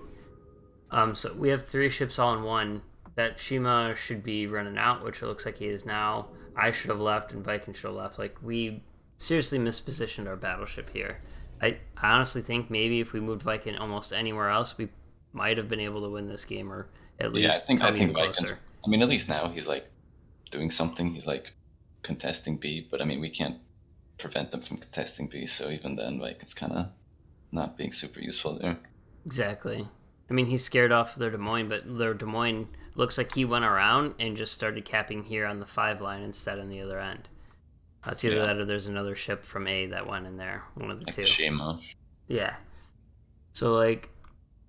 S3: So we have 3 ships all in one. That Shima should be running out, which it looks like he is now. I should have left and Viking should have left. Like, we seriously mispositioned our battleship here. I honestly think maybe if we moved Viking almost anywhere else, we might have been able to win this game, or at least
S4: I think Viking's,
S3: closer.
S4: I mean, at least now he's like doing something. He's like contesting B, but I mean, we can't prevent them from contesting B, so even then, like, it's kind of not being super useful there.
S3: Exactly. I mean, he scared off their Des Moines, but their Des Moines looks like he went around and just started capping here on the 5 line instead on the other end. It's either that or there's another ship from A that went in there, one of the two.
S4: Shima.
S3: Yeah. So, like,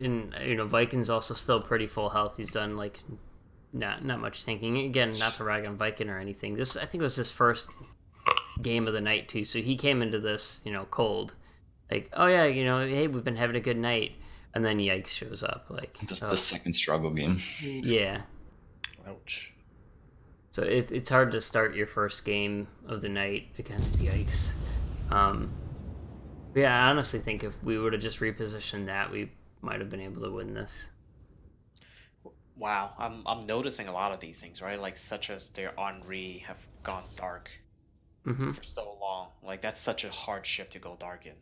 S3: Viking's also still pretty full health. He's done, like, not much tanking. Again, not to rag on Viking or anything. This, I think, was his first game of the night, too. So he came into this, cold. Like, oh, yeah, hey, we've been having a good night. And then Yikes shows up. Like,
S4: the second struggle game.
S3: Yeah.
S6: Ouch.
S3: So it's hard to start your first game of the night against Yikes. Yeah, I honestly think if we would have just repositioned that, we might have been able to win this.
S1: Wow, I'm noticing a lot of these things, right? Like, such as their Henri have gone dark for so long. Like, that's such a hard ship to go dark in.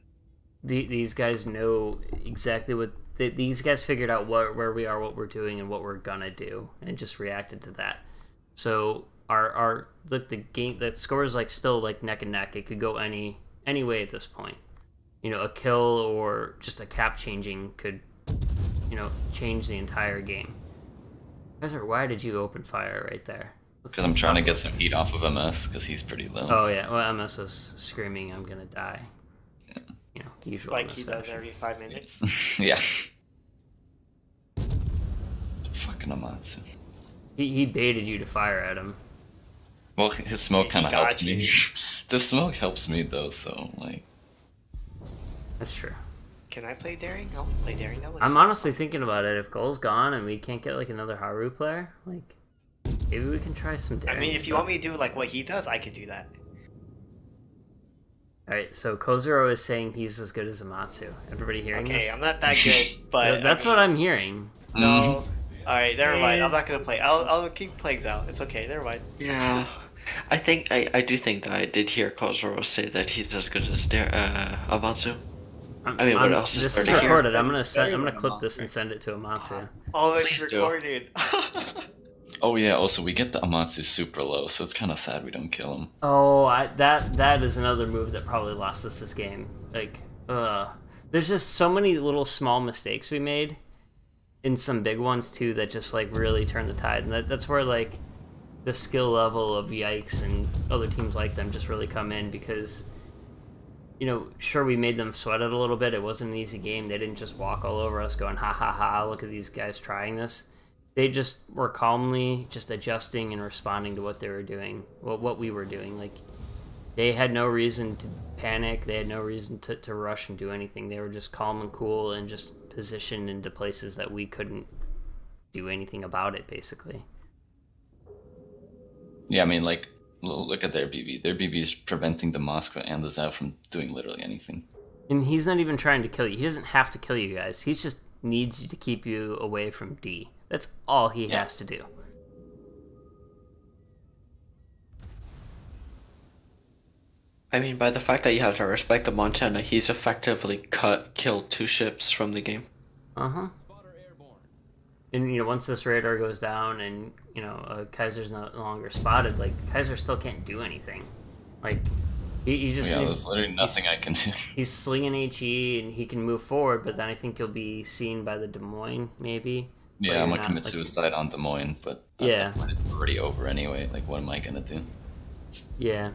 S3: These guys know exactly what these guys figured out where we are, what we're doing, and what we're gonna do, and just reacted to that. So our the game, that score is like still like neck and neck. It could go any way at this point. A kill or just a cap changing could change the entire game. Why did you open fire right there?
S4: Because I'm trying to get some heat off of MS because he's pretty low.
S3: Oh yeah, well MS is screaming, "I'm gonna die." Usual.
S2: Like he does every 5 minutes.
S4: Yeah. Fucking Amatsu.
S3: He baited you to fire at him.
S4: Well, his smoke kind of helps me. The smoke helps me though, so like.
S3: That's true.
S2: Can I play Daring? I'll play Daring.
S3: I'm honestly thinking about it. If Goal's gone and we can't get like another Haru player, like maybe we can try some Daring.
S2: I mean, if you want me to do like what he does, I could do that.
S3: Alright, so Kozuro is saying he's as good as Amatsu. Everybody hearing this?
S2: Okay, I'm not that good, but...
S3: That's what I'm hearing.
S2: No. Alright, never mind. I'm not gonna play. I'll keep Plagues out. It's okay, never mind.
S7: Yeah. I think, I do think that I did hear Kozuro say that he's as good as Amatsu. I mean, what else is there to hear?
S3: This is recorded. I'm gonna clip this and send it to Amatsu.
S2: Oh, it's recorded.
S4: Oh yeah, also we get the Amatsu super low, so it's kind of sad we don't kill him.
S3: Oh, that is another move that probably lost us this game. Like, there's just so many little small mistakes we made, and some big ones too, that just like really turned the tide. And that's where like the skill level of Yikes and other teams like them just really come in, because sure, we made them sweat it a little bit. It wasn't an easy game. They didn't just walk all over us going, ha ha ha, look at these guys trying this. They just were calmly just adjusting and responding to what they were doing, what we were doing. Like, they had no reason to panic. They had no reason to rush and do anything. They were just calm and cool and just positioned into places that we couldn't do anything about it, basically.
S4: Yeah, I mean, like, look at their BB. Their BB is preventing the Moskva and the Zao from doing literally anything.
S3: And he's not even trying to kill you. He doesn't have to kill you guys. He just needs to keep you away from D. That's all he has to do.
S7: I mean, by the fact that you have to respect the Montana, he's effectively killed 2 ships from the game.
S3: Uh-huh. And, once this radar goes down and, Kaiser's no longer spotted, like, Kaiser still can't do anything. Like, he's just...
S4: Yeah, there's literally nothing I can do.
S3: He's slinging HE and he can move forward, but then I think he'll be seen by the Des Moines, maybe.
S4: Yeah, I'm gonna commit suicide on Des Moines, but
S3: yeah,
S4: it's already over anyway. Like, what am I gonna do?
S3: Yeah.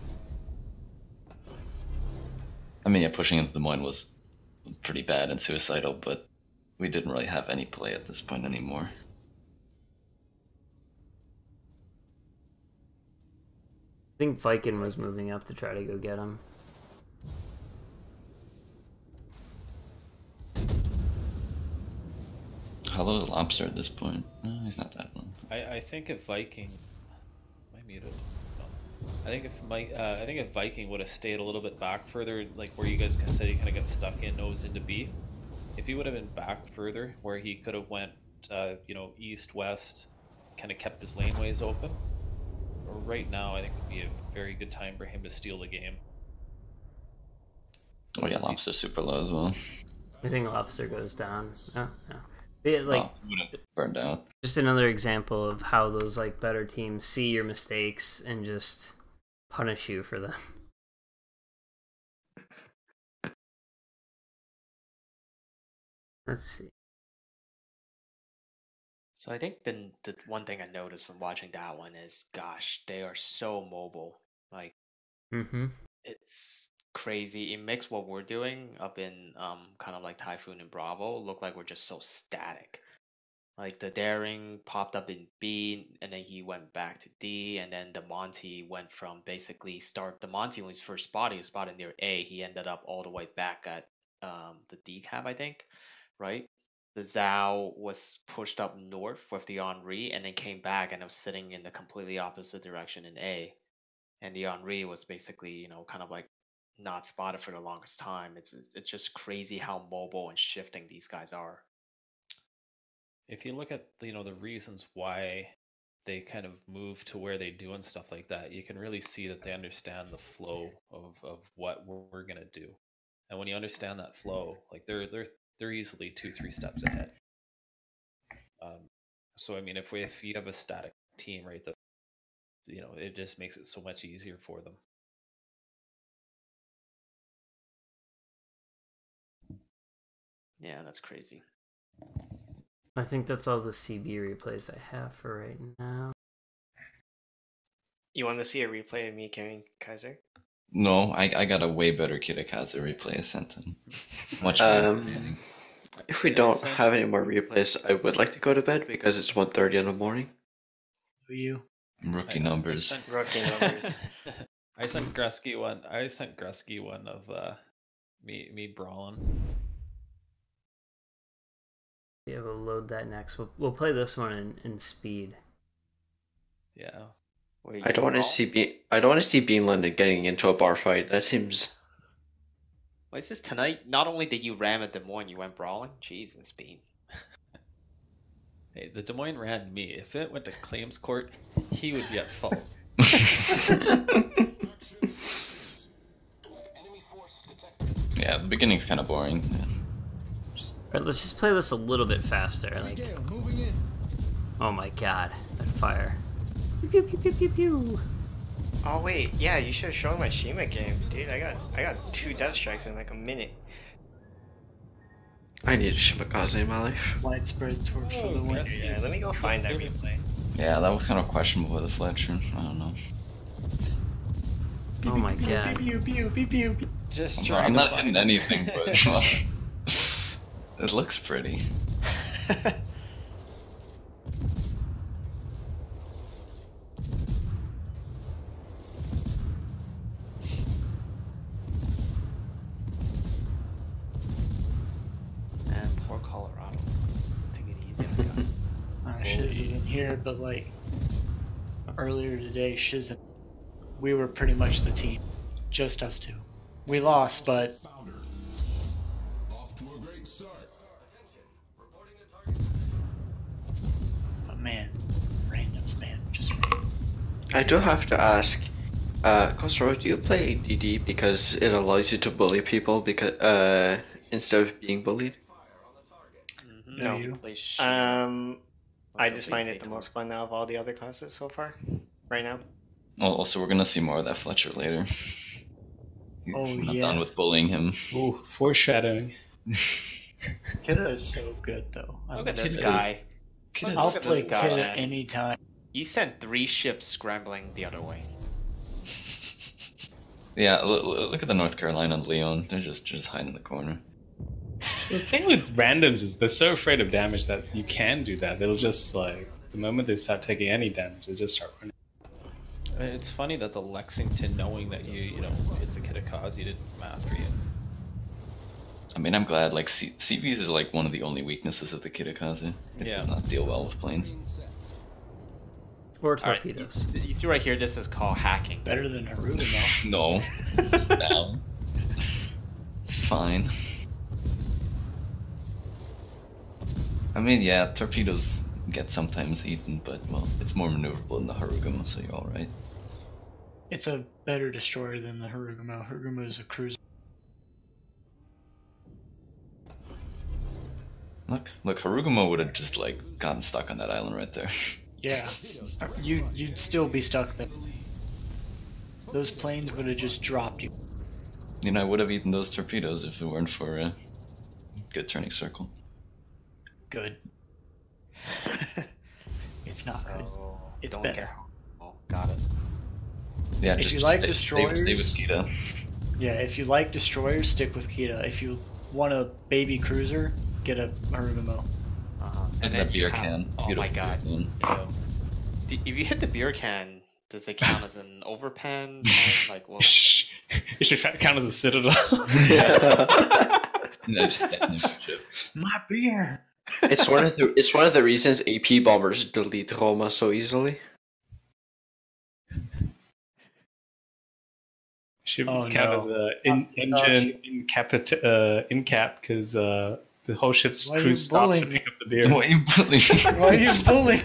S4: I mean, yeah, pushing into Des Moines was pretty bad and suicidal, but we didn't really have any play at this point anymore.
S3: I think Viking was moving up to try to go get him.
S4: How low is Lobster at this point? No, he's not that low.
S6: I think if Viking... Am I muted? I think if Viking would have stayed a little bit back further, like where you guys said he kind of got stuck in nose into B, if he would have been back further, where he could have went, east west, kind of kept his laneways open. Right now, I think would be a very good time for him to steal the game.
S4: Oh yeah, Lobster's super low as well.
S3: I think Lobster goes down. Oh, no. It, like,
S4: would have burned out.
S3: Just another example of how those like better teams see your mistakes and just punish you for them. Let's see.
S1: So I think the one thing I noticed from watching that one is, gosh, they are so mobile. Like, it's crazy. It makes what we're doing up in kind of like Typhoon and Bravo look like we're just so static. Like the Daring popped up in B, and then he went back to D, and then the Monty went from basically the Monty when he was first spotted, he was spotted near A. He ended up all the way back at the D cab, I think, right? The Zhao was pushed up north with the Henri, and then came back and was sitting in the completely opposite direction in A. And the Henri was basically, kind of like not spotted for the longest time. It's just crazy how mobile and shifting these guys are.
S6: If you look at the reasons why they kind of move to where they do and stuff like that, you can really see that they understand the flow of what we're gonna do. And when you understand that flow, like they're easily 2-3 steps ahead. So I mean, if you have a static team, right, that it just makes it so much easier for them.
S1: Yeah, that's crazy.
S3: I think that's all the CB replays I have for right now.
S2: You want to see a replay of me carrying Kaiser?
S4: No, I got a way better Kitakaze replay I sent him. Much better.
S7: If we don't have any more replays, I would like to go to bed because it's 1:30 in the morning.
S9: Who you?
S4: Rookie numbers.
S2: Rookie numbers.
S6: I sent Grusky one of me brawling.
S3: Yeah, we'll load that next. We'll play this one in speed.
S6: Yeah.
S7: I don't want to see Bean London getting into a bar fight. That seems.
S1: Why is this tonight? Not only did you ram at Des Moines, you went brawling. Jesus, Bean.
S6: Hey, the Des Moines ran me. If it went to claims court, he would be at fault.
S4: Yeah, the beginning's kind of boring.
S3: Alright, let's just play this a little bit faster. Like, oh my god, that fire! Pew pew pew pew pew.
S2: Oh wait, yeah, you should have shown my Shima game, dude. I got 2 death strikes in like a minute.
S7: I need a Shimakaze in my life.
S9: Widespread torch for the win.
S2: Yeah, let me go find that replay.
S4: Yeah, that was kind of questionable with the Fletcher. I don't know.
S3: Oh my god.
S9: Pew pew pew pew pew.
S6: Just
S4: I'm not hitting anything, but it looks pretty.
S1: Man, poor Colorado. Take it easy on the guy.
S9: Shiz isn't here, but like earlier today, Shiz and we were pretty much the team, just us two. We lost, but man, randoms, man, just.
S7: I do have to ask, Kosoro, do you play DD because it allows you to bully people because instead of being bullied?
S2: No. I just find it the most fun out of all the other classes so far, right now.
S4: Well, also, we're gonna see more of that Fletcher later.
S9: Oh,
S4: I'm not
S9: yeah.
S4: done with bullying him.
S5: Ooh, foreshadowing.
S9: Kidda is so good, though.
S1: Look at this
S4: Kidda
S1: guy.
S9: I'll
S1: Look at
S9: play
S1: this guy,
S9: Kidda
S1: man.
S9: anytime.
S1: He sent 3 ships scrambling the other way.
S4: Yeah, look at the North Carolina and Leon. They're just hiding in the corner.
S5: The thing with randoms is they're so afraid of damage that you can do that. They'll just, like, the moment they start taking any damage, they just start running.
S6: It's funny that the Lexington, knowing that you know, it's a Kitakaze, didn't come after you.
S4: I mean, I'm glad, like, CVs is like one of the only weaknesses of the Kitakaze. It does not deal well with planes.
S3: Or
S1: All right,
S3: torpedoes.
S1: you see right here, this is called hacking.
S9: Better than Harugumo.
S4: No, it's balanced. It's fine. I mean, yeah, torpedoes get sometimes eaten, but well, it's more maneuverable than the Harugumo, so you're all right.
S9: It's a better destroyer than the Harugumo. Harugumo is a cruiser.
S4: Look, Harugumo would have just like gotten stuck on that island right there.
S9: Yeah, you'd still be stuck there. Those planes would have just dropped you.
S4: You know, I would have eaten those torpedoes if it weren't for a good turning circle.
S9: Good. It's not good. It's
S1: don't
S9: better.
S1: get. Oh, got it.
S4: Yeah,
S9: If
S4: just,
S9: you
S4: just
S9: like
S4: stay
S9: destroyers,
S4: with Kita.
S9: Yeah, if you like destroyers, stick with Kita. If you want a baby cruiser, get a Harugumo.
S4: And
S1: then
S4: that beer
S1: you have-
S4: can.
S1: Oh my
S4: Beautiful
S1: god.
S4: beer can.
S1: If you hit the beer can, does it count as an overpen? Like, well,
S5: It should count as a citadel.
S4: No, just stand in the ship.
S9: My beer.
S7: It's one of the reasons AP bombers delete Roma so easily.
S5: Should
S9: Oh,
S5: count
S9: no.
S5: as a engine in cap because the whole ship's
S9: Why are
S5: crew
S9: you
S5: stops to
S9: bullying
S5: pick up the beer.
S4: Why are you bullying?
S9: Why are you bullying?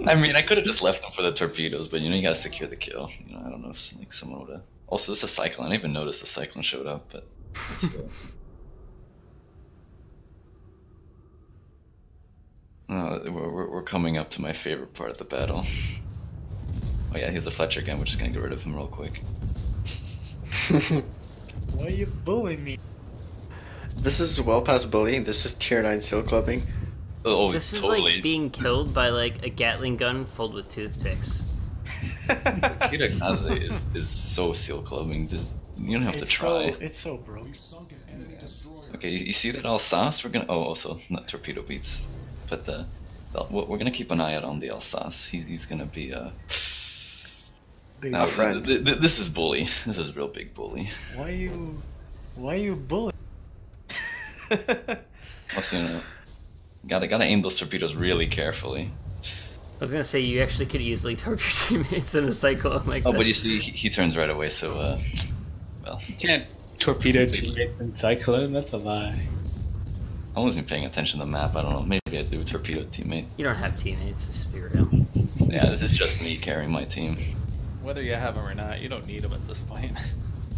S4: I mean, I could have just left them for the torpedoes, but you know, you gotta secure the kill. You know, I don't know if like someone would have. Also, this is a cyclone. I didn't even notice the cyclone showed up, but let's go. We're coming up to my favorite part of the battle. Oh yeah, here's a Fletcher again. We're just gonna get rid of him real quick.
S9: Why are you bullying me?
S7: This is well past bullying. This is tier 9 seal clubbing.
S4: Oh,
S3: This is
S4: totally.
S3: like being killed by like a Gatling gun filled with toothpicks.
S4: Kirakaze is so seal clubbing. You don't have to try.
S9: It's so broke.
S4: Okay, you see that Alsace? We're gonna. Oh, also not torpedo beats, but we're gonna keep an eye out on the Alsace. He's gonna be now,
S7: friend.
S4: This is bully. This is real big bully.
S9: Why are you bullying?
S4: Also, you know, gotta aim those torpedoes really carefully.
S3: I was gonna say you actually could easily torture your teammates in a cyclone like
S4: Oh,
S3: this.
S4: but you see, he turns right away. So, well,
S5: You can't torpedo teammates in Cyclone, that's a lie.
S4: I wasn't paying attention to the map. I don't know. Maybe I do torpedo teammate.
S3: You don't have teammates, let's be real.
S4: Yeah, this is just me carrying my team.
S6: Whether you have them or not, you don't need them at this point.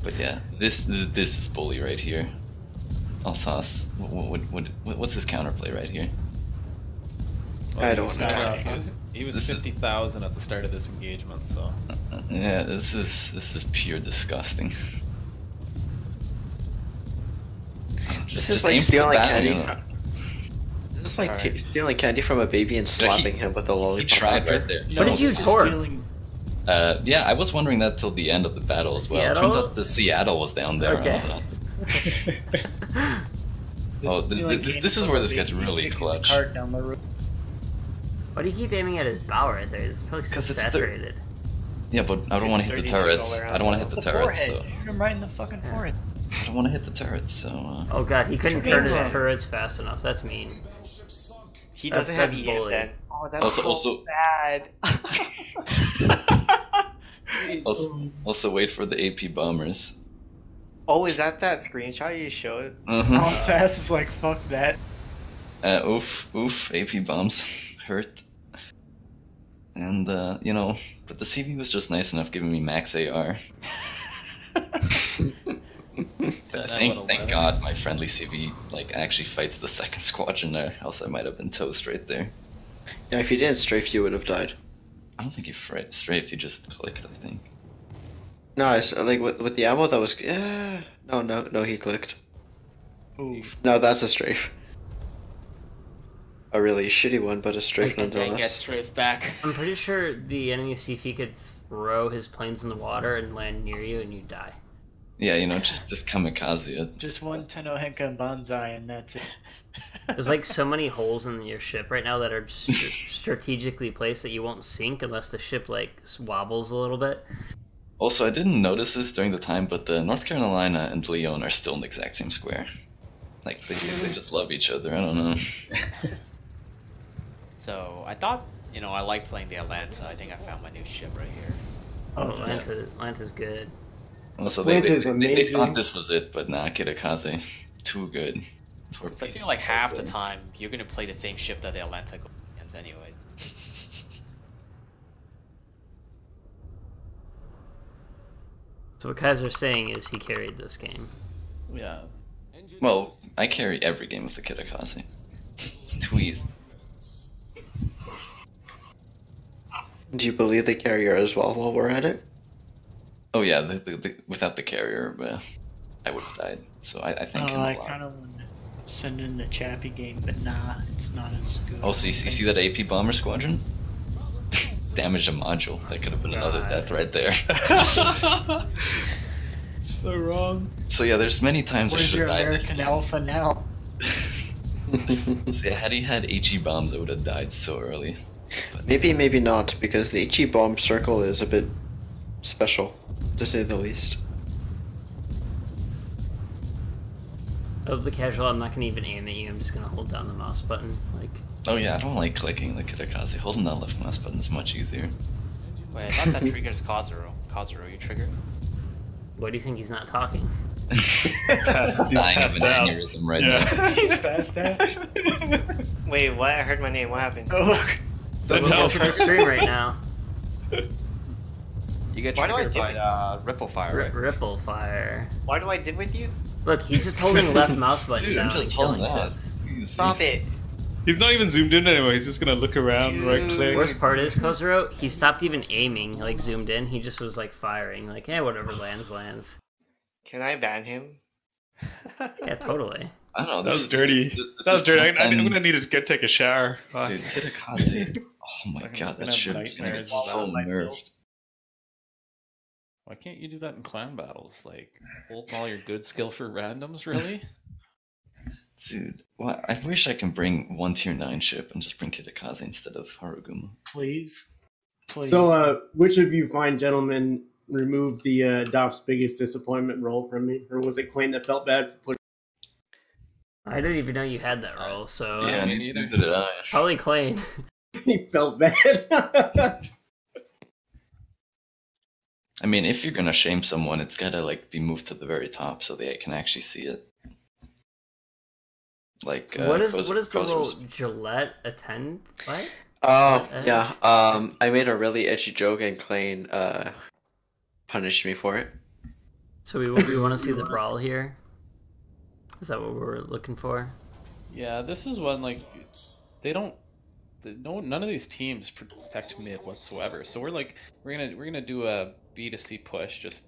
S4: But yeah, this is bully right here. Alsace. What's his counterplay right here?
S7: I don't know.
S6: He was
S4: This is-
S6: 50,000 at the start of this engagement, so
S4: Yeah, this is pure disgusting.
S7: This is
S4: aim
S7: like
S4: for the
S7: stealing
S4: battle,
S7: candy.
S4: you know.
S7: This is like
S1: Alright.
S7: stealing candy from a baby and slapping him with a
S4: He
S7: lollipop.
S4: tried
S7: after.
S4: right there.
S3: What did you
S9: it's just
S3: torp?
S9: stealing-
S4: Yeah, I was wondering that till the end of the battle as well. Turns
S3: Seattle?
S4: out the Seattle was down there.
S3: Okay.
S4: Oh,
S9: stealing
S4: this
S9: candy
S4: is
S9: from
S4: where
S9: a
S4: this gets
S9: baby
S4: really
S9: kicking the
S4: clutch.
S9: cart down the road.
S3: Why do you keep aiming at his bow right there? It's probably so
S4: 'Cause it's the-
S3: saturated.
S4: Yeah, but I don't want to hit the
S1: 32 all
S4: turrets.
S1: around.
S4: I don't want to hit the turrets.
S9: Forehead.
S4: So
S9: Shoot him right in the fucking forehead.
S4: I don't want to hit the turrets. So
S3: Oh god, he couldn't
S9: Shoot
S3: turn
S9: him.
S3: his turrets fast enough. That's mean.
S1: he
S3: That's-
S1: doesn't have
S3: that's
S1: EM
S3: bully.
S1: then. Oh, that's
S4: Also-
S1: bad.
S4: also wait for the AP bombers.
S1: Oh, is that screenshot you showed?
S4: Uh-huh.
S9: Sass is like, fuck that.
S4: Oof, AP bombs hurt. And you know, but the CV was just nice enough giving me max AR. Thank God my friendly CV like actually fights the second squadron there, else I might have been toast right there.
S7: Yeah, if you didn't strafe, you would have died.
S4: I don't think he strafed, he just clicked, I think.
S7: No, like with the ammo that was. No, he clicked.
S9: Oof.
S7: No, that's a strafe. A really shitty one, but a strafe
S1: And then get
S7: nonetheless.
S1: straight back.
S3: I'm pretty sure the enemy CF could throw his planes in the water and land near you and you die.
S4: Yeah, you know, just kamikaze it.
S9: Just one Tenno Henka Banzai and that's it.
S3: There's like so many holes in your ship right now that are strategically placed that you won't sink unless the ship like wobbles a little bit.
S4: Also, I didn't notice this during the time, but North Carolina and Leon are still in the exact same square. Like, they just love each other, I don't know.
S1: So I thought you know, I like playing the Atlanta. I think I found my new ship right here.
S3: Oh, Atlanta's good.
S4: Also,
S10: Atlanta's
S4: they
S10: amazing.
S4: thought this was it, but nah, Kitakaze, too good.
S1: So I feel like half the time you're gonna play the same ship that the Atlanta goes against anyway.
S3: So what Kaiser's saying is he carried this game.
S6: Yeah.
S4: Well, I carry every game with the Kitakaze. It's too easy.
S7: Do you believe the carrier as well while we're at it?
S4: Oh yeah, without the carrier, I would have died. So I thank him a
S9: I
S4: lot.
S9: kind of want to send in the Chappie game, but nah, it's not as good.
S4: Also, you see that AP Bomber Squadron? Damaged a module. That could have been another death right there.
S5: So wrong.
S4: So yeah, there's many times I
S9: Where's
S4: should
S9: your
S4: have died.
S9: American Alpha now?
S4: So yeah, had he had HE bombs, I would have died so early. But
S7: Maybe not, because the HE bomb circle is a bit special, to say the least.
S3: Of the casual, I'm not gonna even aim at you. I'm just gonna hold down the mouse button. Like,
S4: oh yeah, I don't like clicking the Kitakaze. Holding that left mouse button is much easier.
S1: Wait, I thought that triggers Kazuro. Kazuro, you trigger?
S3: what do you think he's not talking?
S5: He's
S4: Dying of
S5: passed
S4: an
S5: out.
S4: aneurysm right
S5: Yeah.
S4: now.
S9: He's passed out.
S2: Wait, what? I heard my name. What happened?
S9: Oh, look.
S5: Send
S3: We're
S5: help.
S3: both on stream right now.
S1: You get
S2: Why do I
S1: triggered
S2: do
S1: by
S2: it?
S1: Ripple Fire, right?
S3: Ripple fire.
S2: Why do I did with you?
S3: Look, he's just holding left mouse button
S4: Dude,
S3: down
S4: I'm just
S3: and killing
S4: holding that.
S3: things.
S4: Easy.
S2: Stop it.
S5: He's not even zoomed in anymore. He's just gonna look around, right click.
S3: Worst part is, Kozuro, he stopped even aiming, like zoomed in. He just was like firing, like, whatever lands.
S2: Can I ban him?
S3: Yeah, totally.
S4: I don't know.
S5: That
S4: this
S5: was
S4: is-
S5: dirty.
S4: this
S5: That was
S4: is
S5: dirty.
S4: top
S5: I'm
S4: 10.
S5: gonna need to take a shower. Fuck.
S4: Dude, Kitakaze. Oh my
S6: I'm
S4: god,
S6: gonna
S4: that
S6: have
S4: ship is gonna get
S6: nightmares
S4: so
S6: about my
S4: nerfed.
S6: Why can't you do that in clan battles? Like, hold all your good skill for randoms, really?
S4: Dude, well, I wish I can bring one tier 9 ship and just bring Kitakaze instead of Haruguma.
S9: Please. Please.
S10: So, which of you fine gentlemen removed the DOP's biggest disappointment role from me? Or was it Clay that felt bad for putting
S3: I didn't even know you had that role, so
S4: Yeah,
S6: me
S4: neither
S6: neither.
S4: did I.
S3: probably Clay.
S10: he felt bad?
S4: I mean, if you're gonna shame someone, it's gotta like be moved to the very top so they can actually see it. Like
S3: what is
S4: Koz-
S3: the
S4: Koz
S3: role?
S4: was-
S3: Gillette attend? What?
S7: Oh, yeah. I made a really edgy joke and Klein punished me for it.
S3: So we want to see the brawl here. Is that what we're looking for?
S6: Yeah, this is one, like, none of these teams protect mid whatsoever. So we're gonna do a B to C push. Just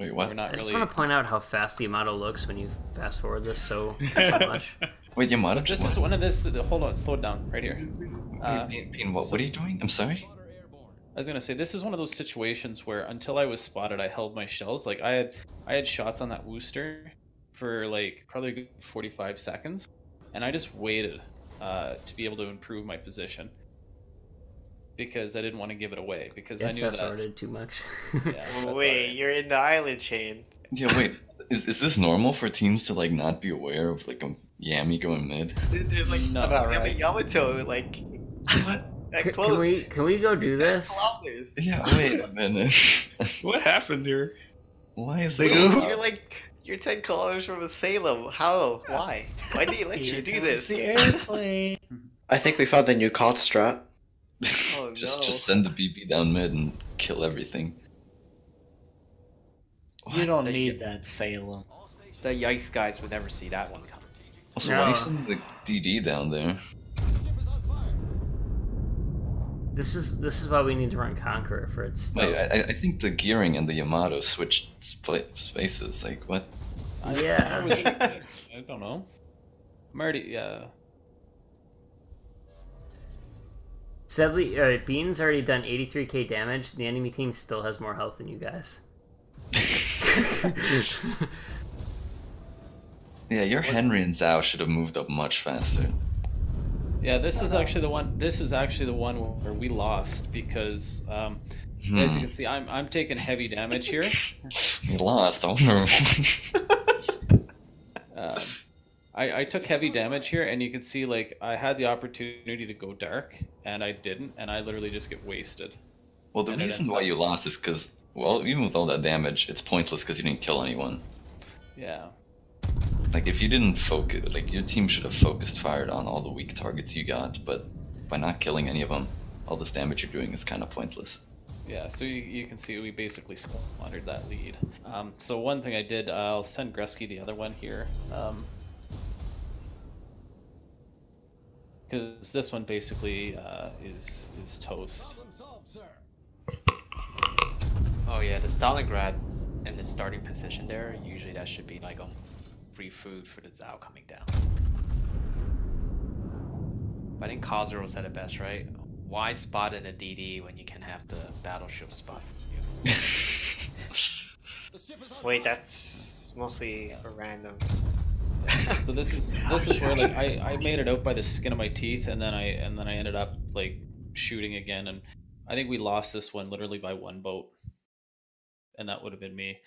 S4: Wait, what?
S6: we're not
S3: I just
S6: really.
S3: want to point out how fast the Yamato looks when you fast forward this so much.
S4: Wait, Yamato
S6: This
S4: just
S6: is one of this. Hold on, slow it down right here.
S4: Bean, what are you doing? I'm sorry?
S6: I was gonna say this is one of those situations where until I was spotted, I held my shells. Like I had shots on that Wooster for like probably a good 45 seconds, and I just waited to be able to improve my position because I didn't want to give it away because I knew
S3: fast
S6: that.
S3: forwarded too much.
S6: Yeah, that's
S2: Wait,
S6: alright.
S2: you're in the island chain.
S4: Yeah, wait. Is this normal for teams to like not be aware of like a Yami going mid?
S2: There's like
S6: No.
S2: about right. Yamato like
S4: What?
S2: that close.
S3: Can we go do this?
S2: Kilometers.
S4: Yeah, wait a minute.
S5: What happened here?
S4: Why is
S5: They
S4: this?
S5: go-
S2: You're like you're 10 kilometers from Salem. How? Why? Why did he let
S9: Here
S2: you do
S9: comes
S2: this?
S9: the airplane.
S7: I think we found the new COD strat.
S2: Oh,
S4: just
S2: no.
S4: send the BB down mid and kill everything.
S9: You don't need that, Salem.
S1: The Yikes guys would never see that one coming.
S4: Also,
S3: No.
S4: why send the DD down there?
S3: This is why we need to run Conqueror for its
S4: Wait,
S3: stuff.
S4: I think the Gearing and the Yamato switched spaces. Like what?
S3: Yeah.
S6: I don't know. I'm already
S3: Sadly, Bean's already done 83k damage. The enemy team still has more health than you guys.
S4: Yeah, your Henry and Zhao should have moved up much faster.
S6: Yeah, this is actually the one. This is actually the one where we lost because, as you can see, I'm taking heavy damage here.
S4: You lost. I wonder.
S6: I took heavy damage here, and you can see like I had the opportunity to go dark, and I didn't, and I literally just get wasted.
S4: Well, the reason why you lost is because, well, even with all that damage, it's pointless because you didn't kill anyone.
S6: Yeah.
S4: Like, if you didn't focus, like, your team should have focused fired on all the weak targets you got, but by not killing any of them, all this damage you're doing is kind of pointless.
S6: Yeah, so you can see we basically squandered that lead. So one thing I did, I'll send Gresky the other one here. Because this one basically is toast.
S1: Oh yeah, the Stalingrad in the starting position there, usually that should be like free food for the Zao coming down. But I think Khazro said it best, right? Why spot in a DD when you can have the battleship spot for you?
S2: Wait, that's mostly for randoms.
S6: So this is where like I made it out by the skin of my teeth, and then I ended up like shooting again, and I think we lost this one literally by one boat, and that would have been me.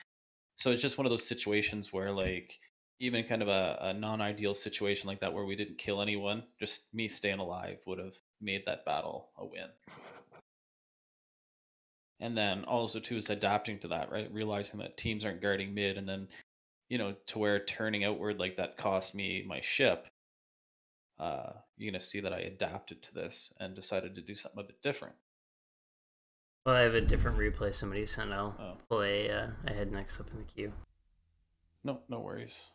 S6: So it's just one of those situations where like even kind of a non-ideal situation like that where we didn't kill anyone, just me staying alive would have made that battle a win. And then also too is adapting to that, right? Realizing that teams aren't guarding mid, and then to where turning outward like that cost me my ship. You're gonna see that I adapted to this and decided to do something a bit different.
S3: Well, I have a different replay somebody sent. I'll play ahead next up in the queue.
S6: No worries.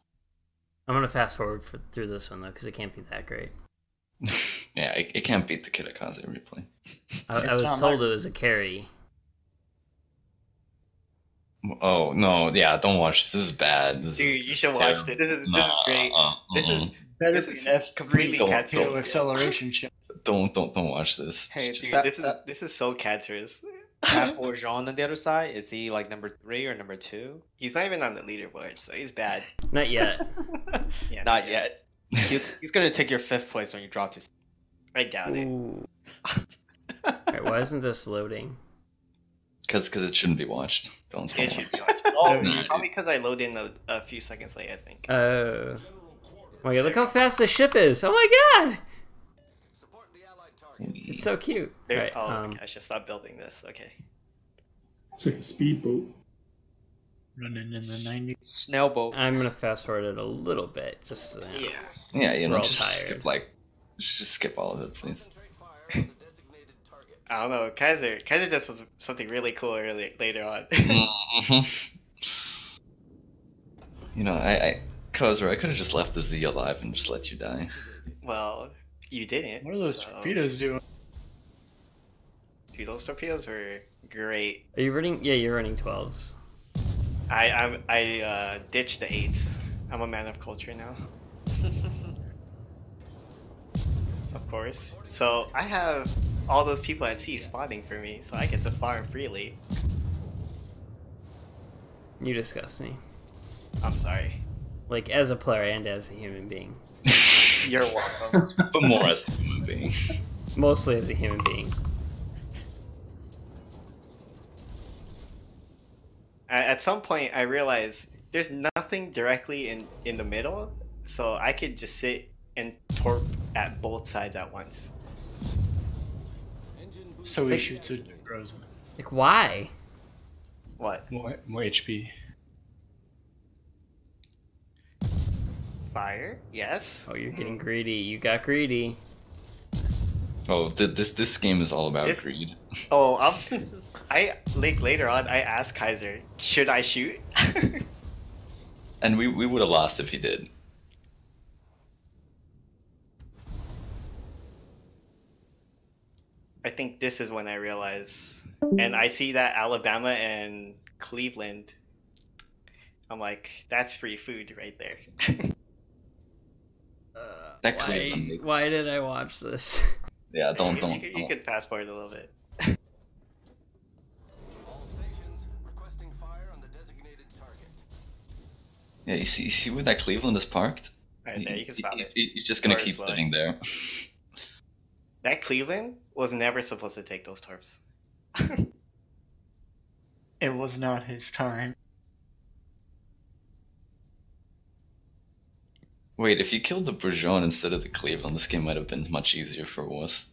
S3: I'm gonna fast forward through this one though, because it can't be that great.
S4: Yeah, it can't beat the Kitakaze replay.
S3: I was told it was a carry.
S4: Oh no! Yeah, don't watch this. This is bad.
S2: Dude, you should watch it. This is great. This is
S9: better
S2: this
S9: than
S2: is completely cancerous.
S9: acceleration ship.
S4: Don't watch this.
S1: Hey,
S2: Dude, this is so cancerous.
S1: Pat Bourgeon on the other side, is he like number 3 or number 2?
S2: He's not even on the leaderboard, so he's bad.
S3: Not yet.
S2: Yeah,
S1: Not yet. He's gonna take your 5th place when you drop to.
S2: I doubt it.
S3: Alright, why isn't this loading?
S4: Because it shouldn't be watched. Don't
S2: It
S4: watch.
S2: should be watched. Oh, probably because I load in a few seconds late, I think.
S3: Oh my god, look how fast the ship is! Oh my god! It's so cute.
S2: Okay,
S3: Right,
S2: I should stop building this. Okay.
S11: It's like a speedboat.
S9: Running in the 90s.
S1: Snailboat.
S3: I'm gonna fast forward it a little bit, just so
S2: Yeah.
S4: Yeah,
S3: We're all
S4: just
S3: tired.
S4: skip all of it, please.
S2: I don't know. Kaiser does something really cool later on.
S4: Kozra, I could have just left the Z alive and just let you die.
S2: Well, you didn't.
S9: What are those torpedoes doing?
S2: Dude, those torpedoes were great.
S3: Are you running? Yeah, you're running 12s.
S2: I ditched the 8s. I'm a man of culture now. Of course. So I have all those people at sea spotting for me, so I get to farm freely.
S3: You disgust me.
S2: I'm sorry.
S3: Like, as a player and as a human being.
S2: You're welcome.
S4: But more as a human being.
S3: Mostly as a human being.
S2: At some point, I realized there's nothing directly in the middle, so I could just sit and torp at both sides at once.
S9: So he shoots a frozen.
S3: Like, why?
S2: What?
S5: More HP.
S2: Fire? Yes.
S3: Oh, you're getting greedy. You got greedy.
S4: Oh, this game is all about
S2: This-
S4: greed.
S2: Oh, later on, I asked Kaiser, should I shoot?
S4: And we would have lost if he did.
S2: I think this is when I realize, and I see that Alabama and Cleveland. I'm like, that's free food right there.
S4: That Cleveland makes...
S3: Why did I watch this?
S4: Yeah, don't.
S2: You could fast forward a little bit.
S4: Yeah, you see where that Cleveland is parked?
S2: Right there, you can stop it.
S4: You're just gonna
S2: Or
S4: keep
S2: slow.
S4: sitting there.
S2: That Cleveland was never supposed to take those torps.
S9: It was not his time.
S4: Wait, if you killed the Brujon instead of the Cleveland, this game might have been much easier for us.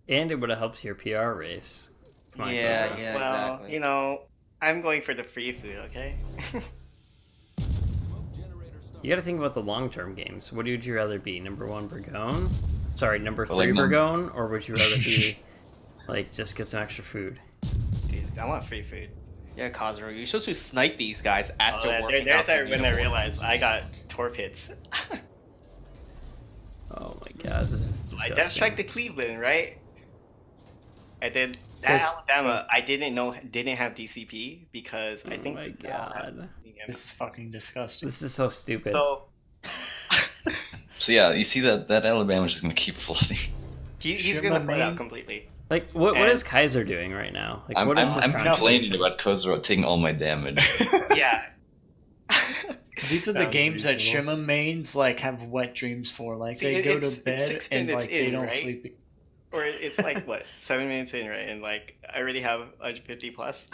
S3: And it would have helped your PR race. Come on,
S1: Yeah,
S3: Kozro.
S1: yeah,
S2: Well,
S1: exactly.
S2: you know, I'm going for the free food, okay?
S3: You gotta think about the long-term games. What would you rather be? Number 1 Burgone? Sorry, number 3
S4: Well, like,
S3: Burgone? Or would you rather be, like, just get some extra food?
S2: Dude, I want free food.
S1: Yeah, Kozro, you're supposed to snipe these guys as
S2: Oh,
S1: they're working out.
S2: there's
S1: the
S2: when I
S1: uniforms.
S2: realized I got torp hits.
S3: Oh my god, this is
S2: I
S3: disgusting.
S2: death strike the Cleveland, right? And then that
S9: Yes.
S2: Alabama, I didn't have DCP because I
S3: Oh
S2: think
S3: my
S2: the Al had
S3: god.
S9: This is fucking disgusting.
S3: This is so stupid.
S2: So
S4: So yeah, you see that Alabama's just gonna keep flooding.
S2: he's
S9: Shimmer
S2: gonna play out
S9: main.
S2: completely.
S3: Like, what
S2: And-
S3: is Kaiser doing right now? Like,
S4: I'm
S3: what is his
S4: complaining
S3: contribution?
S4: about Kozro taking all my damage.
S2: Yeah.
S9: These are the
S10: Sounds
S9: games that
S10: reasonable.
S9: Shimma mains like have wet dreams for. Like
S2: See,
S9: they go to
S2: it's
S9: bed
S2: 6
S9: and
S2: minutes
S9: like they
S2: in,
S9: don't
S2: right?
S9: sleep.
S2: Or it's like what, 7 minutes in, right? And like I already have 150 plus.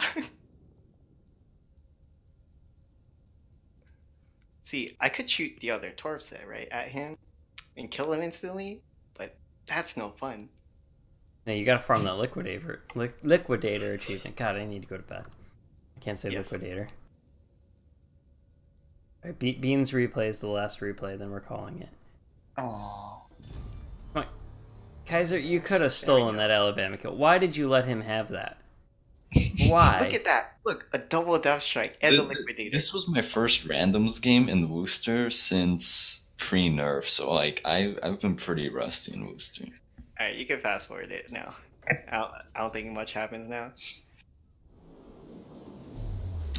S2: See, I could shoot the other torps there, right, at him and kill him instantly, but that's no fun.
S3: No, you gotta farm that liquidator achievement. God, I need to go to bed. I can't say
S2: Yes.
S3: liquidator. Alright, Beans replay is the last replay, then we're calling it.
S9: Oh,
S3: Kaiser, you could have stolen that Alabama kill. Why did you let him have that? Why?
S2: Look at that! Look, a double death strike and the liquidator.
S4: This was my first randoms game in Worcester since pre-nerf, so like I've been pretty rusty in Worcester.
S2: Alright, you can fast forward it now. I don't think much happens now.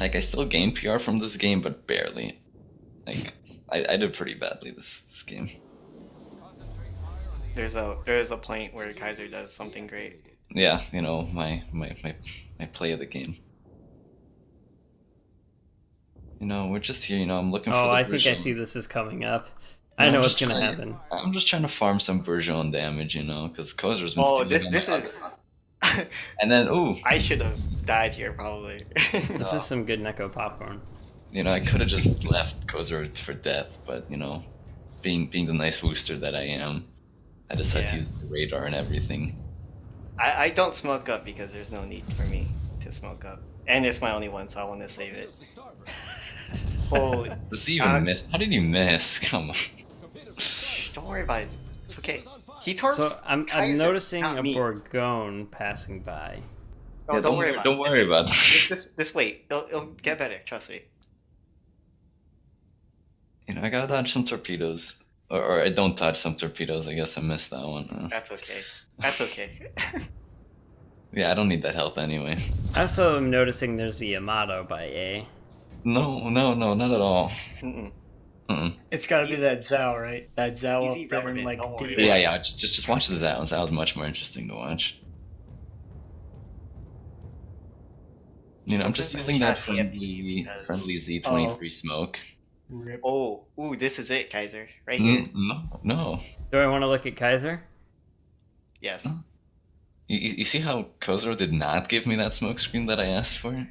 S4: Like I still gained PR from this game, but barely. Like I did pretty badly this game.
S2: There's a point where Kaiser does something great.
S4: Yeah, you know, my play of the game. You know, we're just here, you know, I'm looking for
S3: Oh,
S4: the
S3: I think I
S4: Burjon.
S3: see this is coming up.
S4: And
S3: I know
S4: I'm
S3: what's
S4: just
S3: gonna
S4: trying-
S3: happen.
S4: I'm just trying to farm some Burjon damage, you know, because Kozer's been
S2: Oh,
S4: stealing
S2: this
S4: my
S2: is.
S4: And then, ooh,
S2: I should have died here probably.
S3: This is some good Neko popcorn.
S4: you know, I could have just left Kozer for death, but, you know, being the nice booster that I am, I decided to
S2: Yeah.
S4: use my radar and everything.
S2: I don't smoke up because there's no need for me to smoke up. And it's my only one, so I want to save it. Holy.
S4: Does he even miss? How did he miss? Come on.
S2: Shh, don't worry about it. It's okay. He torps.
S3: So I'm
S2: Kaiser,
S3: noticing
S2: not
S3: a
S2: me.
S3: Bourgogne passing by.
S2: No,
S4: Yeah,
S2: don't worry about it.
S4: Don't worry about that.
S2: Just wait. It'll get better. Trust me.
S4: You know, I gotta dodge some torpedoes. Or I don't dodge some torpedoes, I guess I missed that one.
S2: That's okay. That's okay.
S4: Yeah, I don't need that health anyway.
S3: I also am noticing there's the Yamato by A.
S4: No, not at all.
S2: Mm-mm.
S4: Mm-mm.
S9: it's got to be that Zhao, right? That Zhao
S2: Easy
S9: up there,
S2: rubber
S9: in,
S2: band,
S9: like
S2: don't worry.
S9: deep-
S4: Yeah, just watch the Zao. Zao's much more interesting to watch. You know, I'm just
S2: Sometimes
S4: using
S2: I
S4: that
S2: can't
S4: friendly
S2: because-
S4: Z23 smoke.
S9: Rip.
S2: Oh, ooh, this is it, Kaiser. Right here.
S4: No.
S3: Do I want to look at Kaiser?
S2: Yes.
S4: You see how Kozro did not give me that smoke screen that I asked for?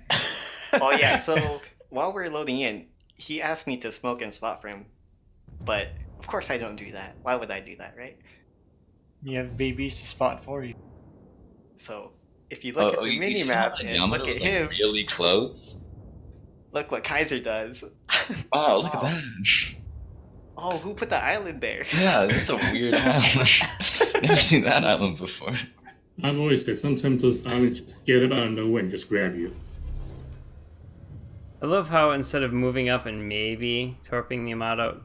S2: Oh yeah. So while we're loading in, he asked me to smoke and spot for him, but of course I don't do that. Why would I do that, right?
S9: You have babies to spot for you.
S2: So if you look at the
S4: you
S2: mini
S4: see
S2: map
S4: how that
S2: and
S4: Yamato
S2: look at
S4: was, like,
S2: him,
S4: really close.
S2: look what Kaiser does.
S4: Wow, look at
S2: Wow.
S4: that.
S2: Oh, who put the island there?
S4: Yeah, that's a weird island. Never seen that island before.
S11: I've always said sometimes those islands just get it out of nowhere and just grab you.
S3: I love how instead of moving up and maybe torping the Yamato,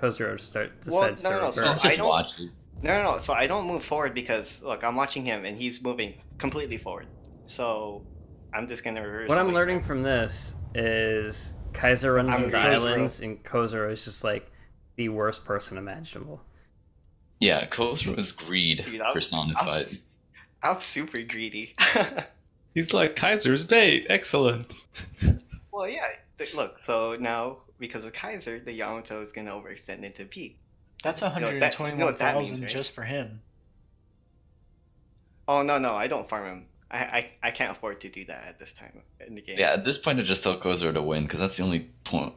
S3: Kozro decides to
S2: no,
S3: reverse.
S2: so I
S4: Just
S2: don't-
S4: watch it.
S2: No. So I don't move forward because look, I'm watching him and he's moving completely forward. So I'm just gonna reverse.
S3: What I'm
S2: away.
S3: learning from this is Kaiser runs
S2: I'm
S3: into
S2: Kozro.
S3: islands and Kozro is just like the worst person imaginable.
S4: Yeah, Kozro is greed
S2: Dude,
S4: personified.
S2: I'm super greedy.
S5: He's like Kaiser's bait. Excellent.
S2: Well, yeah. Look, so now because of Kaiser, the Yamato is gonna overextend into P.
S9: That's
S2: You know what that
S9: 121,000
S2: means, right?
S9: just for him.
S2: Oh no, I don't farm him. I can't afford to do that at this time in the game.
S4: Yeah, at this point, I just tell Kozer to win because that's the only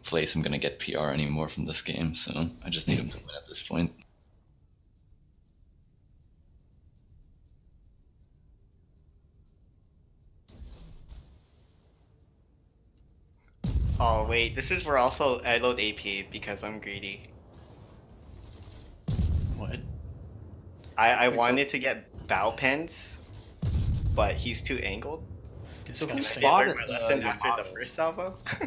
S4: place I'm gonna get PR anymore from this game. So I just need him to win at this point.
S2: Oh wait, this is where also I load AP because I'm greedy.
S9: What?
S2: I wanted to get bow pens, but he's too angled.
S1: So who
S9: Disgusting.
S2: I learned
S1: spotted
S2: my
S1: the
S2: lesson after
S1: Yamato?
S2: the first salvo.
S1: So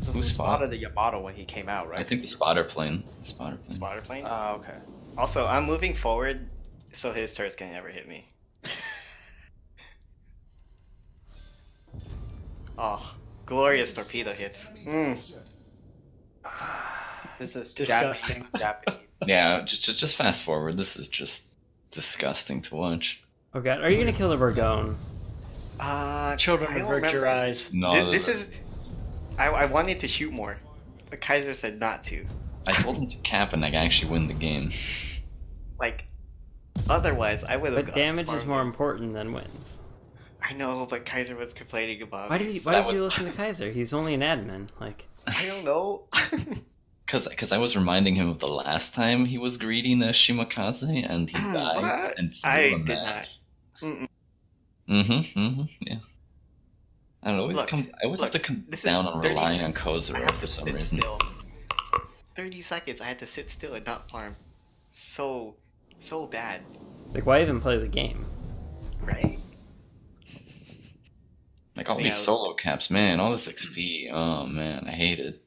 S4: Who
S1: who
S4: spotted?
S1: spotted the Yamato when he came out, right?
S4: I think the spotter plane. Spotter plane.
S2: Spotter plane.
S1: Oh, okay.
S2: Also, I'm moving forward, so his turrets can never hit me. Oh, glorious torpedo hits.
S1: This is
S9: Disgusting.
S1: Japanese.
S4: Yeah, just fast forward. This is just disgusting to watch.
S3: Oh god, are you gonna kill the Burgone?
S9: Children,
S2: I don't
S9: avert your
S2: remember.
S9: eyes.
S4: No,
S2: This is. I wanted to shoot more, but Kaiser said not to.
S4: I told him to cap and I can actually win the game.
S2: Like, otherwise I would have.
S3: But damage is more important than wins.
S2: I know, but Kaiser was complaining about.
S3: Why did you listen to Kaiser? He's only an admin. Like,
S2: I don't know.
S4: Because I was reminding him of the last time he was greeting the Shimakaze and he died
S2: What?
S4: and flew
S2: I
S4: a
S2: did
S4: match.
S2: not.
S4: Yeah. I don't know.
S2: Look,
S4: I always have to come
S2: this is
S4: down on
S2: 30
S4: relying on
S2: I
S4: Kozero
S2: have
S4: for
S2: to
S4: some
S2: sit
S4: reason.
S2: still. 30 seconds. I had to sit still and not farm. So bad,
S3: why even play the game?
S2: right?
S4: Like all
S2: Yeah,
S4: these solo caps, man, all this XP. Oh man, I hate it.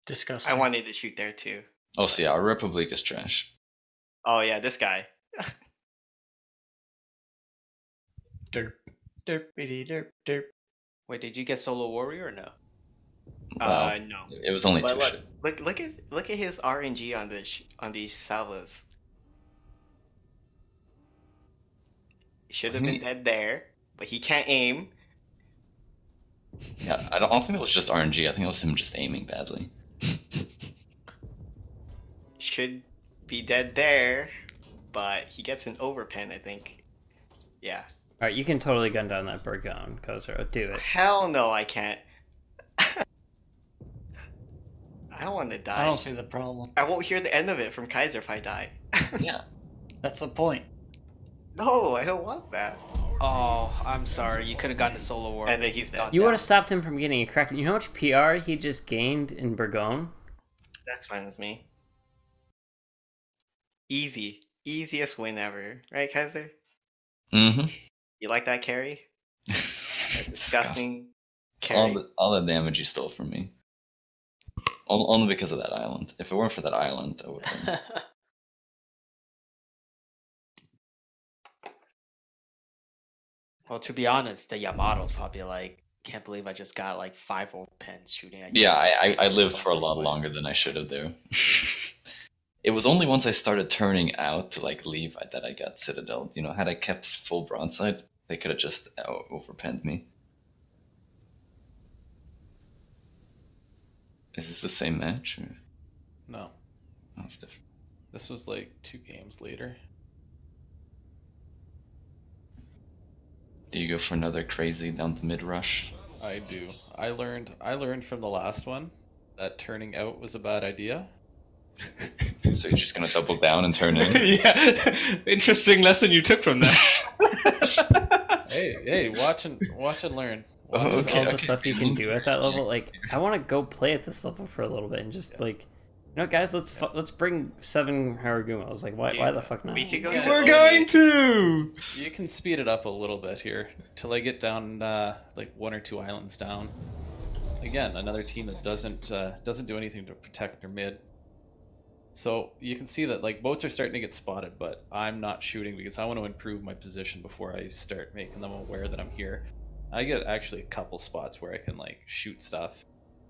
S9: Disgusting.
S2: I wanted to shoot there too.
S4: Oh, so yeah, our Republic is trash.
S2: Oh yeah, this guy.
S9: Derp, derpity derp, derp.
S1: Wait, did you get Solo Warrior or no?
S4: Well,
S2: No.
S4: it was only
S2: But
S4: two
S2: look,
S4: shit.
S2: look at his RNG on these salvos. Should have been dead there, but he can't aim.
S4: Yeah, I don't think it was just RNG. I think it was him just aiming badly.
S2: Should be dead there, but he gets an overpen, I think. Yeah.
S3: Alright, you can totally gun down that Burgone, Kozero. Do it.
S2: Hell no, I can't. I don't want to die.
S9: I don't see the problem.
S2: I won't hear the end of it from Kaiser if I die.
S4: Yeah.
S9: That's the point.
S2: No, I don't want that.
S1: Oh, I'm sorry. You could have gotten the Solo Warrior.
S2: And then he's dead.
S3: You would have stopped him from getting a crack. You know how much PR he just gained in Burgone?
S2: That's fine with me. Easy. Easiest win ever. Right, Kaiser?
S4: Mm-hmm.
S2: You like that carry? Disgusting
S4: It's
S2: carry.
S4: all the damage you stole from me. Only because of that island. If it weren't for that island, I would have won.
S1: Well, to be honest, the Yamato's probably like, can't believe I just got like 5 pens shooting at you.
S4: Yeah, I lived for a lot longer than I should have there. It was only once I started turning out to like leave that I got Citadel. You know, had I kept full broadside, they could have just overpenned me. Is this the same match? Or?
S6: No,
S4: Oh, it's different.
S6: this was like 2 games later.
S4: Do you go for another crazy down the mid rush?
S6: I do. I learned from the last one that turning out was a bad idea.
S4: So you're just gonna double down and turn in?
S5: Yeah, interesting lesson you took from that.
S6: Hey, watch and learn.
S4: Oh,
S3: Just
S4: okay,
S3: all the
S4: okay.
S3: stuff you can do at that level. Like, I want to go play at this level for a little bit and just like, you know, guys, let's bring 7 Haragumos. Like, why the fuck not?
S2: We could go
S6: Yeah.
S2: to
S5: We're
S2: OE.
S5: going to.
S6: You can speed it up a little bit here till I get down like 1 or 2 islands down. Again, another team that doesn't do anything to protect their mid. So you can see that like boats are starting to get spotted, but I'm not shooting because I want to improve my position before I start making them aware that I'm here. I get actually a couple spots where I can like shoot stuff,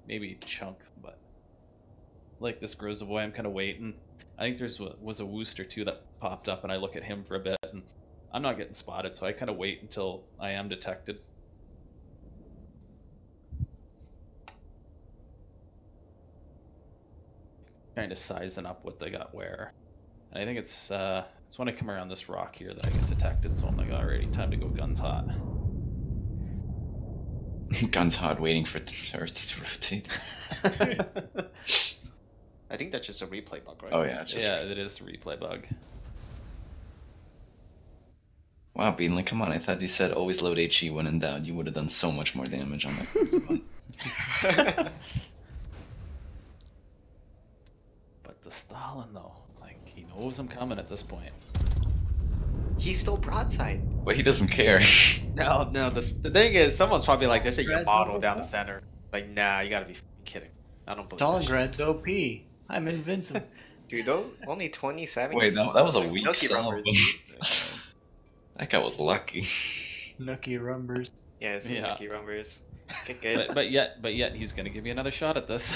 S6: maybe chunk, but like this Grozavoy, I'm kind of waiting. I think was a Wooster too that popped up, and I look at him for a bit, and I'm not getting spotted, so I kind of wait until I am detected. Kind of sizing up what they got where. And I think it's when I come around this rock here that I get detected, so I'm like, alrighty, time to go guns hot.
S4: Guns hot, waiting for turrets to rotate.
S1: I think that's just a replay bug, right?
S4: Oh yeah, it's just
S6: it is a replay bug.
S4: Wow, Beanley, come on! I thought you said always load HE when in doubt. You would have done so much more damage on that.
S6: But the Stalin though, like he knows I'm coming at this point.
S2: He's still broadside.
S4: But he doesn't care.
S1: No. The thing is, someone's probably like, "There's a Yamato down the center." Like, nah, you gotta be kidding. I don't believe that shit.
S9: Stalingrad's OP. I'm invincible.
S2: Dude, those only 27.
S4: Wait, that was a weak
S2: Nookie
S4: salve.
S2: rumbers.
S4: That guy was lucky.
S9: Nookie rumbers.
S2: Yeah, it's
S6: Yeah.
S2: Nookie rumbers. Get good.
S6: But yet he's gonna give me another shot at this.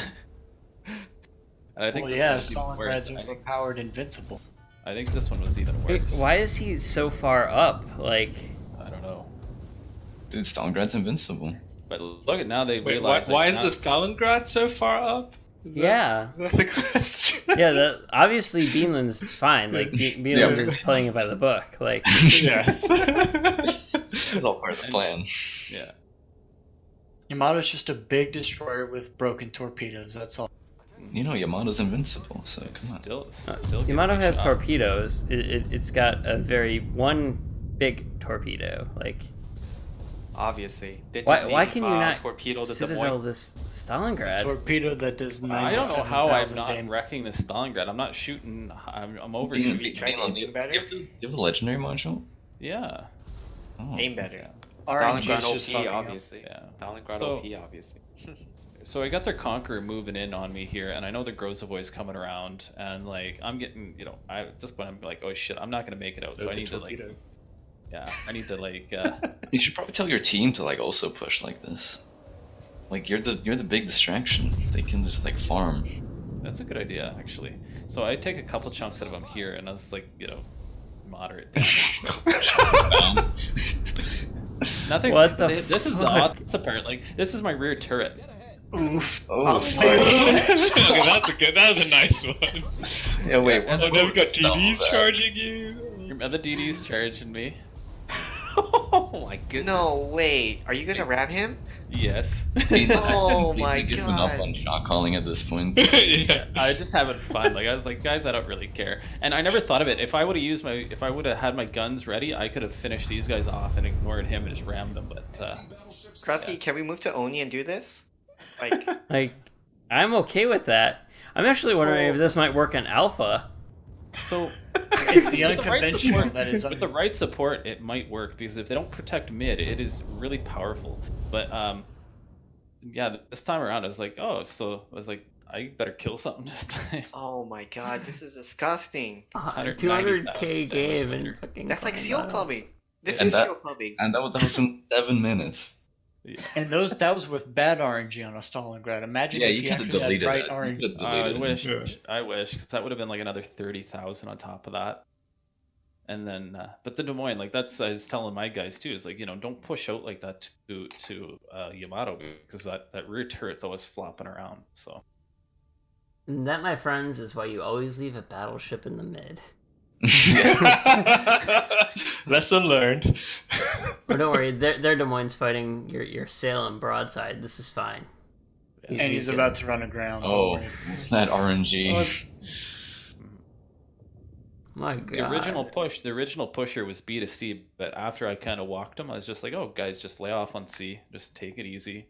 S6: And I think
S9: Well,
S6: this
S9: yeah,
S6: one was even worse.
S9: Stalingrad's overpowered invincible.
S6: I think this one was even
S3: Wait,
S6: worse.
S3: why is he so far up? Like,
S6: I don't know.
S4: Dude, Stalingrad's invincible.
S6: But look at now they
S5: Wait,
S6: realize.
S5: why is
S6: now-
S5: the Stalingrad so far up?
S3: yeah.
S5: Is that the question?
S3: Yeah, obviously Beanland's fine. Like, Beanland is playing it by the book. Like,
S5: Yes.
S4: It's all part of the plan.
S6: Yeah.
S9: Yamato's just a big destroyer with broken torpedoes, that's all.
S4: You know, Yamato's invincible, so come on.
S6: Still
S3: Yamato
S6: giving me
S3: has
S6: shots.
S3: torpedoes. It's got a one big torpedo. Like,
S1: Obviously. Did you
S3: why
S1: see,
S3: can you not
S1: torpedo the Des
S3: Citadel
S1: Moines?
S3: this Stalingrad?
S9: Torpedo that does
S6: I don't know how I'm
S9: 97,000
S6: not
S9: damage.
S6: wrecking this Stalingrad. I'm not shooting. I'm
S4: Bean,
S6: overshooting.
S4: Bean,
S2: try to
S4: Beanland,
S2: aim better?
S4: do you have the legendary module?
S6: Yeah.
S4: Oh.
S2: Aim better.
S6: Yeah.
S9: RNG
S1: Stalingrad
S9: is just
S1: OP,
S9: fucking up.
S1: obviously.
S6: Yeah.
S1: Stalingrad
S6: So-
S1: OP, obviously.
S6: So I got their Conqueror moving in on me here, and I know the Grozavoy's coming around, and like I'm getting, I just when I'm like, oh shit, I'm not gonna make it out, so I need to like, I need to like,
S4: You should probably tell your team to like also push like this. Like you're the big distraction. They can just like farm.
S6: that's a good idea actually. So I take a couple chunks out of them here, and I was like, moderate damage. Nothing.
S3: What the
S6: This is the
S3: fuck?
S6: opposite part. Like this is my rear turret.
S9: Oof.
S4: Oh,
S5: Okay, that was a nice one.
S4: yeah. Wait.
S6: And
S5: Oh, now we got
S4: Stalls
S5: TDs
S4: at?
S5: charging you.
S6: Remember the DD's charging me?
S1: Oh my goodness.
S2: No, wait. Are you gonna ram him?
S6: Yes.
S4: Bean,
S2: Oh
S4: I've
S2: my
S4: given up
S2: God.
S4: on shot calling at this point.
S5: Yeah.
S6: I just having fun. Like I was like, guys, I don't really care. And I never thought of it. If I would have had my guns ready, I could have finished these guys off and ignored him and just rammed them. But
S2: Krusky,
S6: Yeah.
S2: can we move to Oni and do this? Like,
S3: Like, I'm okay with that. I'm actually wondering if this might work on Alpha.
S6: so
S9: It's the
S6: with the right
S9: unconventional
S6: support-
S9: that is
S6: with the right support, it might work because if they don't protect mid, it is really powerful. But yeah, this time around, I was like, oh, so I was like, I better kill something this time.
S2: oh my God, this is disgusting.
S3: 200k game and
S6: later.
S3: fucking.
S2: That's like
S3: fine
S2: seal
S3: models.
S2: clubbing. This
S4: And
S2: is
S4: that-
S2: seal clubbing.
S4: And that was in 7 minutes.
S6: Yeah.
S9: And that was with bad RNG on a Stalingrad. Imagine
S4: Yeah,
S9: if
S4: you
S9: you
S4: could have
S9: actually had
S4: deleted
S9: right
S4: that.
S9: RNG.
S4: You could have
S6: I
S4: deleted it.
S6: wish, because that would have been like another 30,000 on top of that. And then, but the Des Moines, like that's I was telling my guys too, is like don't push out like that to Yamato because that rear turret's always flopping around. So
S3: And that, my friends, is why you always leave a battleship in the mid.
S5: Lesson learned.
S3: Or don't worry, they're Des Moines fighting your Salem broadside. This is fine.
S9: And he's
S3: good.
S9: about to run aground.
S4: Oh, that RNG.
S3: My God.
S6: the original pusher was B to C, but after I kind of walked him, I was just like, oh guys, just lay off on C, just take it easy.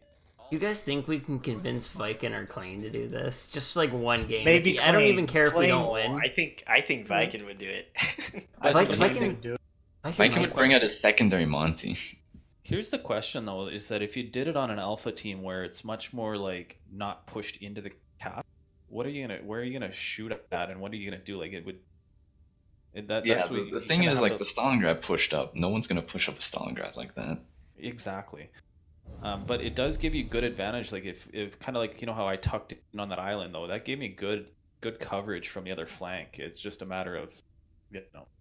S3: You guys think we can convince Viking or Klein to do this? Just like one game.
S9: Maybe
S3: I don't
S9: Klein.
S3: even care if we
S9: Klein-
S3: don't win.
S2: I think Viking would do it.
S3: Viking
S9: do it.
S4: Viking would bring out his secondary Monty.
S6: Here's the question though, is that if you did it on an alpha team where it's much more like not pushed into the cap, where are you gonna shoot at, and what are you gonna do? Like it would. That's what
S4: The thing is, like, the Stalingrad pushed up. No one's gonna push up a Stalingrad like that.
S6: Exactly. But it does give you good advantage. Like if kind of like how I tucked in on that island though, that gave me good coverage from the other flank. It's just a matter of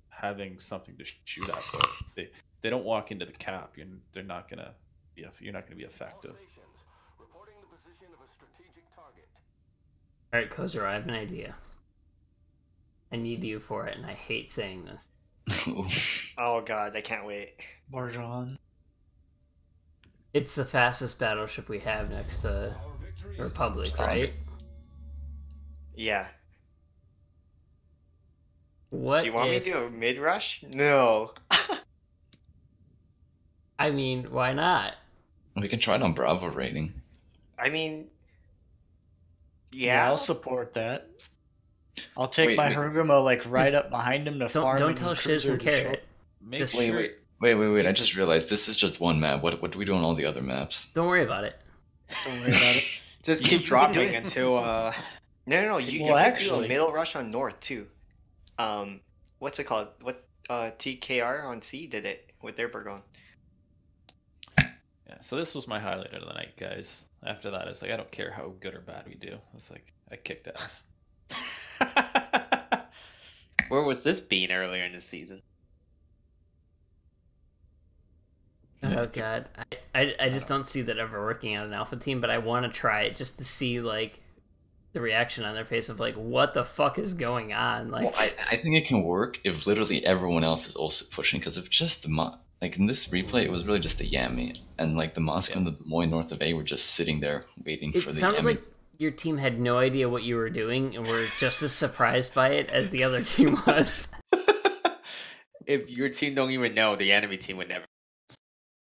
S6: having something to shoot at. So if they don't walk into the cap, you're not gonna be effective.
S3: Alright, Kozer, I have an idea. I need you for it, and I hate saying this.
S2: Oh god, I can't wait.
S9: Borjon.
S3: It's the fastest battleship we have next to Republic, right?
S2: Yeah.
S3: What
S2: Do you want me to do a mid rush? No.
S3: I mean, why not?
S4: We can try it on Bravo rating.
S2: I mean,
S9: Yeah, I'll support that. I'll take my Hergamo like right up behind him to farm.
S3: Don't tell Shiz and Carrot.
S4: Wait! I just realized this is just one map. What do we do on all the other maps?
S3: Don't worry about it.
S9: Don't worry about it.
S1: Just keep dropping until
S2: No. You can do a middle rush on North too. What's it called? What TKR on C did it with their Burgon.
S6: Yeah, so this was my highlight of the night, guys. After that, it's like I don't care how good or bad we do. It's like I kicked ass.
S1: Where was this being earlier in the season?
S3: Oh god, I just don't see that ever working on an alpha team, but I want to try it just to see like the reaction on their face of like what the fuck is going on. Like,
S4: well, I think it can work if literally everyone else is also pushing. Because if just the like in this replay, it was really just the Yami and like the Moscow and the Des Moines north of A were just sitting there waiting for the Yami.
S3: It sounded like your team had no idea what you were doing and were just as surprised by it as the other team was.
S1: If your team don't even know, the enemy team would never.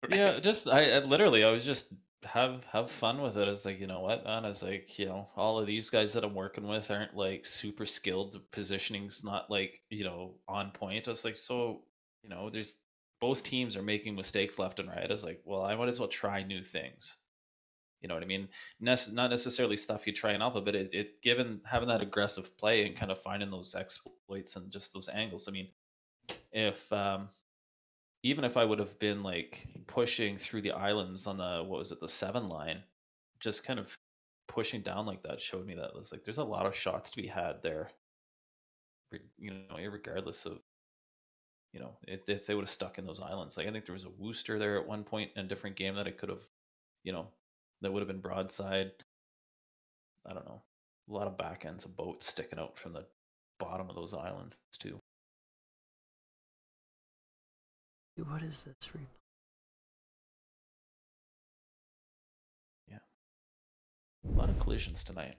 S6: Yeah, just I literally I was just have fun with it. It's like, you know what, man? It's like, you know, all of these guys that I'm working with aren't like super skilled. The positioning's not like, you know, on point. I was like, so, you know, there's both teams are making mistakes left and right. I was like, well, I might as well try new things. You know what I mean? Not necessarily stuff you try in alpha, but it given having that aggressive play and kind of finding those exploits and just those angles. I mean, if even if I would have been like pushing through the islands on the 7 line, just kind of pushing down like that showed me that it was like there's a lot of shots to be had there. You know, regardless of, you know, if they would have stuck in those islands. Like I think there was a Wooster there at one point in a different game that it could have, you know, that would have been broadside. I don't know. A lot of back ends of boats sticking out from the bottom of those islands too.
S3: What is this replay?
S6: Yeah. A lot of collisions tonight.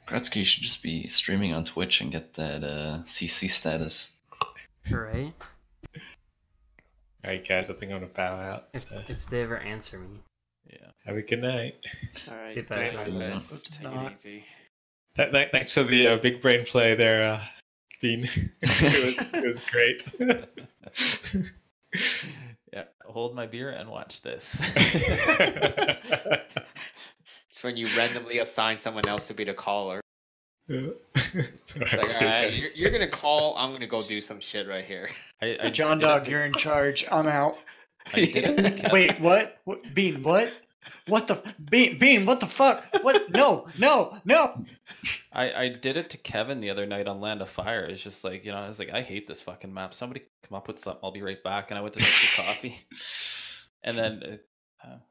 S4: Gretzky, you should just be streaming on Twitch and get that CC status.
S3: Right?
S5: Alright guys, I think I'm gonna bow out.
S3: If they ever answer me.
S6: Yeah.
S5: Have a good night.
S1: Alright,
S3: Take
S1: take it easy.
S5: Thanks for the big brain play there, Bean. it was great.
S6: Yeah, hold my beer and watch this.
S1: It's when you randomly assign someone else to be the caller.
S5: Yeah.
S1: Like, alright, you're gonna call, I'm gonna go do some shit right here.
S9: John Dog, you're in charge. I'm out. Wait, what? Bean, what? What the Bean? What the fuck? What? No!
S6: I did it to Kevin the other night on Land of Fire. It's just like, you know, I was like, I hate this fucking map. Somebody come up with something. I'll be right back. And I went to make the coffee, and then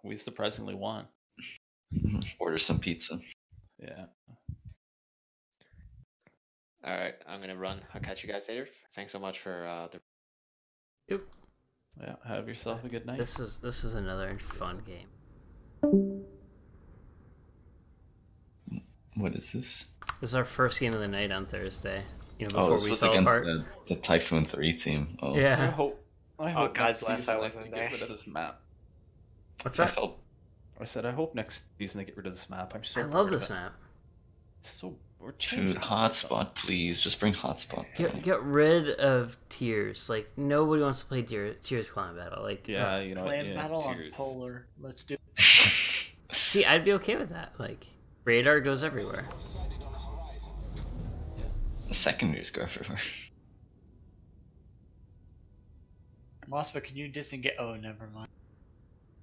S6: we surprisingly won.
S4: Order some pizza.
S6: Yeah.
S1: All right, I'm gonna run. I'll catch you guys later. Thanks so much for the.
S3: Yep.
S6: Yeah. Have yourself a good night.
S3: This was another fun game.
S4: What is this?
S3: This is our first game of the night on Thursday. You know,
S4: Oh,
S3: before
S4: this
S3: we
S4: was
S3: fell
S4: against
S3: apart.
S4: the Typhoon 3 team. Oh.
S6: I
S3: Yeah.
S6: hope
S2: God
S6: next
S2: bless,
S6: season
S2: I
S6: they
S2: wasn't
S6: can
S2: there.
S6: get rid of this map.
S3: What's
S4: I
S3: that?
S4: felt
S6: I said, I hope next season they get rid of this map. I'm so
S3: I love
S6: bored of
S3: this
S6: it.
S3: map.
S6: So we're
S4: Dude,
S6: changing
S4: hotspot, please. Just bring hotspot.
S3: Get rid of tiers. Like nobody wants to play tiers clan battle. Like
S6: Yeah, you know.
S9: Clan
S6: yeah,
S9: battle on
S6: tiers.
S9: Polar. Let's do.
S3: see, I'd be okay with that. Like radar goes everywhere.
S4: The secondaries go everywhere.
S9: Mosfa, can you disengage? Oh, never mind.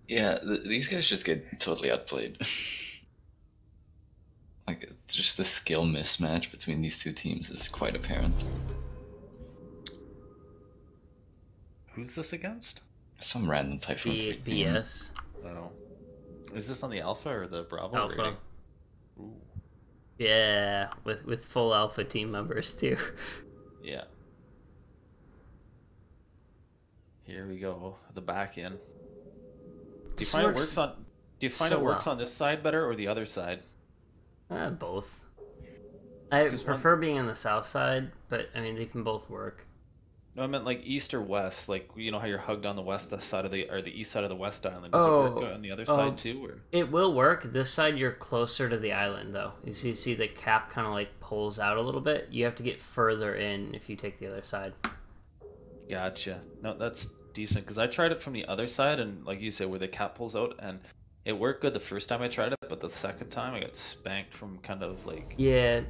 S4: Yeah, these guys just get totally outplayed. Like, just the skill mismatch between these two teams is quite apparent.
S6: Who's this against?
S4: Some random Typhoon 3 team.
S3: BS.
S6: Oh. Is this on the Alpha or the Bravo
S3: Alpha.
S6: rating? Ooh.
S3: Yeah, with full alpha team members too.
S6: Yeah. Here we go. The back end. Do you find it works on? Do you find it works on this side better or the other side?
S3: Both. I prefer being on the south side, but I mean they can both work.
S6: No, I meant like east or west. Like you know how you're hugged on the west side of the east side of the west island. Does it work on the other side too? Or?
S3: It will work. This side you're closer to the island though. You see the cap kind of like pulls out a little bit. You have to get further in if you take the other side.
S6: Gotcha. No, that's decent because I tried it from the other side and like you said where the cap pulls out and it worked good the first time I tried it, but the second time I got spanked from kind of like
S3: the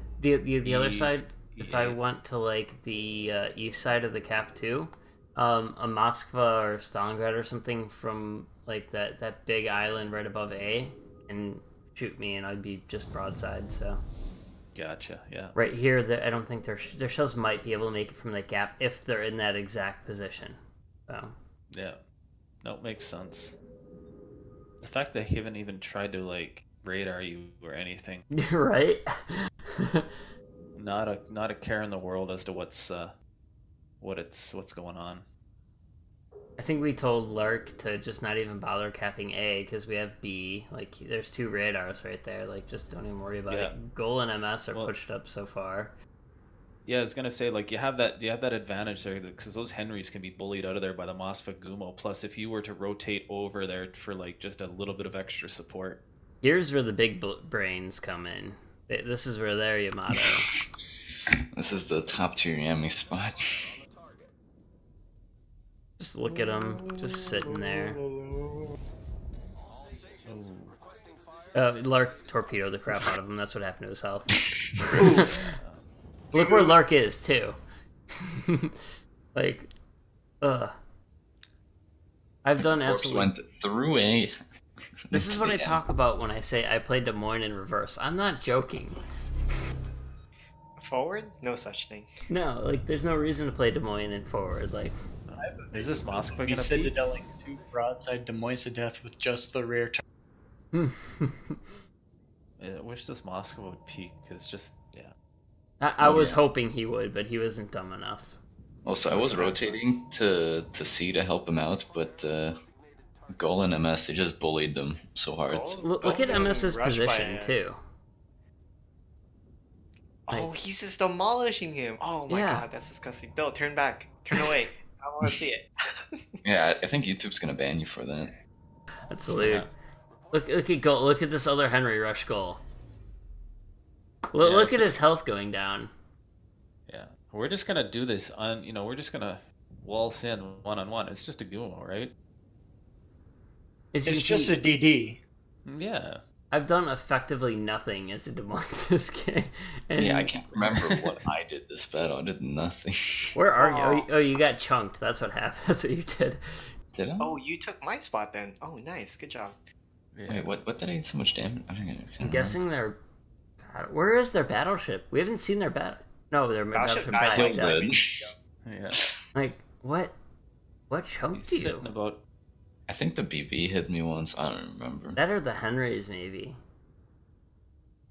S3: other side. If I went to like the east side of the cap too, a Moskva or Stalingrad or something from like that big island right above A and shoot me and I'd be just broadside. So.
S6: Gotcha. Yeah.
S3: Right here, I don't think their shells might be able to make it from the gap if they're in that exact position. So. Yeah.
S6: No, makes sense. The fact that he haven't even tried to like radar you or anything.
S3: Right.
S6: Not a care in the world as to what's going on.
S3: I think we told Lark to just not even bother capping A because we have B. Like, there's 2 radars right there. Like, just don't even worry about it. Goal and MS are pushed up so far.
S6: Yeah, I was gonna say like you have that advantage there because those Henrys can be bullied out of there by the Moskva Gumo. Plus, if you were to rotate over there for like just a little bit of extra support.
S3: Here's where the big brains come in. This is where they're Yamato.
S4: This is the top tier Yami spot.
S3: Just look at him, just sitting there. Lark torpedoed the crap out of him. That's what happened to his health. Look where Lark is too. Like, I've done absolutely.
S4: Went through A.
S3: This is what I talk about when I say I played Des Moines in reverse. I'm not joking.
S2: Forward? No such thing.
S3: No, like there's no reason to play Des Moines in forward. Like,
S6: is this Moskva gonna
S9: citadeling 2 broadside Des Moines to death with just the rear turn.
S6: Yeah, I wish this Moskva would peak because just
S3: I was hoping he would, but he wasn't dumb enough.
S4: Also, I was rotating to C to help him out, but Goal and MS, they just bullied them so hard.
S3: Look at MS's position too.
S2: Oh, he's just demolishing him. Oh my god, that's disgusting. Bill, turn back. Turn away. I don't want to see it.
S4: Yeah, I think YouTube's gonna ban you for that.
S3: That's lewd. Look at Goal. Look at this other Henry Rush Goal. Look at his health going down.
S6: Yeah, we're just gonna do this on. We're just gonna waltz in 1-on-1. It's just a Gumo, right?
S9: It's just a DD.
S6: Yeah.
S3: I've done effectively nothing as a Des Moines this game. And
S4: yeah, I can't remember what I did this battle. I did nothing.
S3: Where are you? Oh, you got chunked. That's what happened. That's what you did.
S4: Did I?
S2: Oh, you took my spot then. Oh, nice. Good job.
S4: Wait, what did I get so much damage?
S3: I'm guessing they're... Where is their battleship? We haven't seen their battle... No, their battleship died.
S6: Yeah.
S3: Like, what? What chunked you?
S4: I think the BB hit me once. I don't remember.
S3: That or the Henrys, maybe.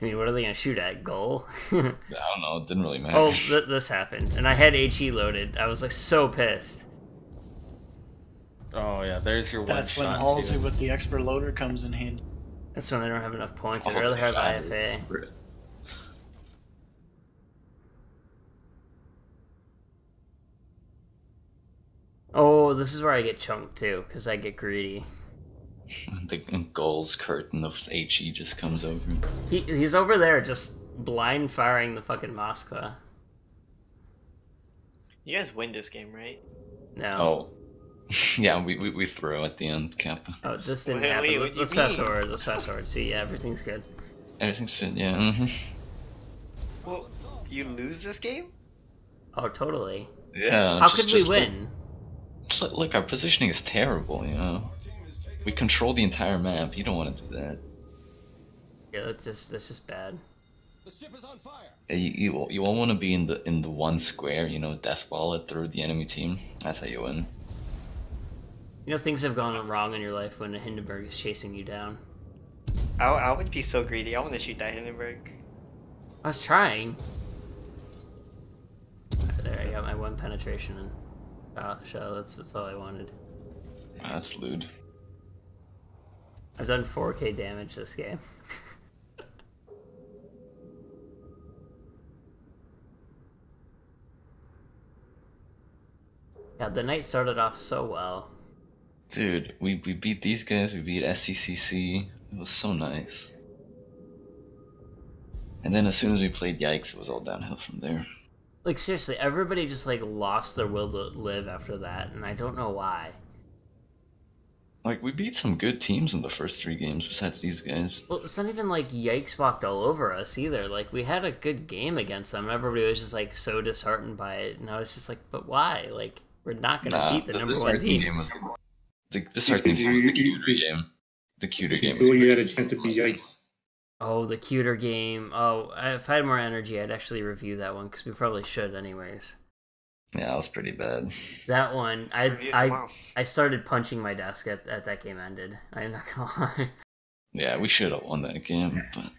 S3: I mean, what are they going to shoot at? Goal?
S4: I don't know. It didn't really matter.
S3: Oh, this happened. And I had HE loaded. I was, like, so pissed.
S6: Oh, yeah. There's your
S9: one shot. That's when Halsey with the expert loader comes in handy.
S3: That's when I don't have enough points. I'd rather have IFA. Oh, this is where I get chunked too, because I get greedy.
S4: The Goal's curtain of HE just comes over.
S3: He's over there just blind firing the fucking Moskva.
S2: You guys win this game, right?
S3: No.
S4: Oh. Yeah, we throw at the end, Kappa.
S3: Oh, this didn't happen. Let's fast forward. Let's fast forward. See, yeah, everything's good.
S4: Everything's good, yeah.
S2: Well, you lose this game?
S3: Oh, totally.
S4: Yeah.
S3: How could we win?
S4: Look, our positioning is terrible, We control the entire map. You don't want to do that.
S3: Yeah, that's just bad.
S12: The ship is on fire.
S4: You all want to be in the one square, death ball it through the enemy team. That's how you win.
S3: Things have gone wrong in your life when a Hindenburg is chasing you down.
S2: I would be so greedy. I want to shoot that Hindenburg.
S3: I was trying. There, I got my 1 penetration and shell. That's all I wanted.
S4: That's lewd.
S3: I've done 4k damage this game. Yeah, the night started off so well.
S4: Dude, we beat these guys, we beat SCCC. It was so nice. And then as soon as we played Yikes, it was all downhill from there.
S3: Like, seriously, everybody just, like, lost their will to live after that, and I don't know why.
S4: Like, we beat some good teams in the first 3 games besides these guys.
S3: Well, it's not even like Yikes walked all over us either. Like, we had a good game against them, and everybody was just, like, so disheartened by it, and I was just like, but why? Like, we're not gonna beat the number 1 team.
S4: Game was this Arcane game was the cuter game. The cuter game.
S11: When you had a chance to beat Yikes.
S3: Oh, the cuter game. Oh, if I had more energy, I'd actually review that one, because we probably should anyways.
S4: Yeah, that was pretty bad.
S3: That one, I started punching my desk at that game ended. I'm not gonna lie.
S4: Yeah, we should have won that game, but